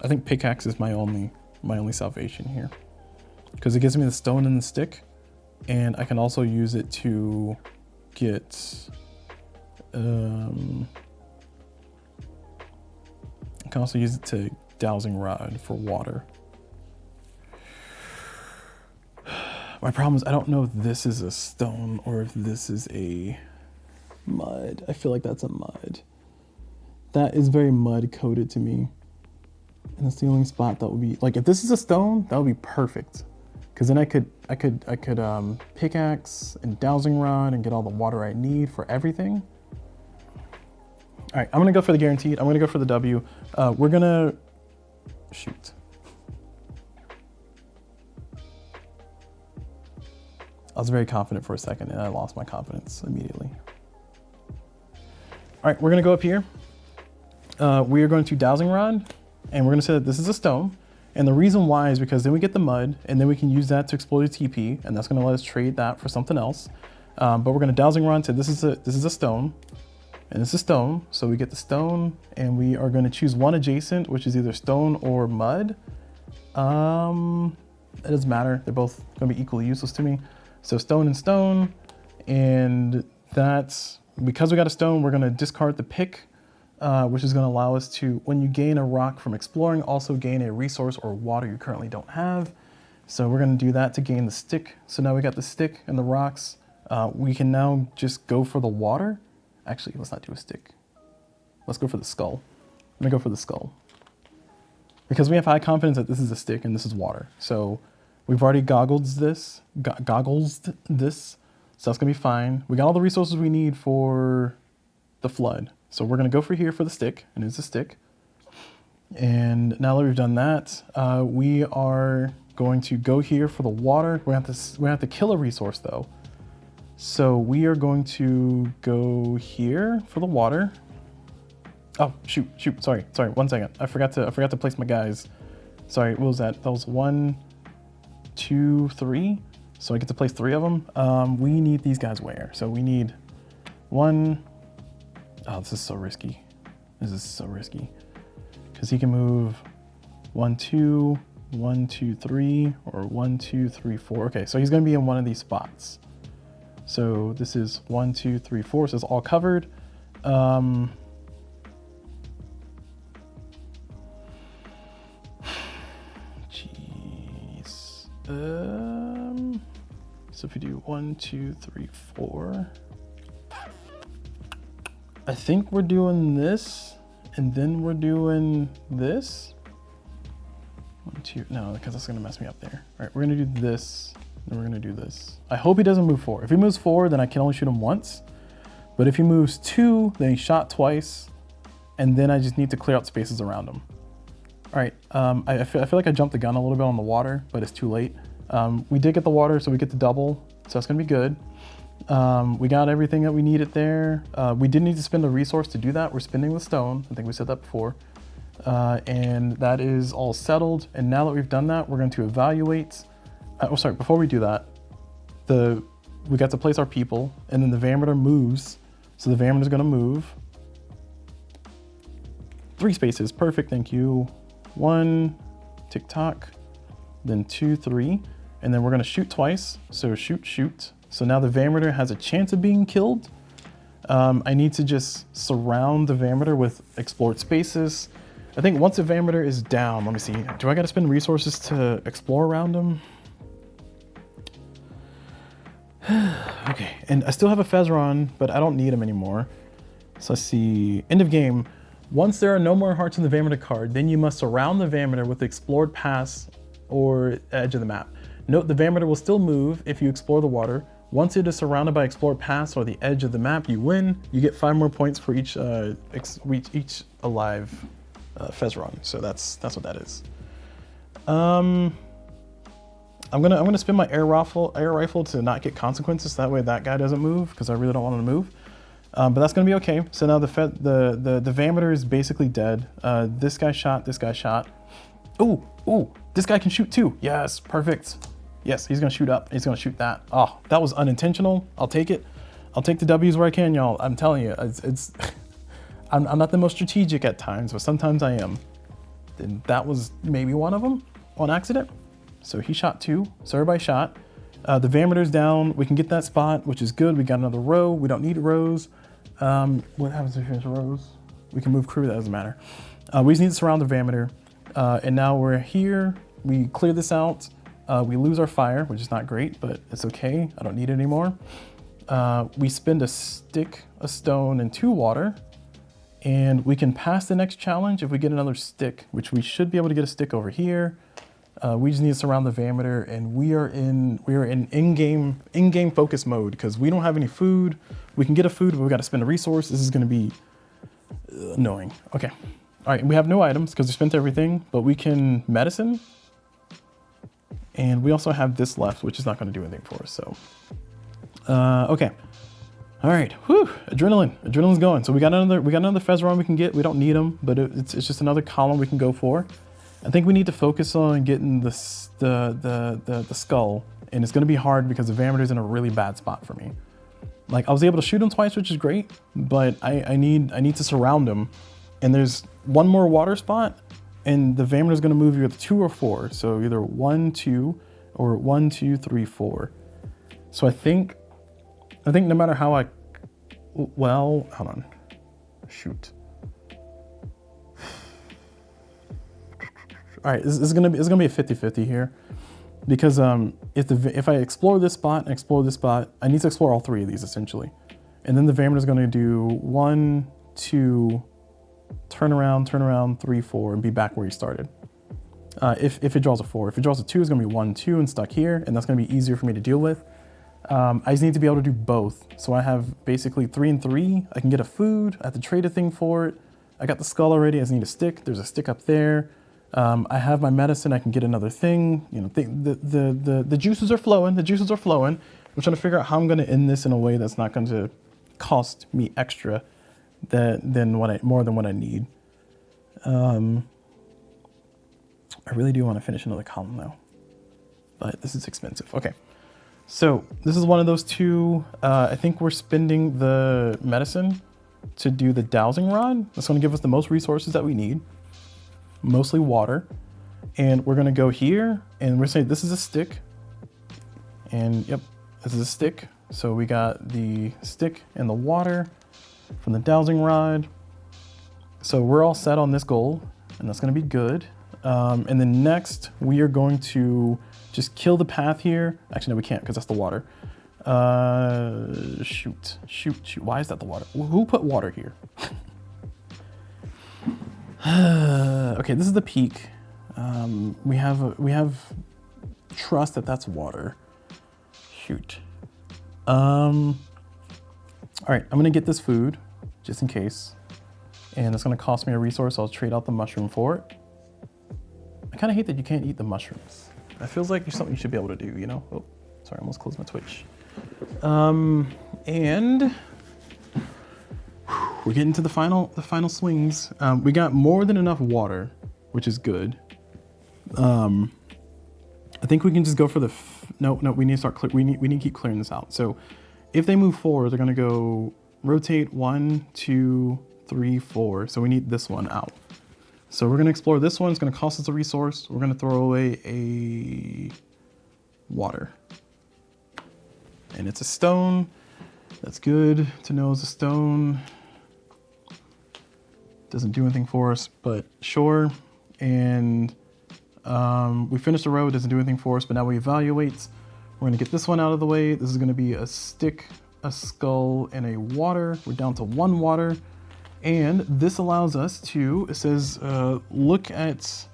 I think pickaxe is my only salvation here, because it gives me the stone and the stick, and I can also use it to get I can also use it to dowsing rod for water. My problem is I don't know if this is a stone or if this is a mud. I feel like that's a mud. That is very mud coated to me. And that's the only spot that would be, like, if this is a stone, that would be perfect. Because then I could pickaxe and dowsing rod and get all the water I need for everything. All right, I'm gonna go for the guaranteed. I'm gonna go for the W. We're gonna shoot. I was very confident for a second and I lost my confidence immediately. All right, we're gonna go up here. We are going to dowsing rod, and we're gonna say that this is a stone. And the reason why is because then we get the mud, and then we can use that to explode a TP, and that's gonna let us trade that for something else. But we're gonna dowsing rod to this is a stone, and this is stone. So we get the stone, and we are gonna choose one adjacent, which is either stone or mud. It doesn't matter. They're both gonna be equally useless to me. So stone and stone, and that's, because we got a stone, we're gonna discard the pick, which is gonna allow us to, when you gain a rock from exploring, also gain a resource or water you currently don't have. So we're gonna do that to gain the stick. So now we got the stick and the rocks. We can now just go for the water. Actually, let's not do a stick. Let's go for the skull. I'm gonna go for the skull, because we have high confidence that this is a stick and this is water. So we've already goggled this, so that's gonna be fine. We got all the resources we need for the flood. So we're gonna go for here for the stick, and it's a stick. And now that we've done that, we are going to go here for the water. We have to kill a resource though. So we are going to go here for the water. Oh, shoot, sorry, 1 second. I forgot to place my guys. Sorry, what was that? That was 1, 2, 3. So I get to place 3 of them. We need these guys where? So we need 1. Oh, this is so risky. Because he can move 1, 2, 1, 2, 3, or 1, 2, 3, 4. Okay, so he's gonna be in one of these spots. So this is 1, 2, 3, 4, so it's all covered. Jeez. So if we do 1, 2, 3, 4. I think we're doing this, and then we're doing this. 1, 2, no, because that's gonna mess me up there. All right, we're gonna do this, and we're gonna do this. I hope he doesn't move 4. If he moves 4, then I can only shoot him once. But if he moves 2, then he shot twice, and then I just need to clear out spaces around him. All right, I feel like I jumped the gun a little bit on the water, but it's too late. We did get the water, so we get the double, so that's gonna be good. We got everything that we needed there. We didn't need to spend a resource to do that. We're spending the stone. I think we said that before. And that is all settled. And now that we've done that, we're going to evaluate. Before we do that, we got to place our people, and then the Vameter moves. So the Vameter is going to move 3 spaces. Perfect. Thank you. 1, tick tock, then 2, 3, and then we're going to shoot twice. So shoot. So now the Vameter has a chance of being killed. I need to just surround the Vameter with explored spaces. I think once the Vameter is down, let me see. Do I got to spend resources to explore around them? Okay, and I still have a Fezron, but I don't need him anymore. So let's see, end of game. Once there are no more hearts in the Vameter card, then you must surround the Vameter with the explored pass or edge of the map. Note the Vameter will still move if you explore the water. Once it is surrounded by explored pass or the edge of the map, you win. You get 5 more points for each alive Fezron. So that's what that is. I'm gonna spin my air rifle to not get consequences. That way that guy doesn't move because I really don't want him to move. But that's gonna be okay. So now the Vameter is basically dead. This guy shot. This guy shot. Ooh! This guy can shoot too. Yes, perfect. Yes, he's gonna shoot up. He's gonna shoot that. Oh, that was unintentional. I'll take it. I'll take the W's where I can, y'all. I'm telling you, it's I'm not the most strategic at times, but sometimes I am. And that was maybe one of them on accident. So he shot 2. So everybody shot. The Vameter's down. We can get that spot, which is good. We got another row. We don't need rows. What happens if we finish rows? We can move crew. That doesn't matter. We just need to surround the Vameter. And now we're here. We clear this out. We lose our fire, which is not great, but it's okay. I don't need it anymore. We spend a stick, a stone, and 2 water. And we can pass the next challenge if we get another stick, which we should be able to get a stick over here. We just need to surround the Vameter, and we are in in-game focus mode because we don't have any food. We can get a food, but we got to spend a resource. This is going to be annoying. Okay. All right, we have no items because we spent everything, but we can medicine. And we also have this left, which is not going to do anything for us. So, okay. All right. Whew. Adrenaline's going. So we got another Fezron we can get. We don't need them, but it's just another column we can go for. I think we need to focus on getting the skull, and it's going to be hard because the Vameter's in a really bad spot for me. Like I was able to shoot him twice, which is great, but I need to surround him. And there's one more water spot, and the Vameter's going to move you with 2 or 4. So either 1, 2, or 1, 2, 3, 4. So I think no matter how hold on, shoot. All right, it's gonna be a 50-50 here, because if I explore this spot and explore this spot, I need to explore all 3 of these essentially, and then the Vameter's gonna do 1, 2, turn around, 3, 4, and be back where he started. If it draws a 4, if it draws a 2, it's gonna be 1, 2, and stuck here, and that's gonna be easier for me to deal with. I just need to be able to do both. So I have basically 3 and 3. I can get a food. I have to trade a thing for it. I got the skull already. I just need a stick. There's a stick up there. I have my medicine. I can get another thing. You know, the juices are flowing. The juices are flowing. I'm trying to figure out how I'm going to end this in a way that's not going to cost me extra more than what I need. I really do want to finish another column though, but this is expensive. Okay. So this is one of those 2. I think we're spending the medicine to do the dowsing rod. That's going to give us the most resources that we need, mostly water. And we're going to go here and we're saying this is a stick. And yep, this is a stick. So we got the stick and the water from the dowsing rod. So we're all set on this goal, and that's going to be good. And then next we are going to just kill the path here. Actually, no, we can't because that's the water. Shoot. Why is that the water? Who put water here? Okay, this is the peak. We have trust that that's water. Shoot. All right, I'm gonna get this food just in case, and it's gonna cost me a resource. I'll trade out the mushroom for it. I kind of hate that you can't eat the mushrooms. That feels like something you should be able to do, you know? Oh, sorry, I almost closed my Twitch. And we're getting to the final swings. We got more than enough water, which is good. I think we can just go for the, no, we need to start, we need to keep clearing this out. So if they move forward, they're gonna go rotate 1, 2, 3, 4. So we need this one out. So we're gonna explore this one. It's gonna cost us a resource. We're gonna throw away a water. And it's a stone. That's good to know as a stone. Doesn't do anything for us, but sure. And we finished the row, it doesn't do anything for us, but now we evaluate. We're gonna get this one out of the way. This is gonna be a stick, a skull, and a water. We're down to 1 water. And this allows us to, it says, look at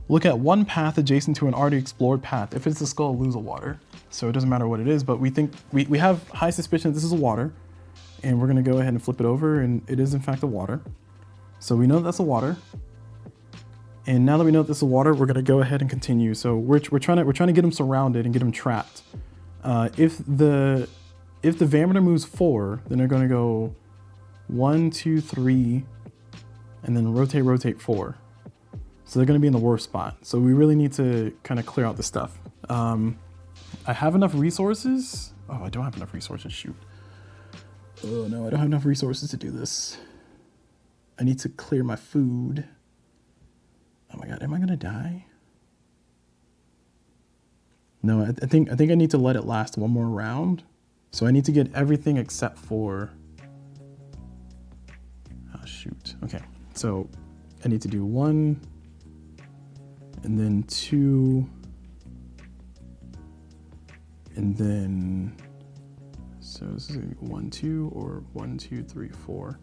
1 path adjacent to an already explored path. If it's a skull, lose a water. So it doesn't matter what it is, but we think, we have high suspicion that this is a water. And we're gonna go ahead and flip it over, and it is in fact a water. So we know that's a water. And now that we know that this is water, we're gonna go ahead and continue. So we're trying to get them surrounded and get them trapped. If the Vameter moves 4, then they're gonna go 1, 2, 3, and then rotate 4. So they're gonna be in the worst spot. So we really need to kind of clear out the stuff. I have enough resources. Oh, I don't have enough resources, shoot. Oh no, I don't have enough resources to do this. I need to clear my food. Oh my God, am I gonna die? No, I think I need to let it last 1 more round. So I need to get everything except for, oh shoot. Okay, so I need to do 1, and then 2, and then, so this is 1, 2, or 1, 2, 3, 4.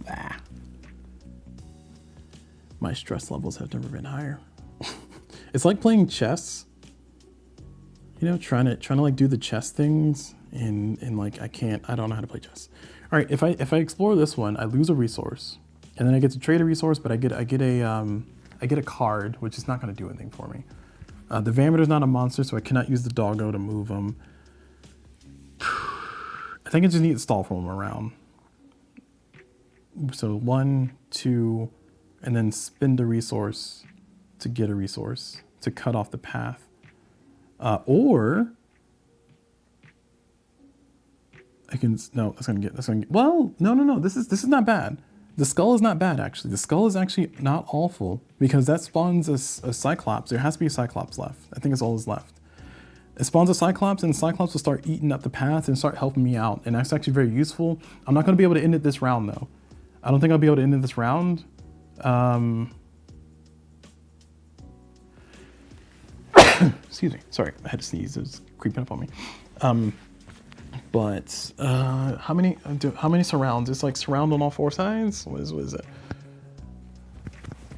Ah. My stress levels have never been higher. It's like playing chess. You know, trying to like do the chess things, and like I don't know how to play chess. All right, if I explore this one, I lose a resource, and then I get to trade a resource, but I get a card, which is not going to do anything for me. The Vameter is not a monster, so I cannot use the doggo to move him. I think I just need to stall for him around. So 1, 2, and then spend a resource to get a resource to cut off the path. Or I can, no, that's gonna get, well, no. This is not bad. The skull is not bad, actually. The skull is actually not awful, because that spawns a Cyclops. There has to be a Cyclops left. I think it's all that's left. It spawns a Cyclops, and the Cyclops will start eating up the path and start helping me out. And that's actually very useful. I'm not gonna be able to end it this round though. I don't think I'll be able to end it this round. Excuse me, sorry, I had to sneeze, it was creeping up on me. But how many surrounds? It's like surround on all 4 sides? What is it?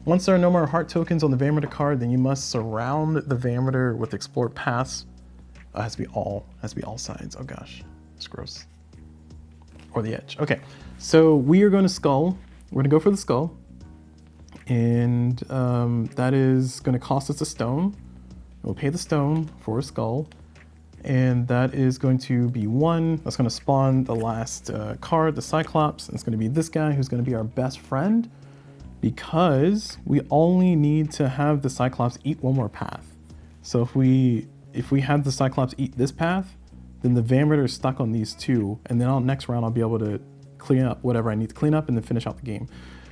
Once there are no more heart tokens on the Vameter card, then you must surround the Vameter with explored paths. It has to be all sides. Oh gosh, it's gross. Or the edge. Okay, so we are going to skull. We're going to go for the skull. And that is going to cost us a stone. We'll pay the stone for a skull. And that is going to be 1. That's going to spawn the last card, the Cyclops. And it's going to be this guy, who's going to be our best friend, because we only need to have the Cyclops eat 1 more path. So if we have the Cyclops eat this path, then the Vameter is stuck on these 2, and then on next round I'll be able to clean up whatever I need to clean up and then finish out the game.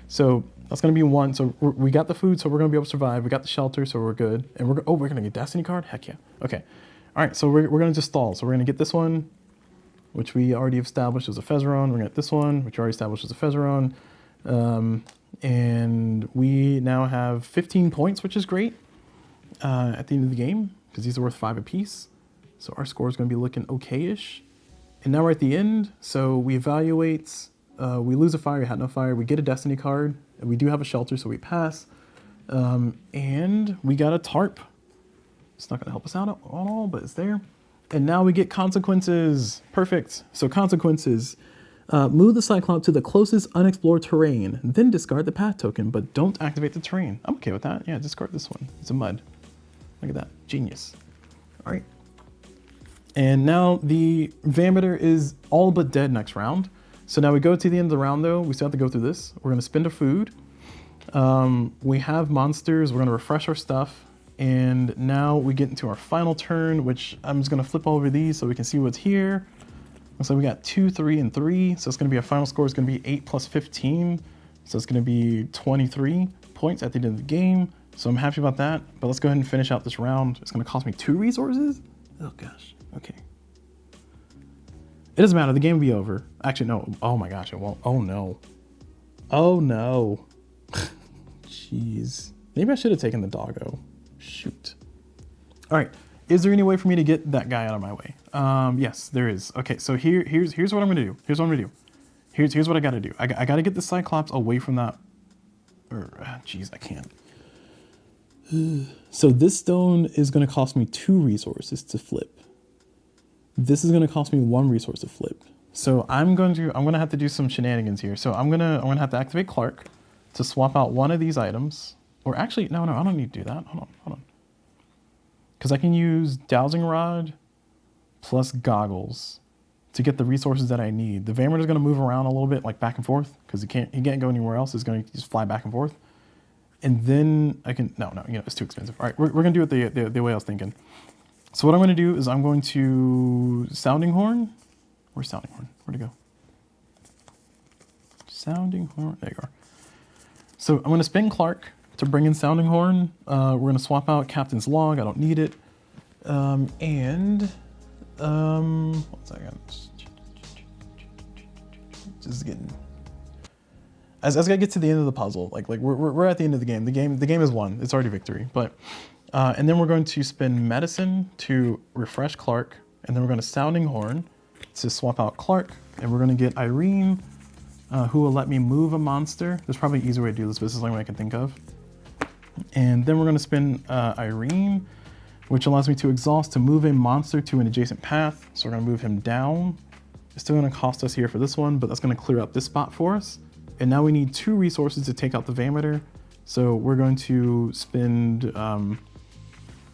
So that's gonna be 1. So we got the food, so we're gonna be able to survive. We got the shelter, so we're good. And we're gonna get Destiny card? Heck yeah. Okay. All right, so we're gonna just stall. So we're gonna get this one, which we already established was a Fezeron. We're gonna get this one, which we already established was a Fezeron. And we now have 15 points, which is great at the end of the game, because these are worth 5 apiece. So our score is going to be looking okay-ish. And now we're at the end. So we evaluate, we lose a fire, we had no fire. We get a Destiny card, and we do have a shelter, so we pass. And we got a tarp. It's not going to help us out at all, but it's there. And now we get consequences. Perfect. So consequences. Move the Cyclops to the closest unexplored terrain, then discard the path token, but don't activate the terrain. I'm okay with that. Yeah, discard this one. It's a mud. Look at that. Genius. All right. And now the Vameter is all but dead next round. So now we go to the end of the round though. We still have to go through this. We're gonna spend a food. We have monsters. We're gonna refresh our stuff. And now we get into our final turn, which I'm just gonna flip over these so we can see what's here. Looks like we got 2, 3, and 3. So it's gonna be our final score is gonna be 8 plus 15. So it's gonna be 23 points at the end of the game. So I'm happy about that. But let's go ahead and finish out this round. It's gonna cost me 2 resources. Oh gosh. Okay. It doesn't matter. The game will be over. Actually, no. Oh my gosh, it won't. Oh no. Oh no. Jeez. Maybe I should have taken the doggo. Shoot. All right. Is there any way for me to get that guy out of my way? Yes, there is. Okay, so here's what I'm gonna do. Here's what I'm gonna do. Here's what I gotta do. I gotta get the Cyclops away from that. Jeez, I can't. So this stone is gonna cost me 2 resources to flip. This is gonna cost me 1 resource to flip. So I'm gonna have to do some shenanigans here. So I'm gonna have to activate Clark to swap out one of these items. Or actually, no, I don't need to do that. Hold on. Because I can use dowsing rod plus goggles to get the resources that I need. The Vameter is going to move around a little bit, like back and forth, because he can't go anywhere else. It's going to just fly back and forth. And then I can, no, it's too expensive. All right, we're going to do it the way I was thinking. So what I'm going to do is I'm going to sounding horn. Where's sounding horn? Where'd it go? Sounding horn, there you are. So I'm going to spin Clark to bring in sounding horn. We're going to swap out captain's log. I don't need it. One second. Just getting, as I get to the end of the puzzle, like we're at the end of the game. The game is won. It's already victory. But and then we're going to spin medicine to refresh Clark, and then we're going to sounding horn to swap out Clark, and we're going to get Irene, who will let me move a monster. There's probably an easier way to do this, but this is the only way I can think of. And then we're going to spin Irene, which allows me to exhaust to move a monster to an adjacent path. So we're going to move him down. It's still going to cost us here for this one, but that's going to clear up this spot for us. And now we need 2 resources to take out the Vameter. So we're going to spend,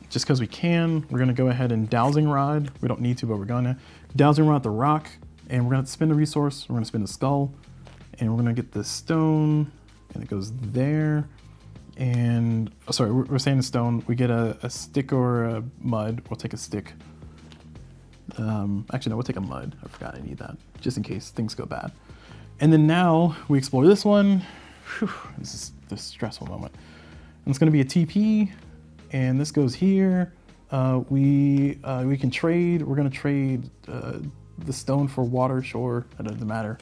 just because we can, we're going to go ahead and dowsing rod. We don't need to, but we're going to dowsing rod the rock, and we're going to spin a resource. We're going to spin the skull, and we're going to get the stone, and it goes there. And sorry, we're saying the stone. We get a stick or a mud. We'll take a stick. Actually, no, we'll take a mud. I forgot I need that, just in case things go bad. And then now we explore this one. Whew, this is the stressful moment. And it's going to be a TP, and this goes here. We can trade. We're going to trade the stone for water. Sure, that doesn't matter.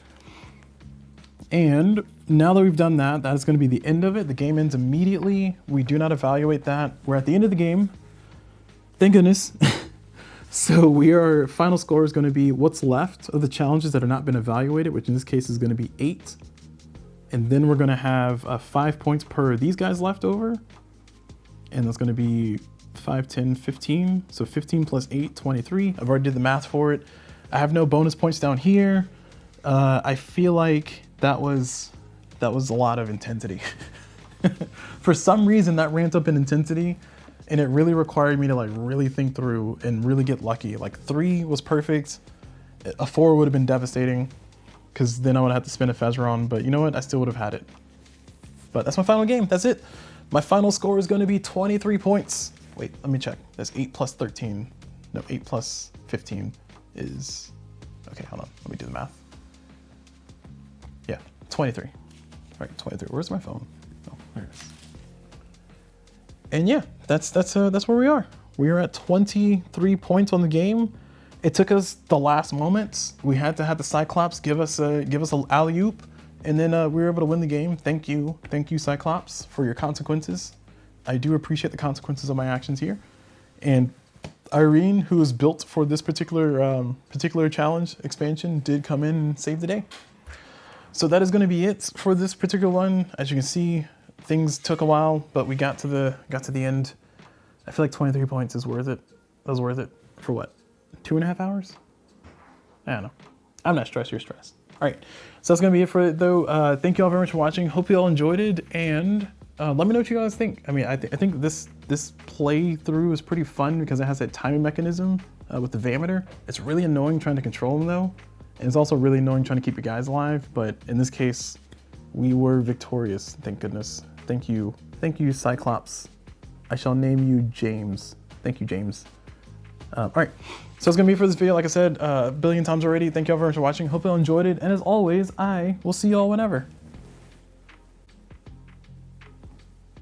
And now that we've done that, that is going to be the end of it. The game ends immediately. We do not evaluate that. We're at the end of the game. Thank goodness. So our final score is going to be what's left of the challenges that have not been evaluated, which in this case is going to be 8. And then we're going to have 5 points per these guys left over. And that's going to be 5, 10, 15. So 15 plus 8, 23. I've already did the math for it. I have no bonus points down here. I feel like that was a lot of intensity. For some reason that ramped up in intensity, and it really required me to like really think through and really get lucky. Like 3 was perfect. A 4 would have been devastating, because then I would have to spin a Fezron, but you know what? I still would have had it. But that's my final game. That's it. My final score is going to be 23 points. Wait, let me check. That's 8 plus 13. No, 8 plus 15 is, okay, hold on. Let me do the math. Yeah, 23. All right, 23. Where's my phone? Oh, there it is. And yeah, that's where we are. We are at 23 points on the game. It took us the last moments. We had to have the Cyclops give us a alley-oop, and then we were able to win the game. Thank you, Cyclops, for your consequences. I do appreciate the consequences of my actions here. And Irene, who is built for this particular challenge expansion, did come in and save the day. So that is going to be it for this particular one. As you can see, things took a while, but we got to the end. I feel like 23 points is worth it. That was worth it for what? 2.5 hours? I don't know. I'm not stressed. You're stressed. All right. So that's going to be it for it, though. Thank you all very much for watching. Hope you all enjoyed it, and let me know what you guys think. I mean, I think this playthrough is pretty fun because it has that timing mechanism with the Vameter. It's really annoying trying to control them, though. And it's also really annoying trying to keep your guys alive, but in this case, we were victorious, thank goodness. Thank you, Cyclops. I shall name you James. Thank you, James. All right, so that's gonna be it for this video. Like I said a billion times already, thank you all very much for watching. Hope you all enjoyed it, and as always, I will see you all whenever.